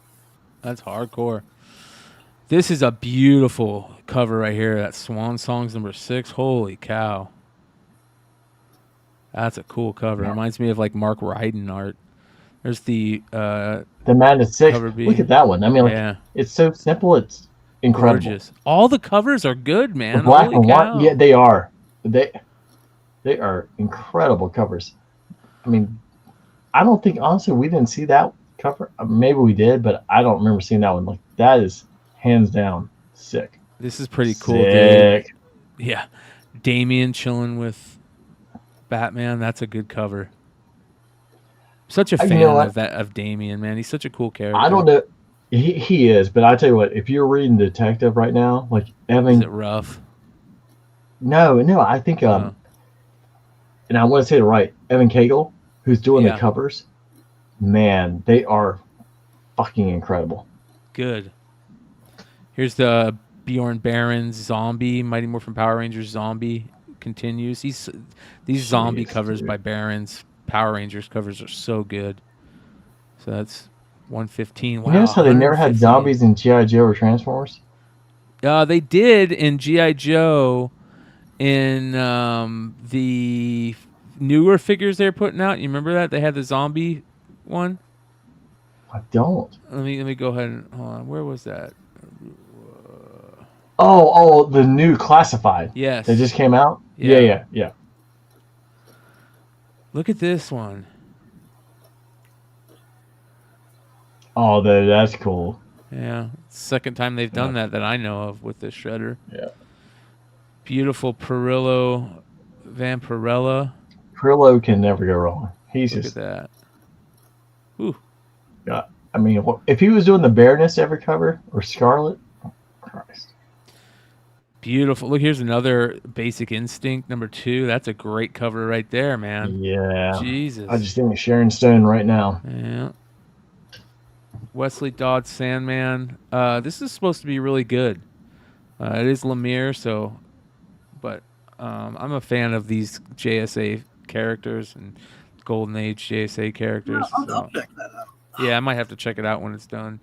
That's hardcore. This is a beautiful cover right here. That Swan Songs number 6. Holy cow. That's a cool cover. It reminds me of like Mark Ryden art. There's the Madness 6. Look at that one. I mean, like, it's so simple. It's incredible. Gorgeous. All the covers are good, man. The black Holy and cow. white. Yeah, they are. They are incredible covers. I mean, I don't think, honestly, we didn't see that cover. Maybe we did, but I don't remember seeing that one. Like, that is hands down sick. This is pretty cool, sick. dude. Yeah. Damian chilling with Batman. That's a good cover. Such a fan of Damian, man. He's such a cool character. I don't know. He is, but I tell you what, if you're reading Detective right now, like Evan. Is it rough? No, I think and I want to say it right, Evan Cagle, who's doing the covers, man, they are fucking incredible. Good. Here's the Bjorn Barron's Zombie, Mighty Morphin Power Rangers Zombie continues. These zombie covers by Barron's Power Rangers covers are so good. So that's 115. Wow. You notice how they never had zombies in G.I. Joe or Transformers? They did in G.I. Joe. In the newer figures they're putting out, you remember that they had the zombie one? I don't. Let me go ahead and hold on. Where was that? Oh, the new Classified. Yes. They just came out? Yeah. Look at this one. Oh, that's cool. Yeah. Second time they've done that I know of with the Shredder. Yeah. Beautiful Perillo, Vampirella. Perillo can never go wrong. Look at that. Ooh. Yeah. I mean, if he was doing the Baroness every cover or Scarlet, oh, Christ. Beautiful. Look, here's another Basic Instinct number 2. That's a great cover right there, man. Yeah. Jesus. I just think Sharon Stone right now. Yeah. Wesley Dodds Sandman. This is supposed to be really good. It is Lemire, so, but I'm a fan of these JSA characters and Golden Age JSA characters. I'll check that out. Yeah, I might have to check it out when it's done.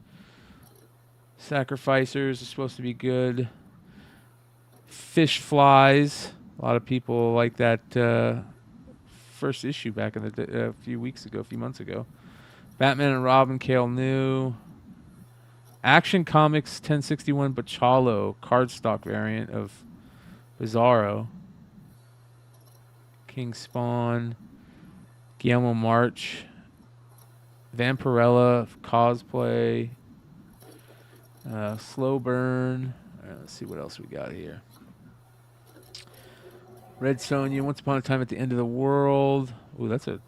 Sacrificers is supposed to be good. Fish Flies. A lot of people like that first issue back in the a few months ago. Batman and Robin, Cale New. Action Comics 1061 Bachalo cardstock variant of Bizarro. King Spawn. Guillermo March. Vampirella cosplay. Slow Burn. All right, let's see what else we got here. Red Sonja, Once Upon a Time at the End of the World. Ooh, that's a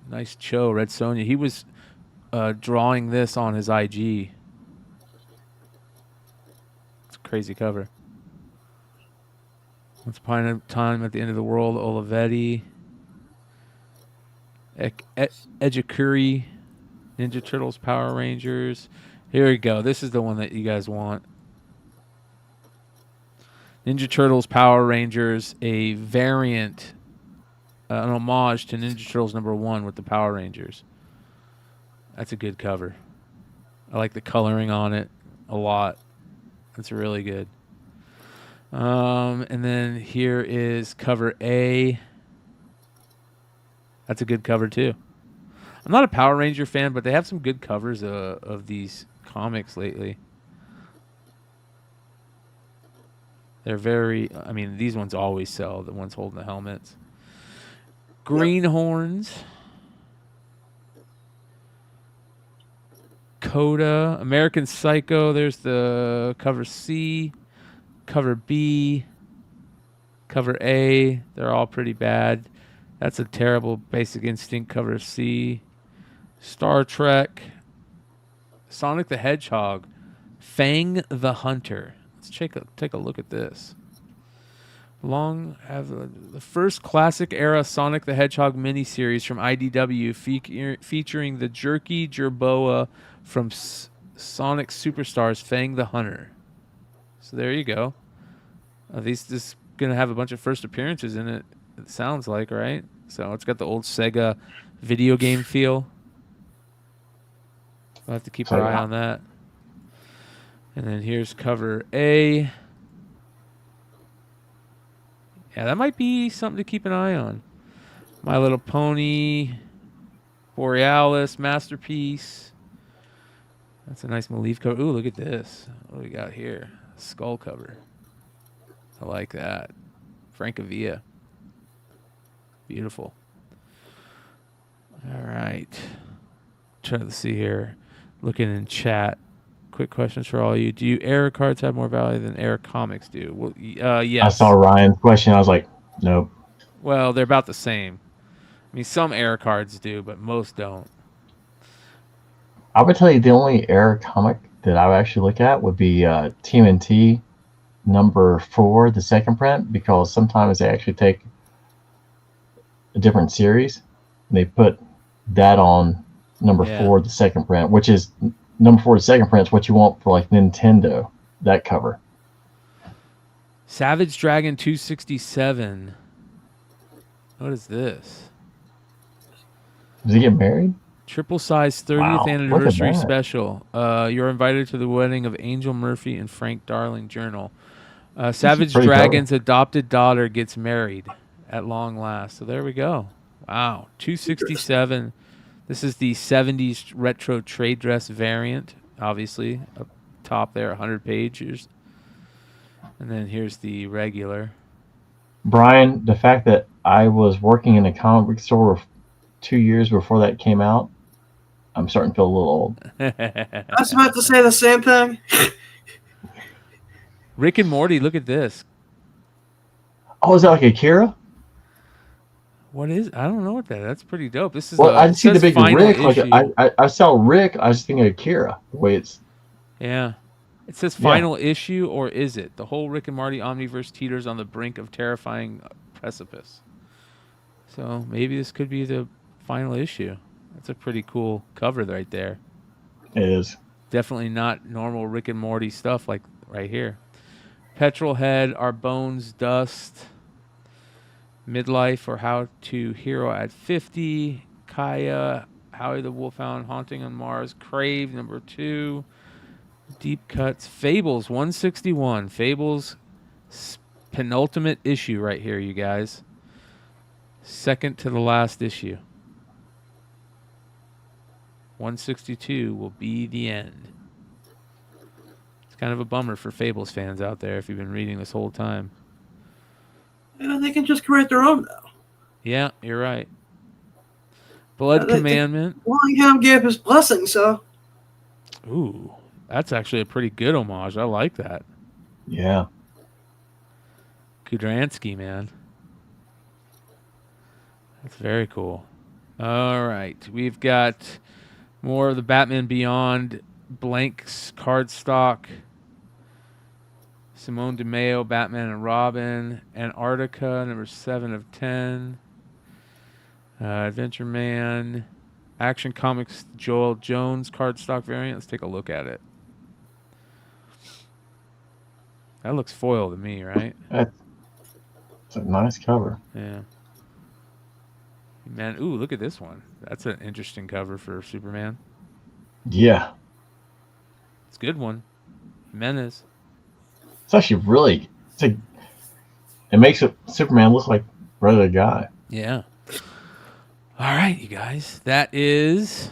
nice Cho, Red Sonja. He was drawing this on his IG. It's a crazy cover. Once Upon a Time at the End of the World, Olivetti. Ejikuri, Ninja Turtles, Power Rangers. Here we go. This is the one that you guys want. Ninja Turtles, Power Rangers, a variant, an homage to Ninja Turtles #1 with the Power Rangers. That's a good cover. I like the coloring on it a lot. That's really good. And then here is cover A. That's a good cover too. I'm not a Power Ranger fan, but they have some good covers of these comics lately. They're very, I mean, these ones always sell, the ones holding the helmets. Greenhorns. Coda. American Psycho. There's the cover C. Cover B. Cover A. They're all pretty bad. That's a terrible Basic Instinct cover C. Star Trek. Sonic the Hedgehog. Fang the Hunter. Let's take a look at this. The first classic era Sonic the Hedgehog miniseries from IDW featuring the jerky Jerboa from Sonic Superstars Fang the Hunter. So there you go. This is going to have a bunch of first appearances in it, it sounds like, right? So it's got the old Sega video game feel. We'll have to keep our eye on that. And then here's cover A. Yeah, that might be something to keep an eye on. My Little Pony, Borealis, Masterpiece. That's a nice Maleev cover. Ooh, look at this. What do we got here? Skull cover. I like that. Francavilla. Beautiful. All right. Trying to see here. Looking in chat. Quick questions for all of you. Do you era cards have more value than era comics do? Well, yes. I saw Ryan's question. I was like, nope. Well, they're about the same. I mean, some era cards do, but most don't. I would tell you the only era comic that I would actually look at would be TMNT #4, the second print, because sometimes they actually take a different series and they put that on #4, the second print, which is #4, the second print is what you want for like Nintendo, that cover. Savage Dragon 267. What is this? Does he get married? Triple size 30th anniversary special. You're invited to the wedding of Angel Murphy and Frank Darling Journal. Savage Dragon's adopted daughter gets married at long last. So there we go. Wow. 267. This is the 70s retro trade dress variant, obviously. Up top there, 100 pages. And then here's the regular. Brian, the fact that I was working in a comic book store 2 years before that came out, I'm starting to feel a little old. I was about to say the same thing. Rick and Morty, look at this. Oh, is that like Akira? What is? I don't know what that. That's pretty dope. This is. Well, I see the big Rick. Issue. Like I saw Rick. I was thinking Akira. The way it's. Yeah, it says final issue, or is it? The whole Rick and Morty omniverse teeters on the brink of terrifying precipice. So maybe this could be the final issue. That's a pretty cool cover right there. It is. Definitely not normal Rick and Morty stuff like right here. Petrolhead, Our Bones Dust, Midlife or How to Hero at 50, Kaya, Howie the Wolfhound, Haunting on Mars, Crave #2, Deep Cuts, Fables 161, Fables penultimate issue right here, you guys. Second to the last issue. 162 will be the end. It's kind of a bummer for Fables fans out there if you've been reading this whole time. They can just create their own now. Yeah, you're right. Blood Commandment. Willingham gave his blessing, so. Ooh, that's actually a pretty good homage. I like that. Yeah. Kudransky, man. That's very cool. All right. We've got more of the Batman Beyond blanks cardstock. Simone DeMeo, Batman and Robin. Antarctica, #7 of 10. Adventure Man. Action Comics, Joel Jones cardstock variant. Let's take a look at it. That looks foil to me, right? It's a nice cover. Yeah. Man, ooh, look at this one. That's an interesting cover for Superman. Yeah. It's a good one. Menace. It's actually really. It makes Superman look like a regular guy. Yeah. All right, you guys. That is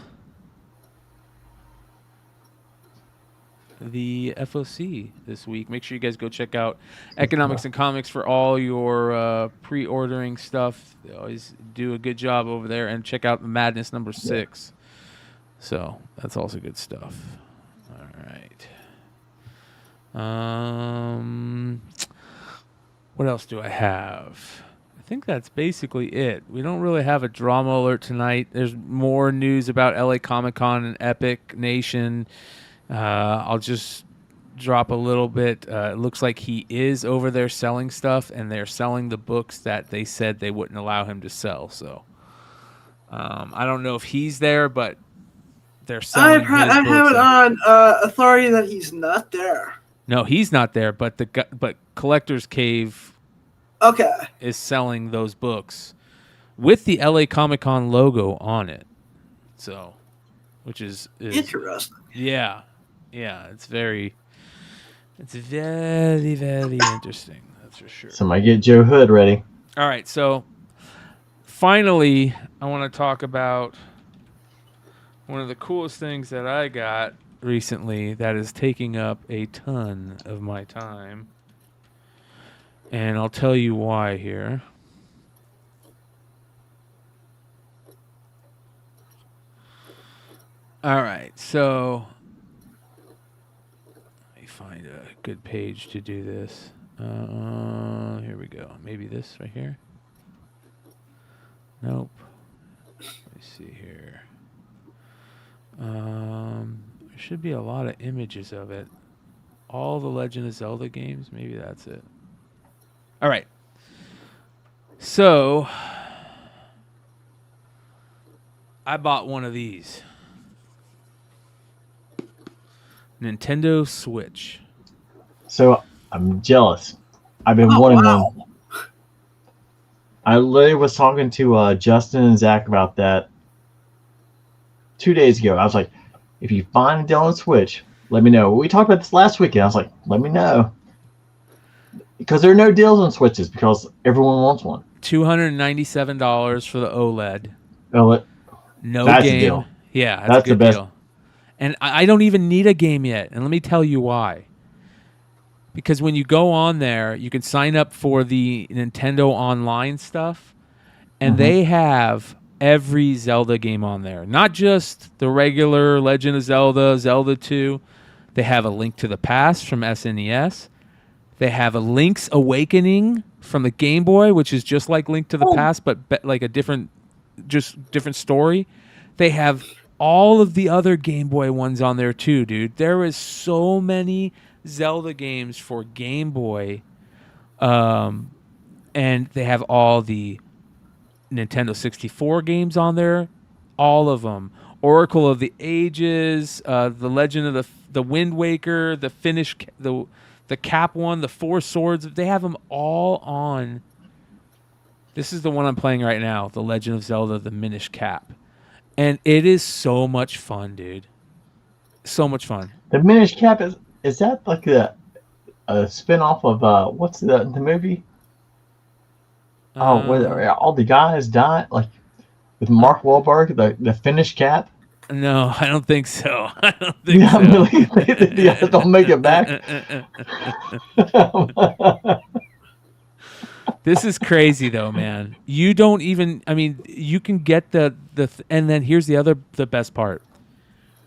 the FOC this week. Make sure you guys go check out Economics and Comics for all your pre-ordering stuff. They always do a good job over there. And check out Madness number 6. So that's also good stuff. All right. What else do I have? I think that's basically it. We don't really have a drama alert tonight. There's more news about LA Comic Con and Epic Nation. I'll just drop a little bit. It looks like he is over there selling stuff, and they're selling the books that they said they wouldn't allow him to sell. So I don't know if he's there, but they're selling his I books. have it on authority that he's not there. No, he's not there, but Collector's Cave is selling those books with the LA Comic Con logo on it. So, which is interesting. Yeah. Yeah, it's very, very interesting. That's for sure. Somebody get Joe Hood ready. All right, so finally, I want to talk about one of the coolest things that I got recently that is taking up a ton of my time. And I'll tell you why here. All right, so let me find a good page to do this. Here we go. Maybe this right here. Nope. Let me see here. There should be a lot of images of it. All the Legend of Zelda games. Maybe that's it. All right. So I bought one of these. Nintendo Switch. So I'm jealous. I've been wanting one. I literally was talking to Justin and Zach about that 2 days ago. I was like, if you find a deal on Switch, let me know. We talked about this last weekend. I was like, let me know. Because there are no deals on Switches because everyone wants one. $297 for the OLED. No that's game. A deal. Yeah, that's a good the best deal. And I don't even need a game yet. And let me tell you why. Because when you go on there, you can sign up for the Nintendo Online stuff. And they have every Zelda game on there. Not just the regular Legend of Zelda, Zelda 2. They have a Link to the Past from SNES. They have a Link's Awakening from the Game Boy, which is just like Link to the Past, but like a different story. They have all of the other Game Boy ones on there too, dude. There is so many Zelda games for Game Boy, and they have all the Nintendo 64 games on there, all of them. Oracle of the Ages, the Legend of the Wind Waker, the the Cap one, the Four Swords. They have them all on. This is the one I'm playing right now, The Legend of Zelda: The Minish Cap. And it is so much fun, dude. So much fun. The Minish Cap, is that like a spin-off of what's the movie? Where all the guys die, like with Mark Wahlberg, the Finnish Cap? No, I don't think so. I don't think so. They don't make it back. This is crazy though, man. You don't even, I mean, you can get and then here's the best part.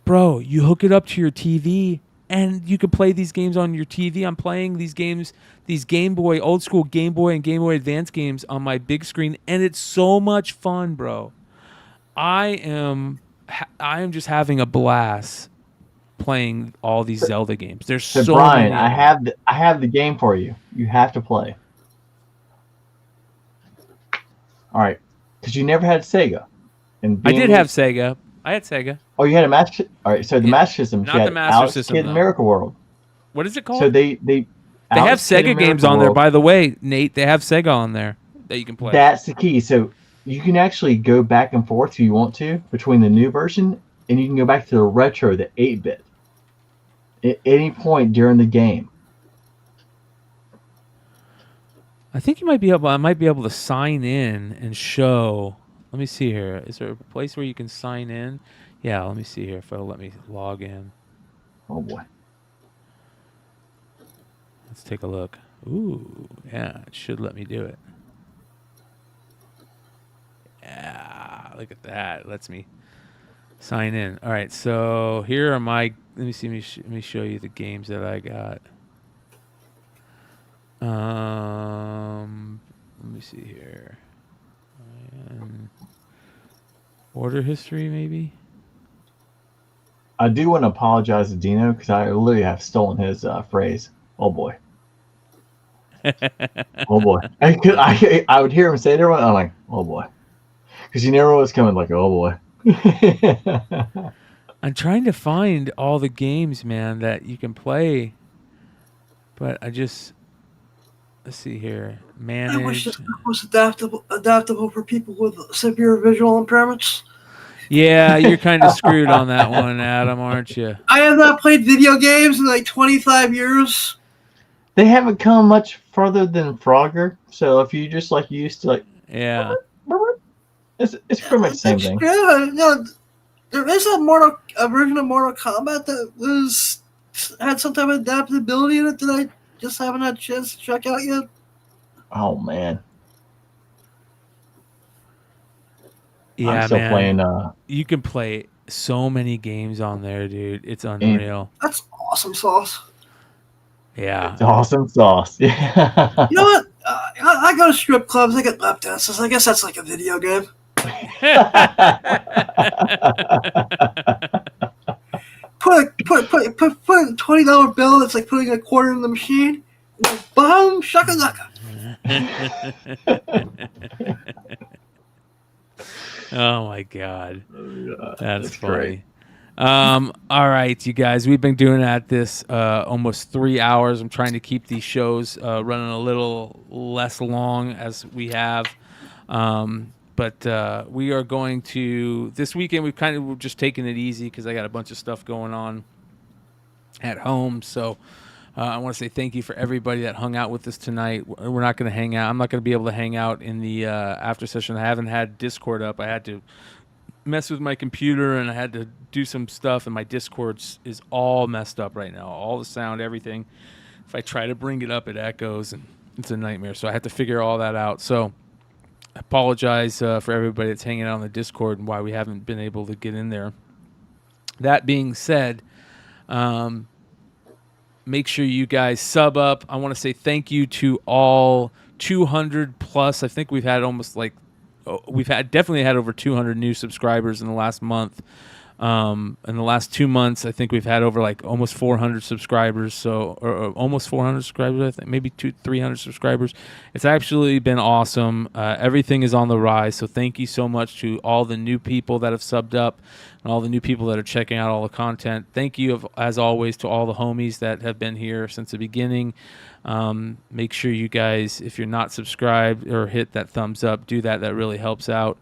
Bro, you hook it up to your TV and you can play these games on your TV. I'm playing these games, these Game Boy, old school Game Boy and Game Boy Advance games on my big screen, and it's so much fun, bro. I am just having a blast playing all these Zelda games. There's so Bryan, many. I have the game for you. You have to play. All right, because you never had Sega. And I did have Sega. I had Sega. Oh, you had a Master. All right, so the Master System. Not the Master Alex System. Kidd Miracle World. What is it called? So they have Sega games on there. By the way, Nate, they have Sega on there that you can play. That's the key. So you can actually go back and forth if you want to between the new version, and you can go back to the retro, the 8-bit, at any point during the game. I think I might be able to sign in and show. Let me see here. Is there a place where you can sign in? Yeah, let me see here if it'll let me log in. Oh boy. Let's take a look. Ooh, yeah, it should let me do it. Yeah, look at that. It lets me sign in. All right, so here are my. Let me see. Let me show you the games that I got. Let me see here. Order history, maybe. I do want to apologize to Dino because I literally have stolen his phrase. Oh boy. Oh boy. I would hear him say it every once. I'm like, oh boy, because you never know what's coming. Like, oh boy. I'm trying to find all the games, man, that you can play, but I just let's see here. I wish Manage. this book was adaptable for people with severe visual impairments. Yeah, you're kind of screwed on that one, Adam, aren't you? I have not played video games in like 25 years. They haven't come much further than Frogger. So if you just like used to like, yeah, it's pretty much the same thing. Yeah, no, there is a version of Mortal Kombat that had some type of adaptability in it that I just haven't had a chance to check out yet. Oh man. Yeah, I'm still man. playing. You can play so many games on there, dude. It's unreal. That's awesome sauce. Yeah. It's awesome sauce. Yeah. You know what? I go to strip clubs. I get lap dances. I guess that's like a video game. Put a $20 bill. It's like putting a quarter in the machine. And then boom, shakalaka. Oh my god, that's funny. Great. All right, you guys, we've been doing this almost 3 hours. I'm trying to keep these shows running a little less long as we have, but we are going to this weekend. We're just taking it easy because I got a bunch of stuff going on at home. So I want to say thank you for everybody that hung out with us tonight. We're not going to hang out. I'm not going to be able to hang out in the after session. I haven't had Discord up. I had to mess with my computer and I had to do some stuff, and my Discord is all messed up right now. All the sound, everything. If I try to bring it up, it echoes, and it's a nightmare. So I have to figure all that out. So I apologize for everybody that's hanging out on the Discord and why we haven't been able to get in there. That being said, make sure you guys sub up. I want to say thank you to all 200 plus. I think we've had definitely had over 200 new subscribers in the last month. In the last 2 months, I think we've had over like almost 400 subscribers. So, or almost 400 subscribers, I think maybe 300 subscribers. It's actually been awesome. Everything is on the rise. So thank you so much to all the new people that have subbed up and all the new people that are checking out all the content. Thank you, as always, to all the homies that have been here since the beginning. Make sure you guys, if you're not subscribed or hit that thumbs up, do that. That really helps out.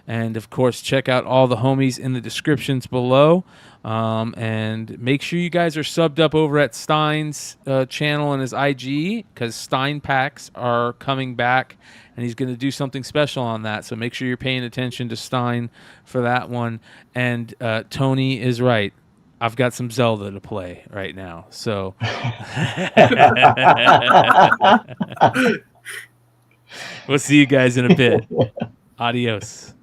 And, of course, check out all the homies in the descriptions below. And make sure you guys are subbed up over at Stein's channel and his IG, because Stein packs are coming back, and he's going to do something special on that. So make sure you're paying attention to Stein for that one. And Tony is right. I've got some Zelda to play right now. So we'll see you guys in a bit. Adios.